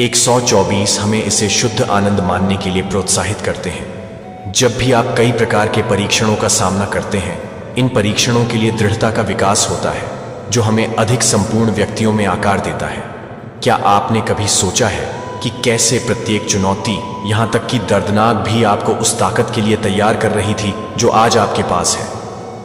124 हमें इसे शुद्ध आनंद मानने के लिए प्रोत्साहित करते हैं। जब भी आप कई प्रकार के परीक्षणों का सामना करते हैं, इन परीक्षणों के लिए दृढ़ता का विकास होता है जो हमें अधिक संपूर्ण व्यक्तियों में आकार देता है। क्या आपने कभी सोचा है कि कैसे प्रत्येक चुनौती, यहां तक कि दर्दनाक भी, आपको उस ताकत के लिए तैयार कर रही थी जो आज आपके पास है?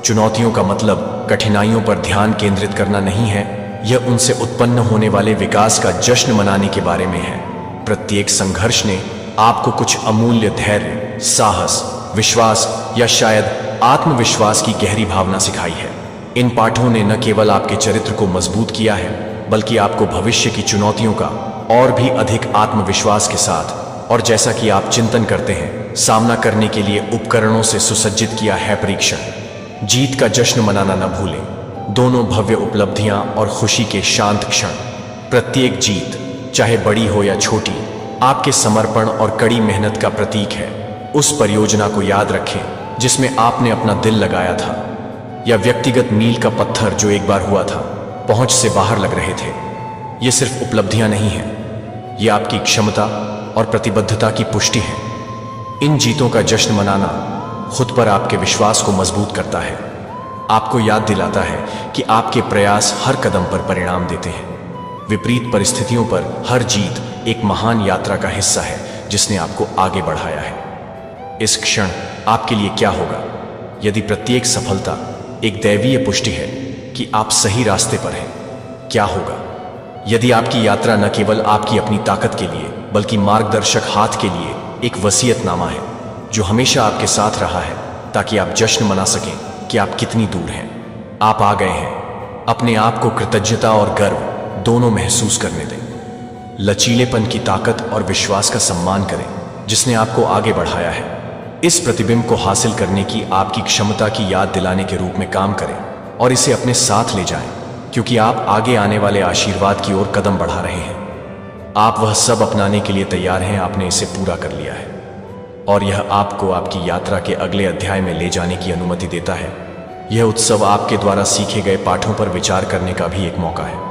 चुनौतियों का मतलब कठिनाइयों पर ध्यान केंद्रित करना नहीं है, यह उनसे उत्पन्न होने वाले विकास का जश्न मनाने के बारे में है। प्रत्येक संघर्ष ने आपको कुछ अमूल्य धैर्य, साहस, विश्वास या शायद आत्मविश्वास की गहरी भावना सिखाई है। इन पाठों ने न केवल आपके चरित्र को मजबूत किया है, बल्कि आपको भविष्य की चुनौतियों का और भी अधिक आत्मविश्वास के साथ, और जैसा कि आप चिंतन करते हैं, सामना करने के लिए उपकरणों से सुसज्जित किया है। परीक्षण जीत का जश्न मनाना न भूलें। दोनों भव्य उपलब्धियां और खुशी के शांत क्षण। प्रत्येक जीत, चाहे बड़ी हो या छोटी, आपके समर्पण और कड़ी मेहनत का प्रतीक है। उस परियोजना को याद रखें जिसमें आपने अपना दिल लगाया था, या व्यक्तिगत मील का पत्थर जो एक बार हुआ था, पहुंच से बाहर लग रहे थे। ये सिर्फ उपलब्धियां नहीं हैं, ये आपकी क्षमता और प्रतिबद्धता की पुष्टि है। इन जीतों का जश्न मनाना खुद पर आपके विश्वास को मजबूत करता है, आपको याद दिलाता है कि आपके प्रयास हर कदम पर परिणाम देते हैं। विपरीत परिस्थितियों पर हर जीत एक महान यात्रा का हिस्सा है जिसने आपको आगे बढ़ाया है। इस क्षण आपके लिए क्या होगा यदि प्रत्येक सफलता एक दैवीय पुष्टि है कि आप सही रास्ते पर हैं? क्या होगा यदि आपकी यात्रा न केवल आपकी अपनी ताकत के लिए, बल्कि मार्गदर्शक हाथ के लिए एक वसीयतनामा है जो हमेशा आपके साथ रहा है, ताकि आप जश्न मना सकें कि आप कितनी दूर हैं। आप आ गए हैं। अपने आप को कृतज्ञता और गर्व दोनों महसूस करने दें। लचीलेपन की ताकत और विश्वास का सम्मान करें जिसने आपको आगे बढ़ाया है। इस प्रतिबिंब को हासिल करने की आपकी क्षमता की याद दिलाने के रूप में काम करें और इसे अपने साथ ले जाएं, क्योंकि आप आगे आने वाले आशीर्वाद की ओर कदम बढ़ा रहे हैं। आप वह सब अपनाने के लिए तैयार हैं, आपने इसे पूरा कर लिया है, और यह आपको आपकी यात्रा के अगले अध्याय में ले जाने की अनुमति देता है। यह उत्सव आपके द्वारा सीखे गए पाठों पर विचार करने का भी एक मौका है।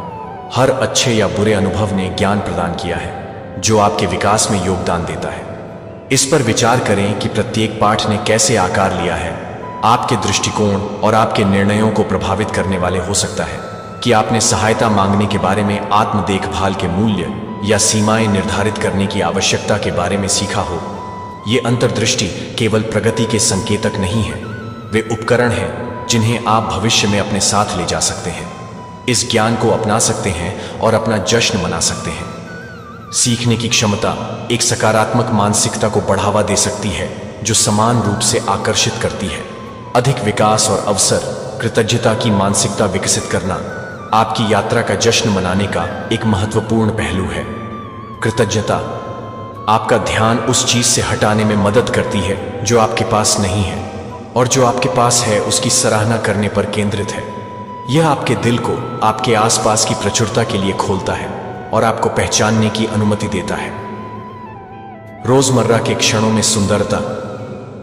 हर अच्छे या बुरे अनुभव ने ज्ञान प्रदान किया है जो आपके विकास में योगदान देता है। इस पर विचार करें कि प्रत्येक पाठ ने कैसे आकार लिया है, आपके दृष्टिकोण और आपके निर्णयों को प्रभावित करने वाले हो सकता है कि आपने सहायता मांगने के बारे में, आत्म देखभाल के मूल्य या सीमाएं निर्धारित करने की आवश्यकता के बारे में सीखा हो। ये अंतर्दृष्टि केवल प्रगति के संकेतक नहीं है, वे उपकरण हैं जिन्हें आप भविष्य में अपने साथ ले जा सकते हैं, इस ज्ञान को अपना सकते हैं और अपना जश्न मना सकते हैं। सीखने की क्षमता एक सकारात्मक मानसिकता को बढ़ावा दे सकती है जो समान रूप से आकर्षित करती है। अधिक विकास और अवसर, कृतज्ञता की मानसिकता विकसित करना आपकी यात्रा का जश्न मनाने का एक महत्वपूर्ण पहलू है। कृतज्ञता आपका ध्यान उस चीज से हटाने में मदद करती है जो आपके पास नहीं है और जो आपके पास है उसकी सराहना करने पर केंद्रित है। यह आपके दिल को आपके आसपास की प्रचुरता के लिए खोलता है और आपको पहचानने की अनुमति देता है। रोजमर्रा के क्षणों में सुंदरता।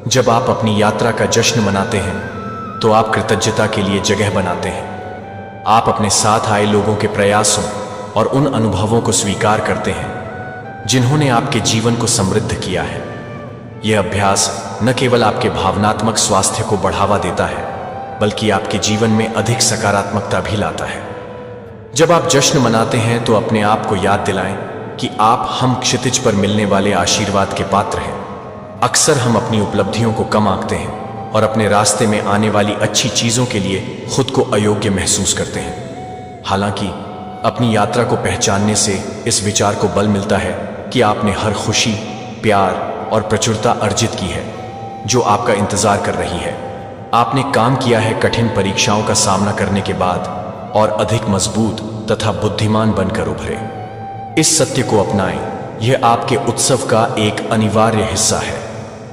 जब आप अपनी यात्रा का जश्न मनाते हैं तो आप कृतज्ञता के लिए जगह बनाते हैं। आप अपने साथ आए लोगों के प्रयासों और उन अनुभवों को स्वीकार करते हैं जिन्होंने आपके जीवन को समृद्ध किया है। यह अभ्यास न केवल आपके भावनात्मक स्वास्थ्य को बढ़ावा देता है बल्कि आपके जीवन में अधिक सकारात्मकता भी लाता है। जब आप जश्न मनाते हैं तो अपने आप को याद दिलाएं कि आप हम क्षितिज पर मिलने वाले आशीर्वाद के पात्र हैं। अक्सर हम अपनी उपलब्धियों को कम आंकते हैं और अपने रास्ते में आने वाली अच्छी चीजों के लिए खुद को अयोग्य महसूस करते हैं। हालांकि अपनी यात्रा को पहचानने से इस विचार को बल मिलता है कि आपने हर खुशी, प्यार और प्रचुरता अर्जित की है जो आपका इंतजार कर रही है। आपने काम किया है कठिन परीक्षाओं का सामना करने के बाद और अधिक मजबूत तथा बुद्धिमान बनकर उभरे। इस सत्य को अपनाएं, यह आपके उत्सव का एक अनिवार्य हिस्सा है।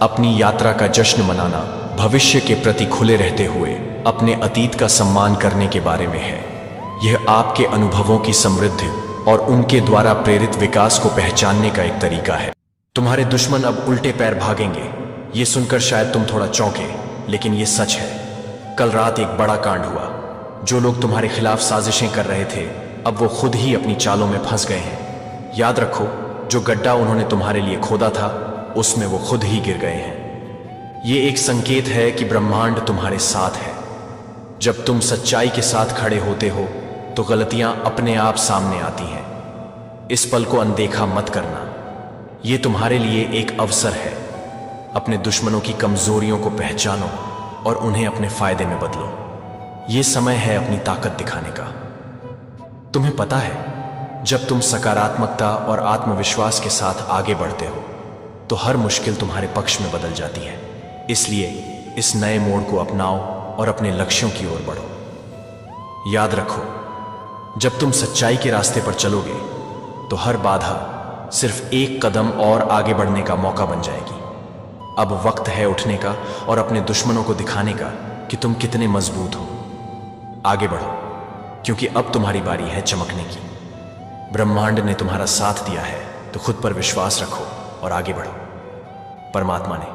अपनी यात्रा का जश्न मनाना भविष्य के प्रति खुले रहते हुए अपने अतीत का सम्मान करने के बारे में है। यह आपके अनुभवों की समृद्धि और उनके द्वारा प्रेरित विकास को पहचानने का एक तरीका है। तुम्हारे दुश्मन अब उल्टे पैर भागेंगे। ये सुनकर शायद तुम थोड़ा चौंके, लेकिन ये सच है। कल रात एक बड़ा कांड हुआ। जो लोग तुम्हारे खिलाफ साजिशें कर रहे थे अब वो खुद ही अपनी चालों में फंस गए हैं। याद रखो, जो गड्ढा उन्होंने तुम्हारे लिए खोदा था उसमें वो खुद ही गिर गए हैं। ये एक संकेत है कि ब्रह्मांड तुम्हारे साथ है। जब तुम सच्चाई के साथ खड़े होते हो तो गलतियां अपने आप सामने आती हैं। इस पल को अनदेखा मत करना। ये तुम्हारे लिए एक अवसर है। अपने दुश्मनों की कमजोरियों को पहचानो और उन्हें अपने फायदे में बदलो। ये समय है अपनी ताकत दिखाने का। तुम्हें पता है, जब तुम सकारात्मकता और आत्मविश्वास के साथ आगे बढ़ते हो तो हर मुश्किल तुम्हारे पक्ष में बदल जाती है। इसलिए इस नए मोड़ को अपनाओ और अपने लक्ष्यों की ओर बढ़ो। याद रखो, जब तुम सच्चाई के रास्ते पर चलोगे तो हर बाधा सिर्फ एक कदम और आगे बढ़ने का मौका बन जाएगी। अब वक्त है उठने का और अपने दुश्मनों को दिखाने का कि तुम कितने मजबूत हो। आगे बढ़ो, क्योंकि अब तुम्हारी बारी है चमकने की। ब्रह्मांड ने तुम्हारा साथ दिया है तो खुद पर विश्वास रखो और आगे बढ़ो। परमात्मा ने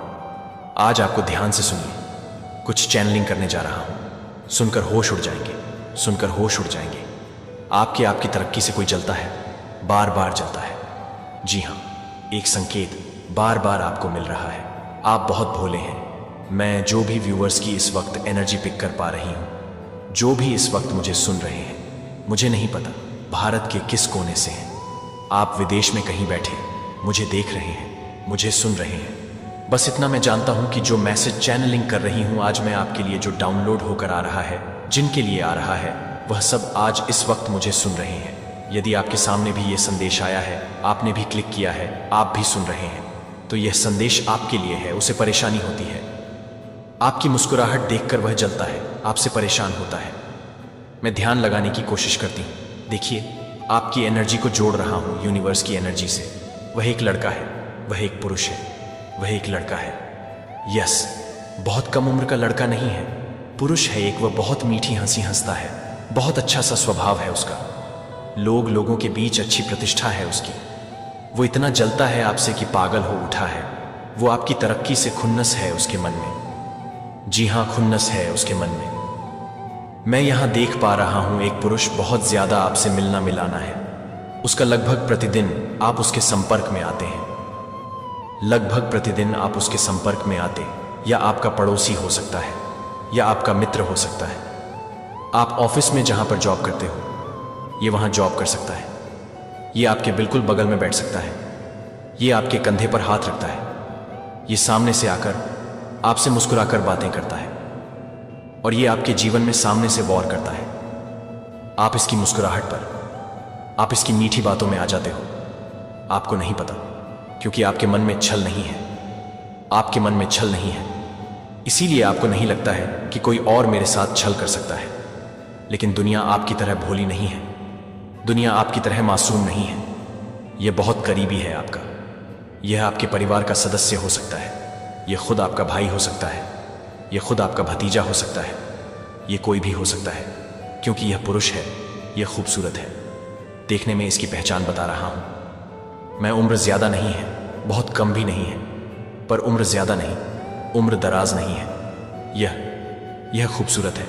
आज आपको ध्यान से सुनिए। कुछ चैनलिंग करने जा रहा हूं। सुनकर होश उड़ जाएंगे, सुनकर होश उड़ जाएंगे। आपकी तरक्की से कोई जलता है, बार बार जलता है। जी हां, एक संकेत बार बार आपको मिल रहा है। आप बहुत भोले हैं। मैं जो भी व्यूअर्स की इस वक्त एनर्जी पिक कर पा रही हूं, जो भी इस वक्त मुझे सुन रहे हैं, मुझे नहीं पता भारत के किस कोने से हैं। आप विदेश में कहीं बैठे मुझे देख रहे हैं, मुझे सुन रहे हैं। बस इतना मैं जानता हूं कि जो मैसेज चैनलिंग कर रही हूं आज मैं आपके लिए, जो डाउनलोड होकर आ रहा है, जिनके लिए आ रहा है, वह सब आज इस वक्त मुझे सुन रहे हैं। यदि आपके सामने भी ये संदेश आया है, आपने भी क्लिक किया है, आप भी सुन रहे हैं, तो यह संदेश आपके लिए है। उसे परेशानी होती है। आपकी मुस्कुराहट देखकर वह जलता है, आपसे परेशान होता है। मैं ध्यान लगाने की कोशिश करती हूँ। देखिए, आपकी एनर्जी को जोड़ रहा हूँ यूनिवर्स की एनर्जी से। वह एक लड़का है, वह एक पुरुष है, वह एक लड़का है। यस, बहुत कम उम्र का लड़का नहीं है, पुरुष है एक। वह बहुत मीठी हंसी हंसता है, बहुत अच्छा सा स्वभाव है उसका। लोगों के बीच अच्छी प्रतिष्ठा है उसकी। वो इतना जलता है आपसे कि पागल हो उठा है। वो आपकी तरक्की से खुन्नस है उसके मन में। जी हां, खुन्नस है उसके मन में। मैं यहां देख पा रहा हूं एक पुरुष बहुत ज्यादा आपसे मिलना मिलाना है उसका। लगभग प्रतिदिन आप उसके संपर्क में आते हैं। लगभग प्रतिदिन आप उसके संपर्क में आते, या आपका पड़ोसी हो सकता है या आपका मित्र हो सकता है। आप ऑफिस में जहां पर जॉब करते हो, ये वहां जॉब कर सकता है। ये आपके बिल्कुल बगल में बैठ सकता है। ये आपके कंधे पर हाथ रखता है। ये सामने से आकर आपसे मुस्कुराकर बातें करता है और ये आपके जीवन में सामने से वॉर करता है। आप इसकी मुस्कुराहट पर, आप इसकी मीठी बातों में आ जाते हो। आपको नहीं पता, क्योंकि आपके मन में छल नहीं है। आपके मन में छल नहीं है, इसीलिए आपको नहीं लगता है कि कोई और मेरे साथ छल कर सकता है। लेकिन दुनिया आपकी तरह भोली नहीं है, दुनिया आपकी तरह मासूम नहीं है। यह बहुत करीबी है आपका। यह आपके परिवार का सदस्य हो सकता है, यह खुद आपका भाई हो सकता है, यह खुद आपका भतीजा हो सकता है, यह कोई भी हो सकता है, क्योंकि यह पुरुष है, यह खूबसूरत है। देखने में इसकी पहचान बता रहा हूं। मैं उम्र ज्यादा नहीं है, बहुत कम भी नहीं है, पर उम्र ज्यादा नहीं, उम्र दराज नहीं है। यह खूबसूरत है।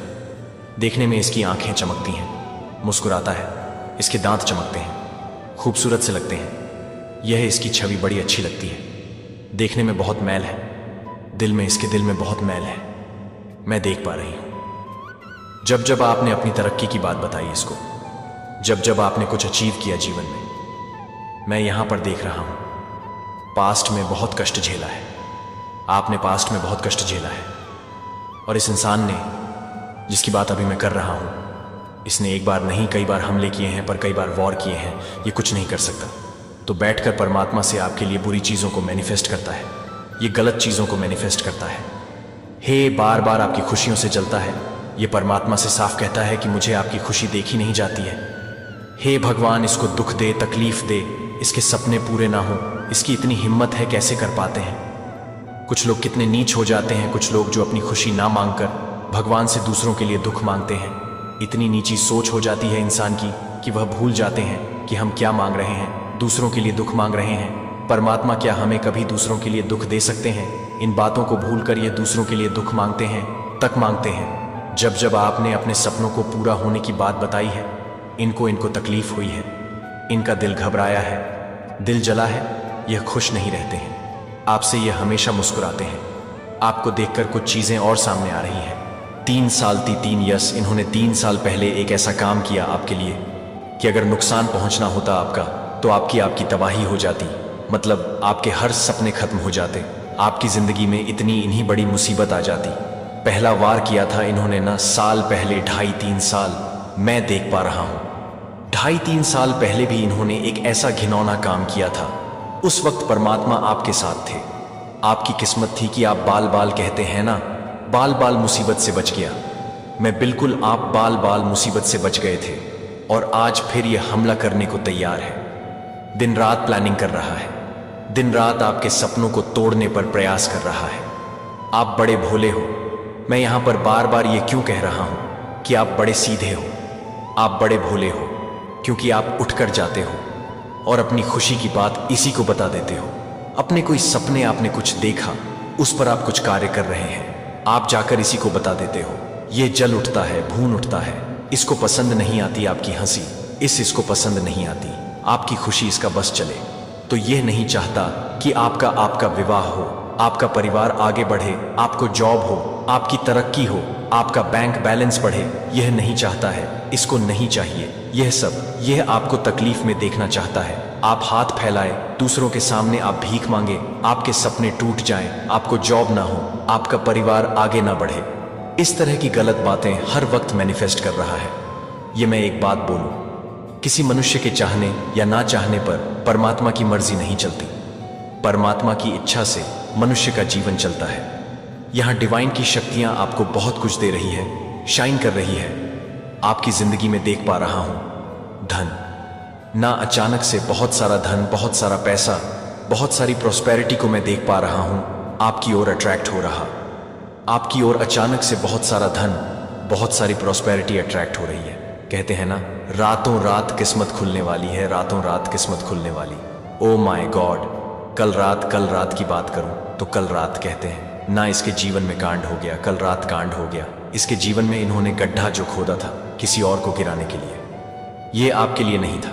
देखने में इसकी आंखें चमकती हैं, मुस्कुराता है, इसके दांत चमकते हैं, खूबसूरत से लगते हैं। यह इसकी छवि बड़ी अच्छी लगती है। देखने में बहुत मैल है, इसके दिल में बहुत मैल है। मैं देख पा रही हूं। जब जब आपने अपनी तरक्की की बात बताई इसको, जब जब आपने कुछ अचीव किया जीवन में, मैं यहां पर देख रहा हूं। पास्ट में बहुत कष्ट झेला है, आपने पास्ट में बहुत कष्ट झेला है। और इस इंसान ने, जिसकी बात अभी मैं कर रहा हूं, इसने एक बार नहीं कई बार हमले किए हैं, पर कई बार वॉर किए हैं। ये कुछ नहीं कर सकता, तो बैठकर परमात्मा से आपके लिए बुरी चीजों को मैनिफेस्ट करता है, ये गलत चीजों को मैनिफेस्ट करता है। हे बार बार आपकी खुशियों से जलता है, ये परमात्मा से साफ कहता है कि मुझे आपकी खुशी देखी नहीं जाती है। हे भगवान, इसको दुख दे, तकलीफ दे, इसके सपने पूरे ना हो। इसकी इतनी हिम्मत है, कैसे कर पाते हैं। कुछ लोग कितने नीच हो जाते हैं, कुछ लोग जो अपनी खुशी ना मांगकर भगवान से दूसरों के लिए दुख मांगते हैं। इतनी नीची सोच हो जाती है इंसान की कि वह भूल जाते हैं कि हम क्या मांग रहे हैं, दूसरों के लिए दुख मांग रहे हैं। परमात्मा क्या हमें कभी दूसरों के लिए दुख दे सकते हैं? इन बातों को भूलकर ये दूसरों के लिए दुख मांगते हैं, तक मांगते हैं। जब जब आपने अपने सपनों को पूरा होने की बात बताई है, इनको तकलीफ हुई है, इनका दिल घबराया है, दिल जला है। यह खुश नहीं रहते हैं, आपसे यह हमेशा मुस्कुराते हैं। आपको देखकर कुछ चीजें और सामने आ रही हैं। 3 साल थी 3 यस, इन्होंने 3 साल पहले एक ऐसा काम किया आपके लिए कि अगर नुकसान पहुंचना होता आपका, तो आपकी तबाही हो जाती। मतलब आपके हर सपने खत्म हो जाते, आपकी जिंदगी में इन्हीं बड़ी मुसीबत आ जाती। पहला वार किया था इन्होंने ना साल पहले, 2.5-3 साल। मैं देख पा रहा हूं 2.5-3 साल पहले भी इन्होंने एक ऐसा घिनौना काम किया था। उस वक्त परमात्मा आपके साथ थे। आपकी किस्मत थी कि आप बाल बाल कहते हैं ना, बाल बाल मुसीबत से बच गया। मैं बिल्कुल, आप बाल बाल मुसीबत से बच गए थे, और आज फिर यह हमला करने को तैयार है। दिन रात प्लानिंग कर रहा है, दिन रात आपके सपनों को तोड़ने पर प्रयास कर रहा है। आप बड़े भोले हो। मैं यहां पर बार बार ये क्यों कह रहा हूं कि आप बड़े सीधे हो, आप बड़े भोले हो, क्योंकि आप उठकर जाते हो और अपनी खुशी की बात इसी को बता देते हो। अपने कोई सपने आपने कुछ देखा, उस पर आप कुछ कार्य कर रहे हैं, आप जाकर इसी को बता देते हो। ये जल उठता है, भून उठता है। इसको पसंद नहीं आती आपकी हंसी, इसको पसंद नहीं आती आपकी खुशी, इसका बस चले। तो यह नहीं चाहता कि आपका विवाह हो, आपका परिवार आगे बढ़े, आपको जॉब हो, आपकी तरक्की हो, आपका बैंक बैलेंस बढ़े। यह नहीं चाहता है, इसको नहीं चाहिए। यह आपको तकलीफ में देखना चाहता है। आप हाथ फैलाए, दूसरों के सामने आप भीख मांगे, आपके सपने टूट जाएं, आपको जॉब ना हो, आपका परिवार आगे ना बढ़े। इस तरह की गलत बातें हर वक्त मैनिफेस्ट कर रहा है। ये मैं एक बात बोलूं, किसी मनुष्य के चाहने या ना चाहने पर परमात्मा की मर्जी नहीं चलती। परमात्मा की इच्छा से मनुष्य का जीवन चलता है। यहां डिवाइन की शक्तियां आपको बहुत कुछ दे रही है, शाइन कर रही है। आपकी जिंदगी में देख पा रहा हूं धन, ना अचानक से बहुत सारा धन, बहुत सारा पैसा, बहुत सारी प्रॉस्पेरिटी को मैं देख पा रहा हूं आपकी ओर अट्रैक्ट हो रहा। आपकी ओर अचानक से बहुत सारा धन, बहुत सारी प्रॉस्पेरिटी अट्रैक्ट हो रही है। कहते हैं ना, रातों रात किस्मत खुलने वाली है, रातों रात किस्मत खुलने वाली। ओ माय गॉड, कल रात की बात करूं तो कल रात कहते हैं ना, इसके जीवन में कांड हो गया, कल रात कांड हो गया। इसके जीवन में इन्होंने गड्ढा जो खोदा था किसी और को गिराने के लिए, ये आपके लिए नहीं था,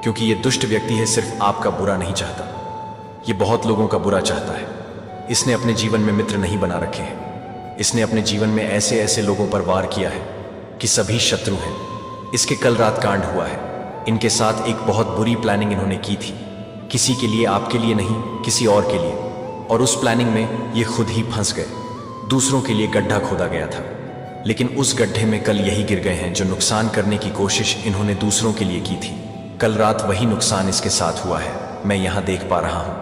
क्योंकि ये दुष्ट व्यक्ति है, सिर्फ आपका बुरा नहीं चाहता, ये बहुत लोगों का बुरा चाहता है। इसने अपने जीवन में मित्र नहीं बना रखे हैं। इसने अपने जीवन में ऐसे ऐसे लोगों पर वार किया है कि सभी शत्रु हैं। इसके कल रात कांड हुआ है। इनके साथ एक बहुत बुरी प्लानिंग इन्होंने की थी, किसी के लिए, आपके लिए नहीं, किसी और के लिए। और उस प्लानिंग में ये खुद ही फंस गए। दूसरों के लिए गड्ढा खोदा गया था, लेकिन उस गड्ढे में कल यही गिर गए हैं जो नुकसान करने की कोशिश इन्होंने दूसरों के लिए की थी। कल रात वही नुकसान इसके साथ हुआ है। मैं यहां देख पा रहा हूं।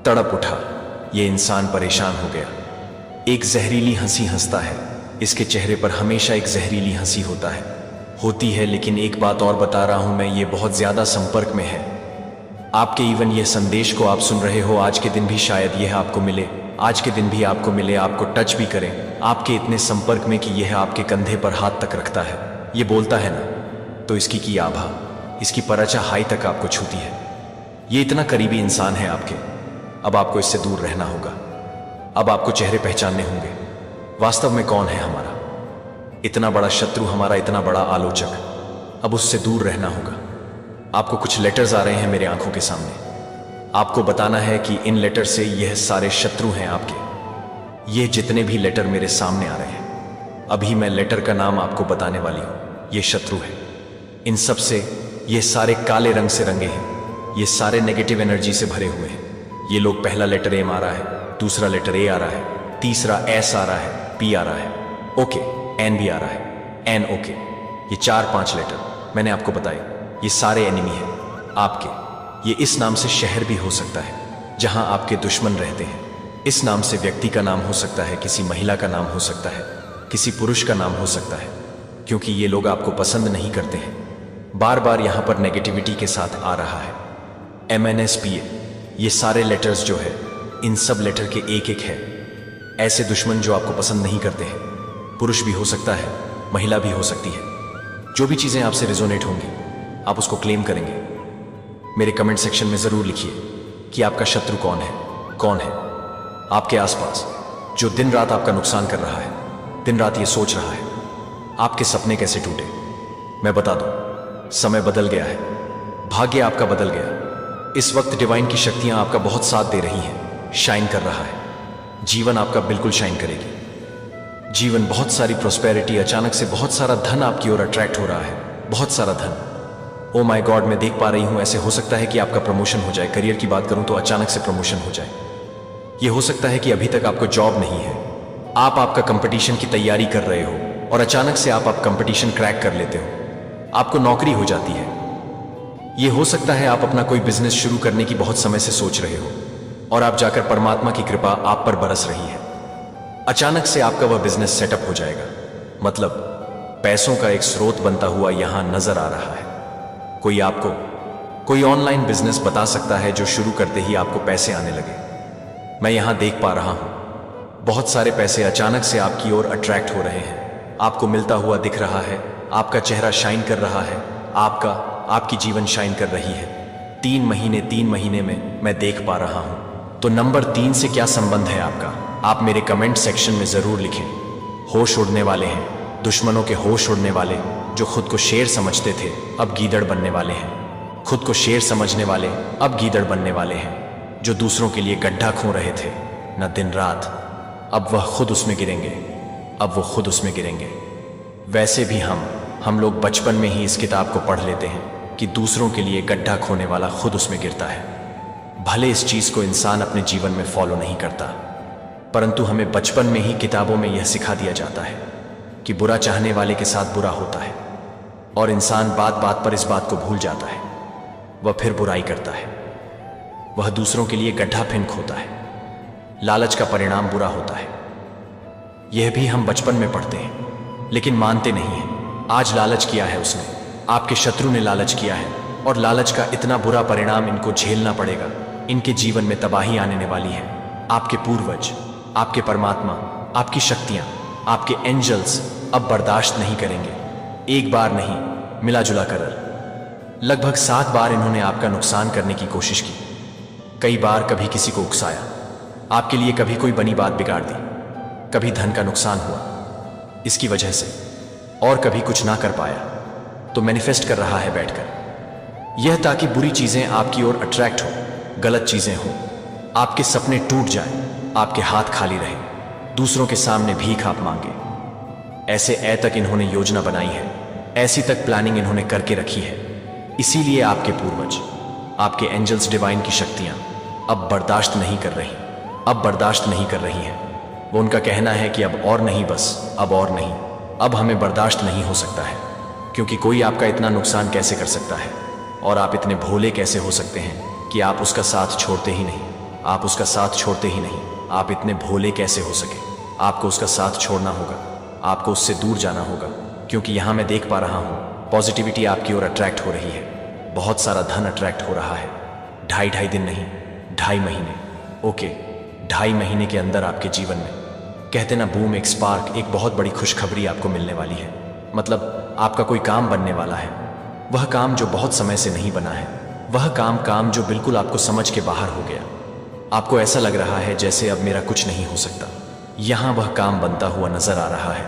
तड़प उठा, ये इंसान परेशान हो गया। एक जहरीली हंसी हंसता है, इसके चेहरे पर हमेशा एक जहरीली हंसी होती है। लेकिन एक बात और बता रहा हूं मैं, ये बहुत ज्यादा संपर्क में है आपके। इवन ये संदेश को आप सुन रहे हो, आज के दिन भी शायद यह आपको मिले, आज के दिन भी आपको मिले, आपको टच भी करें, आपके इतने संपर्क में कि यह आपके कंधे पर हाथ तक रखता है, ये बोलता है ना, तो इसकी की आभा, इसकी परचा हाई तक आपको छूती है। ये इतना करीबी इंसान है आपके। अब आपको इससे दूर रहना होगा। अब आपको चेहरे पहचानने होंगे, वास्तव में कौन है हमारा इतना बड़ा शत्रु, हमारा इतना बड़ा आलोचक। अब उससे दूर रहना होगा। आपको कुछ लेटर्स आ रहे हैं मेरे आंखों के सामने। आपको बताना है कि इन लेटर से यह सारे शत्रु हैं आपके। ये जितने भी लेटर मेरे सामने आ रहे हैं, अभी मैं लेटर का नाम आपको बताने वाली हूं। ये शत्रु है। इन सब से ये सारे काले रंग से रंगे हैं, ये सारे नेगेटिव एनर्जी से भरे हुए हैं। ये लोग, पहला लेटर एम आ रहा है, दूसरा लेटर ए आ रहा है, तीसरा एस आ रहा है, पी आ रहा है, ओके, एन भी आ रहा है, एन ओके। ये 4-5 लेटर मैंने आपको बताए, ये सारे एनिमी हैं आपके। ये इस नाम से शहर भी हो सकता है जहां आपके दुश्मन रहते हैं। इस नाम से व्यक्ति का नाम हो सकता है, किसी महिला का नाम हो सकता है, किसी पुरुष का नाम हो सकता है, क्योंकि ये लोग आपको पसंद नहीं करते हैं। बार बार यहां पर नेगेटिविटी के साथ आ रहा है। MNSPA, ये सारे लेटर्स जो है, इन सब लेटर के एक है ऐसे दुश्मन जो आपको पसंद नहीं करते हैं। पुरुष भी हो सकता है, महिला भी हो सकती है। जो भी चीजें आपसे रिजोनेट होंगी, आप उसको क्लेम करेंगे। मेरे कमेंट सेक्शन में जरूर लिखिए कि आपका शत्रु कौन है आपके आसपास, जो दिन रात आपका नुकसान कर रहा है, दिन रात ये सोच रहा है आपके सपने कैसे टूटे। मैं बता दूं, समय बदल गया है, भाग्य आपका बदल गया। इस वक्त डिवाइन की शक्तियां आपका बहुत साथ दे रही हैं, शाइन कर रहा है। जीवन आपका बिल्कुल शाइन करेगी। जीवन, बहुत सारी प्रोस्पेरिटी, अचानक से बहुत सारा धन आपकी ओर अट्रैक्ट हो रहा है, बहुत सारा धन। ओ माय गॉड, मैं देख पा रही हूं, ऐसे हो सकता है कि आपका प्रमोशन हो जाए। करियर की बात करूं तो अचानक से प्रमोशन हो जाए। यह हो सकता है कि अभी तक आपको जॉब नहीं है, आप आपका कंपटीशन की तैयारी कर रहे हो और अचानक से आप कंपटीशन क्रैक कर लेते हो, आपको नौकरी हो जाती है। यह हो सकता है आप अपना कोई बिजनेस शुरू करने की बहुत समय से सोच रहे हो और आप जाकर परमात्मा की कृपा आप पर बरस रही है। अचानक से आपका वह बिजनेस सेटअप हो जाएगा, मतलब पैसों का एक स्रोत बनता हुआ यहां नजर आ रहा है। कोई आपको कोई ऑनलाइन बिजनेस बता सकता है जो शुरू करते ही आपको पैसे आने लगे। मैं यहां देख पा रहा हूं, बहुत सारे पैसे अचानक से आपकी ओर अट्रैक्ट हो रहे हैं, आपको मिलता हुआ दिख रहा है, आपका चेहरा शाइन कर रहा है, आपकी जीवन शाइन कर रही है। 3 महीने में मैं देख पा रहा हूं। तो नंबर 3 से क्या संबंध है आपका? आप मेरे कमेंट सेक्शन में जरूर लिखें। होश उड़ने वाले हैं, दुश्मनों के होश उड़ने वाले, जो खुद को शेर समझते थे अब गीदड़ बनने वाले हैं। खुद को शेर समझने वाले अब गीदड़ बनने वाले हैं। जो दूसरों के लिए गड्ढा खो रहे थे न दिन रात, अब वह खुद उसमें गिरेंगे, अब वो खुद उसमें गिरेंगे। वैसे भी हम लोग बचपन में ही इस किताब को पढ़ लेते हैं कि दूसरों के लिए गड्ढा खोने वाला खुद उसमें गिरता है। भले इस चीज को इंसान अपने जीवन में फॉलो नहीं करता, परंतु हमें बचपन में ही किताबों में यह सिखा दिया जाता है कि बुरा चाहने वाले के साथ बुरा होता है और इंसान बात बात पर इस बात को भूल जाता है। वह फिर बुराई करता है, वह दूसरों के लिए गड्ढा फिर खोता है। लालच का परिणाम बुरा होता है। यह भी हम बचपन में पढ़ते हैं, लेकिन मानते नहीं हैं। आज लालच किया है उसने, आपके शत्रु ने लालच किया है, और लालच का इतना बुरा परिणाम इनको झेलना पड़ेगा। इनके जीवन में तबाही आने वाली है। आपके पूर्वज, आपके परमात्मा, आपकी शक्तियां, आपके एंजल्स अब बर्दाश्त नहीं करेंगे। एक बार नहीं, मिला जुला कर लगभग 7 बार इन्होंने आपका नुकसान करने की कोशिश की। कई बार कभी किसी को उकसाया, आपके लिए कभी कोई बनी बात बिगाड़ दी, कभी धन का नुकसान हुआ इसकी वजह से, और कभी कुछ ना कर पाया तो मैनिफेस्ट कर रहा है बैठकर। यह ताकि बुरी चीजें आपकी ओर अट्रैक्ट हो, गलत चीजें हो, आपके सपने टूट जाएं, आपके हाथ खाली रहे, दूसरों के सामने भीख आप मांगे। ऐसे तक इन्होंने योजना बनाई है, ऐसी तक प्लानिंग इन्होंने करके रखी है। इसीलिए आपके पूर्वज, आपके एंजल्स, डिवाइन की शक्तियां अब बर्दाश्त नहीं कर रही, अब बर्दाश्त नहीं कर रही हैं। वो उनका कहना है कि अब और नहीं, बस अब और नहीं, अब हमें बर्दाश्त नहीं हो सकता है, क्योंकि कोई आपका इतना नुकसान कैसे कर सकता है और आप इतने भोले कैसे हो सकते हैं कि आप उसका साथ छोड़ते ही नहीं, आप उसका साथ छोड़ते ही नहीं। आप इतने भोले कैसे हो सके? आपको उसका साथ छोड़ना होगा, आपको उससे दूर जाना होगा, क्योंकि यहाँ मैं देख पा रहा हूँ पॉजिटिविटी आपकी ओर अट्रैक्ट हो रही है, बहुत सारा धन अट्रैक्ट हो रहा है। 2.5 दिन नहीं, 2.5 महीने, ओके 2.5 महीने के अंदर आपके जीवन में कहते ना बूम, एक स्पार्क, एक बहुत बड़ी खुशखबरी आपको मिलने वाली है। मतलब आपका कोई काम बनने वाला है, वह काम जो बहुत समय से नहीं बना है, वह काम जो बिल्कुल आपको समझ के बाहर हो गया। आपको ऐसा लग रहा है जैसे अब मेरा कुछ नहीं हो सकता। यहाँ वह काम बनता हुआ नजर आ रहा है।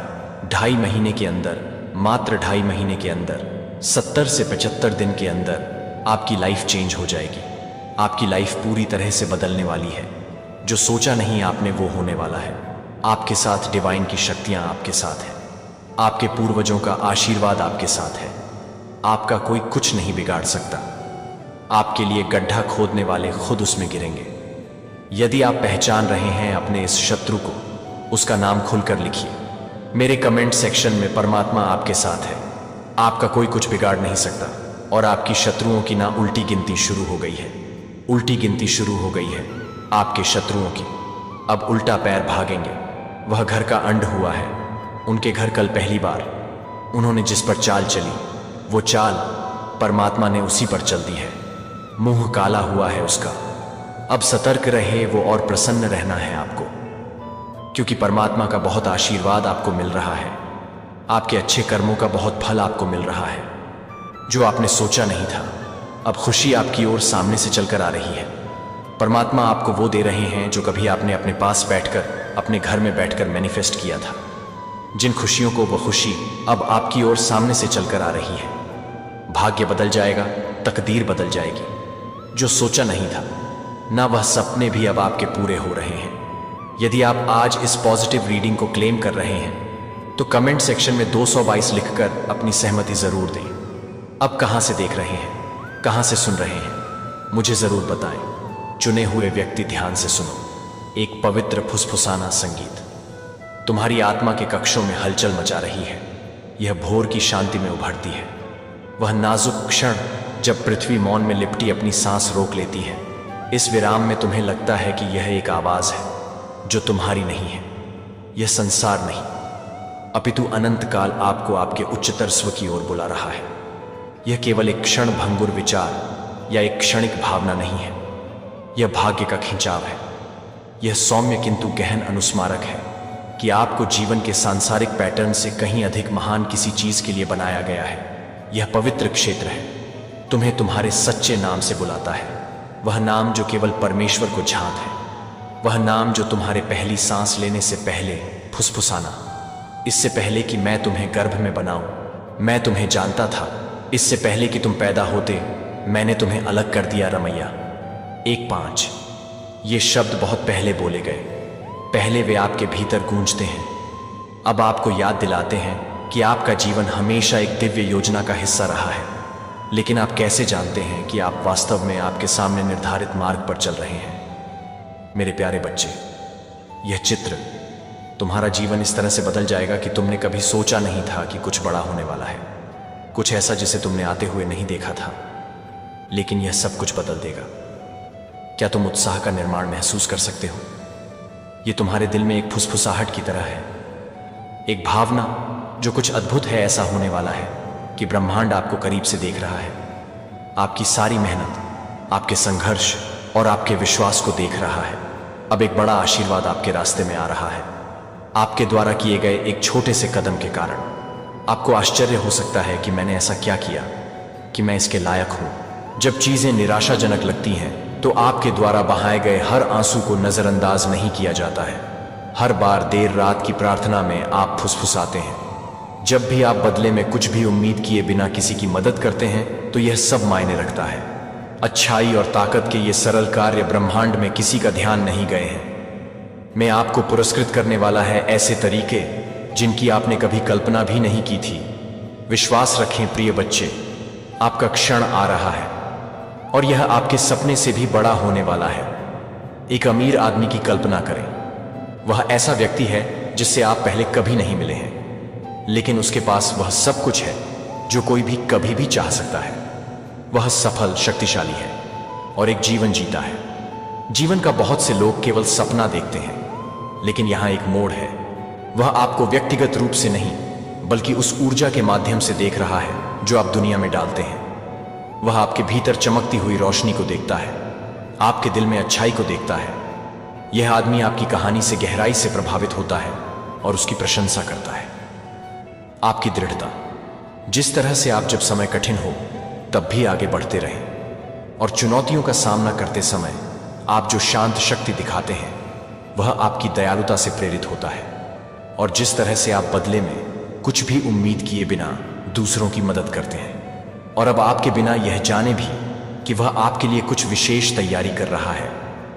2.5 महीने के अंदर, मात्र 2.5 महीने के अंदर, 70 से 75 दिन के अंदर आपकी लाइफ चेंज हो जाएगी। आपकी लाइफ पूरी तरह से बदलने वाली है। जो सोचा नहीं आपने वो होने वाला है। आपके साथ डिवाइन की शक्तियां आपके साथ हैं। आपके पूर्वजों का आशीर्वाद आपके साथ है। आपका कोई कुछ नहीं बिगाड़ सकता। आपके लिए गड्ढा खोदने वाले खुद उसमें गिरेंगे। यदि आप पहचान रहे हैं अपने इस शत्रु को, उसका नाम खुलकर लिखिए। मेरे कमेंट सेक्शन में परमात्मा आपके साथ है। आपका कोई कुछ बिगाड़ नहीं सकता। और आपकी शत्रुओं की ना उल्टी गिनती शुरू हो गई है। उल्टी गिनती शुरू हो गई है आपके शत्रुओं की। अब उल्टा पैर भागेंगे। वह घर का अंड हुआ है। उनके घर कल पहली बार उन्होंने जिस पर चाल चली, वो चाल परमात्मा ने उसी पर चल दी है। मुंह काला हुआ है उसका। अब सतर्क रहे वो और प्रसन्न रहना है आपको, क्योंकि परमात्मा का बहुत आशीर्वाद आपको मिल रहा है। आपके अच्छे कर्मों का बहुत फल आपको मिल रहा है, जो आपने सोचा नहीं था। अब खुशी आपकी ओर सामने से चलकर आ रही है। परमात्मा आपको वो दे रहे हैं जो कभी आपने अपने पास बैठकर, अपने घर में बैठकर मैनिफेस्ट किया था। जिन खुशियों को वो खुशी अब आपकी ओर सामने से चलकर आ रही है। भाग्य बदल जाएगा, तकदीर बदल जाएगी। जो सोचा नहीं था ना, वह सपने भी अब आपके पूरे हो रहे हैं। यदि आप आज इस पॉजिटिव रीडिंग को क्लेम कर रहे हैं तो कमेंट सेक्शन में 222 लिखकर अपनी सहमति जरूर दें। अब कहां से देख रहे हैं, कहां से सुन रहे हैं, मुझे जरूर बताएं। चुने हुए व्यक्ति ध्यान से सुनो। एक पवित्र फुसफुसाना संगीत तुम्हारी आत्मा के कक्षों में हलचल मचा रही है। यह भोर की शांति में उभरती है। वह नाजुक क्षण जब पृथ्वी मौन में लिपटी अपनी सांस रोक लेती है। इस विराम में तुम्हें लगता है कि यह एक आवाज है जो तुम्हारी नहीं है। यह संसार नहीं, अपितु अनंत काल आपको आपके उच्चतर स्व की ओर बुला रहा है। यह केवल एक क्षण भंगुर विचार या एक क्षणिक भावना नहीं है। यह भाग्य का खिंचाव है। यह सौम्य किंतु गहन अनुस्मारक है कि आपको जीवन के सांसारिक पैटर्न से कहीं अधिक महान किसी चीज के लिए बनाया गया है। यह पवित्र क्षेत्र है, तुम्हें तुम्हारे सच्चे नाम से बुलाता है। वह नाम जो केवल परमेश्वर को झांक है। वह नाम जो तुम्हारे पहली सांस लेने से पहले फुसफुसाना, इससे पहले कि मैं तुम्हें गर्भ में बनाऊं, मैं तुम्हें जानता था। इससे पहले कि तुम पैदा होते मैंने तुम्हें अलग कर दिया रमैया। 1-5 ये शब्द बहुत पहले बोले गए। पहले वे आपके भीतर गूंजते हैं। अब आपको याद दिलाते हैं कि आपका जीवन हमेशा एक दिव्य योजना का हिस्सा रहा है। लेकिन आप कैसे जानते हैं कि आप वास्तव में आपके सामने निर्धारित मार्ग पर चल रहे हैं? मेरे प्यारे बच्चे, यह चित्र, तुम्हारा जीवन इस तरह से बदल जाएगा कि तुमने कभी सोचा नहीं था कि कुछ बड़ा होने वाला है। कुछ ऐसा जिसे तुमने आते हुए नहीं देखा था। लेकिन यह सब कुछ बदल देगा। क्या तुम उत्साह का निर्माण महसूस कर सकते हो? यह तुम्हारे दिल में एक फुसफुसाहट की तरह है, एक भावना जो कुछ अद्भुत है। ऐसा होने वाला है कि ब्रह्मांड आपको करीब से देख रहा है। आपकी सारी मेहनत, आपके संघर्ष और आपके विश्वास को देख रहा है। अब एक बड़ा आशीर्वाद आपके रास्ते में आ रहा है। आपके द्वारा किए गए एक छोटे से कदम के कारण आपको आश्चर्य हो सकता है कि मैंने ऐसा क्या किया कि मैं इसके लायक हूं। जब चीजें निराशाजनक लगती हैं तो आपके द्वारा बहाए गए हर आंसू को नजरअंदाज नहीं किया जाता है। हर बार देर रात की प्रार्थना में आप फुसफुसाते हैं। जब भी आप बदले में कुछ भी उम्मीद किए बिना किसी की मदद करते हैं तो यह सब मायने रखता है। अच्छाई और ताकत के ये सरल कार्य ब्रह्मांड में किसी का ध्यान नहीं गए हैं। मैं आपको पुरस्कृत करने वाला है ऐसे तरीके जिनकी आपने कभी कल्पना भी नहीं की थी। विश्वास रखें प्रिय बच्चे, आपका क्षण आ रहा है और यह आपके सपने से भी बड़ा होने वाला है। एक अमीर आदमी की कल्पना करें। वह ऐसा व्यक्ति है जिससे आप पहले कभी नहीं मिले हैं, लेकिन उसके पास वह सब कुछ है जो कोई भी कभी भी चाह सकता है। वह सफल, शक्तिशाली है। और एक जीवन जीता है। जीवन का बहुत से लोग केवल सपना देखते हैं, लेकिन यहां एक मोड़ है। वह आपको व्यक्तिगत रूप से नहीं, बल्कि उस ऊर्जा के माध्यम से देख रहा है जो आप दुनिया में डालते हैं। वह आपके भीतर चमकती हुई रोशनी को देखता है, आपके दिल में अच्छाई को देखता है। यह आदमी आपकी कहानी से गहराई से प्रभावित होता है और उसकी प्रशंसा करता है। आपकी दृढ़ता, जिस तरह से आप जब समय कठिन हो तब भी आगे बढ़ते रहें, और चुनौतियों का सामना करते समय आप जो शांत शक्ति दिखाते हैं, वह आपकी दयालुता से प्रेरित होता है। और जिस तरह से आप बदले में कुछ भी उम्मीद किए बिना दूसरों की मदद करते हैं, और अब आपके बिना यह जाने भी कि वह आपके लिए कुछ विशेष तैयारी कर रहा है।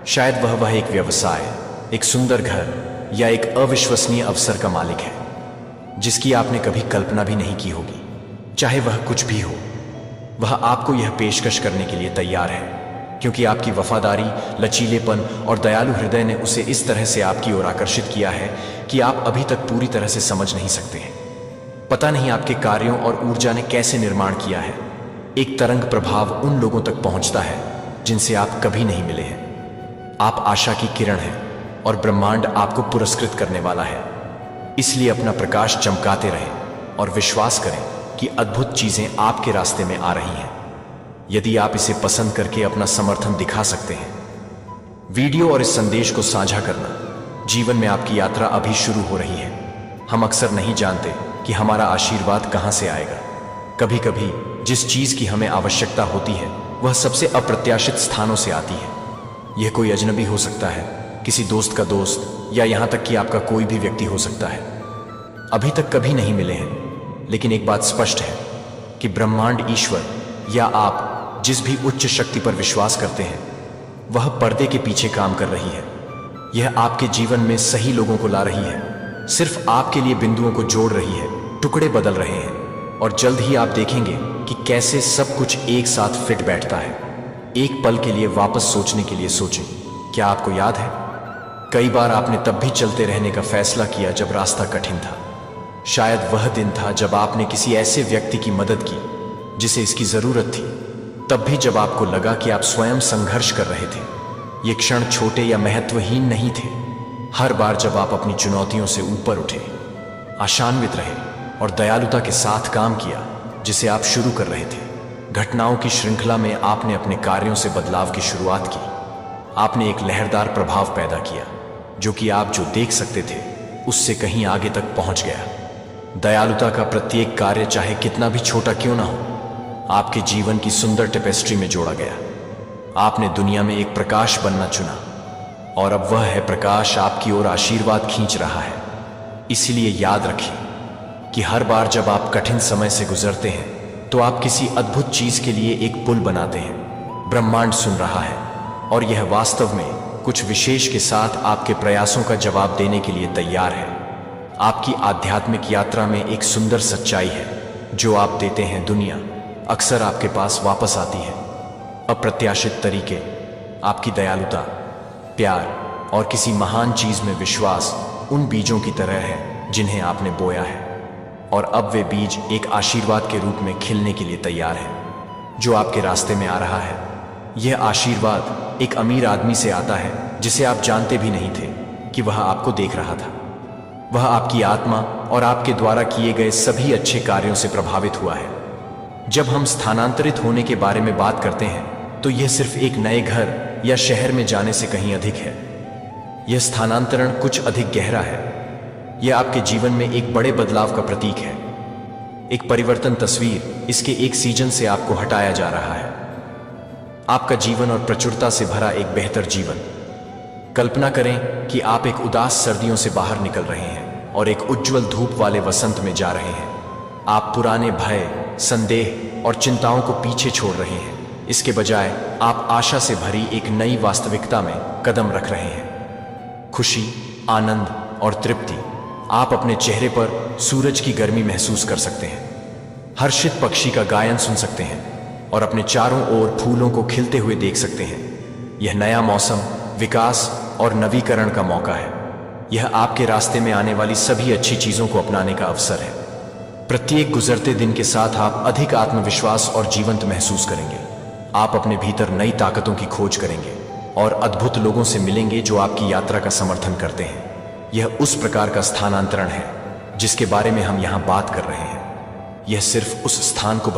शायद वह एक व्यवसाय, एक सुंदर घर या एक अविश्वसनीय अवसर का मालिक है जिसकी आपने कभी कल्पना भी नहीं की होगी। चाहे वह कुछ भी हो, वह आपको यह पेशकश करने के लिए तैयार है, क्योंकि आपकी वफादारी, लचीलेपन और दयालु हृदय ने उसे इस तरह से आपकी ओर आकर्षित किया है कि आप अभी तक पूरी तरह से समझ नहीं सकते हैं। पता नहीं आपके कार्यों और ऊर्जा ने कैसे निर्माण किया है। एक तरंग प्रभाव उन लोगों तक पहुंचता है जिनसे आप कभी नहीं मिले हैं। आप आशा की किरण हैं और ब्रह्मांड आपको पुरस्कृत करने वाला है। इसलिए अपना प्रकाश चमकाते रहें और विश्वास करें कि अद्भुत चीजें आपके रास्ते में आ रही हैं, यदि आप इसे पसंद करके अपना समर्थन दिखा सकते हैं। वीडियो और इस संदेश को साझा करना। जीवन में आपकी यात्रा अभी शुरू हो रही है। हम अक्सर नहीं जानते कि हमारा आशीर्वाद कहां से आएगा। कभी कभी जिस चीज की हमें आवश्यकता होती है, वह सबसे अप्रत्याशित स्थानों से आती है। यह कोई अजनबी हो सकता है, किसी दोस्त का दोस्त, या यहां तक कि आपका कोई भी व्यक्ति हो सकता है। अभी तक कभी नहीं मिले हैं, लेकिन एक बात स्पष्ट है कि ब्रह्मांड, ईश्वर या आप जिस भी उच्च शक्ति पर विश्वास करते हैं, वह पर्दे के पीछे काम कर रही है। यह आपके जीवन में सही लोगों को ला रही है, सिर्फ आपके लिए बिंदुओं को जोड़ रही है, टुकड़े बदल रहे हैं, और जल्द ही आप देखेंगे कि कैसे सब कुछ एक साथ फिट बैठता है। एक पल के लिए वापस सोचने के लिए सोचें। क्या आपको याद है, कई बार आपने तब भी चलते रहने का फैसला किया जब रास्ता कठिन था। शायद वह दिन था जब आपने किसी ऐसे व्यक्ति की मदद की जिसे इसकी जरूरत थी, तब भी जब आपको लगा कि आप स्वयं संघर्ष कर रहे थे। ये क्षण छोटे या महत्वहीन नहीं थे। हर बार जब आप अपनी चुनौतियों से ऊपर उठे, आशान्वित रहे और दयालुता के साथ काम किया जिसे आप शुरू कर रहे थे। घटनाओं की श्रृंखला में आपने अपने कार्यों से बदलाव की शुरुआत की। आपने एक लहरदार प्रभाव पैदा किया जो कि आप जो देख सकते थे उससे कहीं आगे तक पहुंच गया। दयालुता का प्रत्येक कार्य, चाहे कितना भी छोटा क्यों ना हो, आपके जीवन की सुंदर टेपेस्ट्री में जोड़ा गया। आपने दुनिया में एक प्रकाश बनना चुना, और अब वह है प्रकाश आपकी ओर आशीर्वाद खींच रहा है। इसलिए याद रखिए कि हर बार जब आप कठिन समय से गुजरते हैं, तो आप किसी अद्भुत चीज के लिए एक पुल बनाते हैं। ब्रह्मांड सुन रहा है, और यह वास्तव में कुछ विशेष के साथ आपके प्रयासों का जवाब देने के लिए तैयार है। आपकी आध्यात्मिक यात्रा में एक सुंदर सच्चाई है, जो आप देते हैं, दुनिया अक्सर आपके पास वापस आती है। अप्रत्याशित तरीके। आपकी दयालुता, प्यार और किसी महान चीज में विश्वास उन बीजों की तरह है जिन्हें आपने बोया है, और अब वे बीज एक आशीर्वाद के रूप में खिलने के लिए तैयार है जो आपके रास्ते में आ रहा है। यह आशीर्वाद एक अमीर आदमी से आता है जिसे आप जानते भी नहीं थे कि वह आपको देख रहा था। वह आपकी आत्मा और आपके द्वारा किए गए सभी अच्छे कार्यों से प्रभावित हुआ है। जब हम स्थानांतरित होने के बारे में बात करते हैं, तो यह सिर्फ एक नए घर या शहर में जाने से कहीं अधिक है। यह स्थानांतरण कुछ अधिक गहरा है। यह आपके जीवन में एक बड़े बदलाव का प्रतीक है, एक परिवर्तन तस्वीर। इसके एक सीजन से आपको हटाया जा रहा है, आपका जीवन और प्रचुरता से भरा एक बेहतर जीवन। कल्पना करें कि आप एक उदास सर्दियों से बाहर निकल रहे हैं और एक उज्जवल धूप वाले वसंत में जा रहे हैं। आप पुराने भय, संदेह और चिंताओं को पीछे छोड़ रहे हैं। इसके बजाय आप आशा से भरी एक नई वास्तविकता में कदम रख रहे हैं। खुशी, आनंद और तृप्ति। आप अपने चेहरे पर सूरज की गर्मी महसूस कर सकते हैं, हर्षित पक्षी का गायन सुन सकते हैं और अपने चारों ओर फूलों को खिलते हुए देख सकते हैं। यह नया मौसम विकास और नवीकरण का मौका है। यह आपके रास्ते में आने वाली सभी अच्छी चीजों को अपनाने का अवसर है। प्रत्येक गुजरते दिन के साथ आप अधिक आत्मविश्वास और जीवंत महसूस करेंगे। आप अपने भीतर नई ताकतों की खोज करेंगे और अद्भुत लोगों से मिलेंगे जो आपकी यात्रा का समर्थन करते हैं। यह उस प्रकार का स्थानांतरण है जिसके बारे में हम यहां बात कर रहे हैं। यह सिर्फ उस स्थान को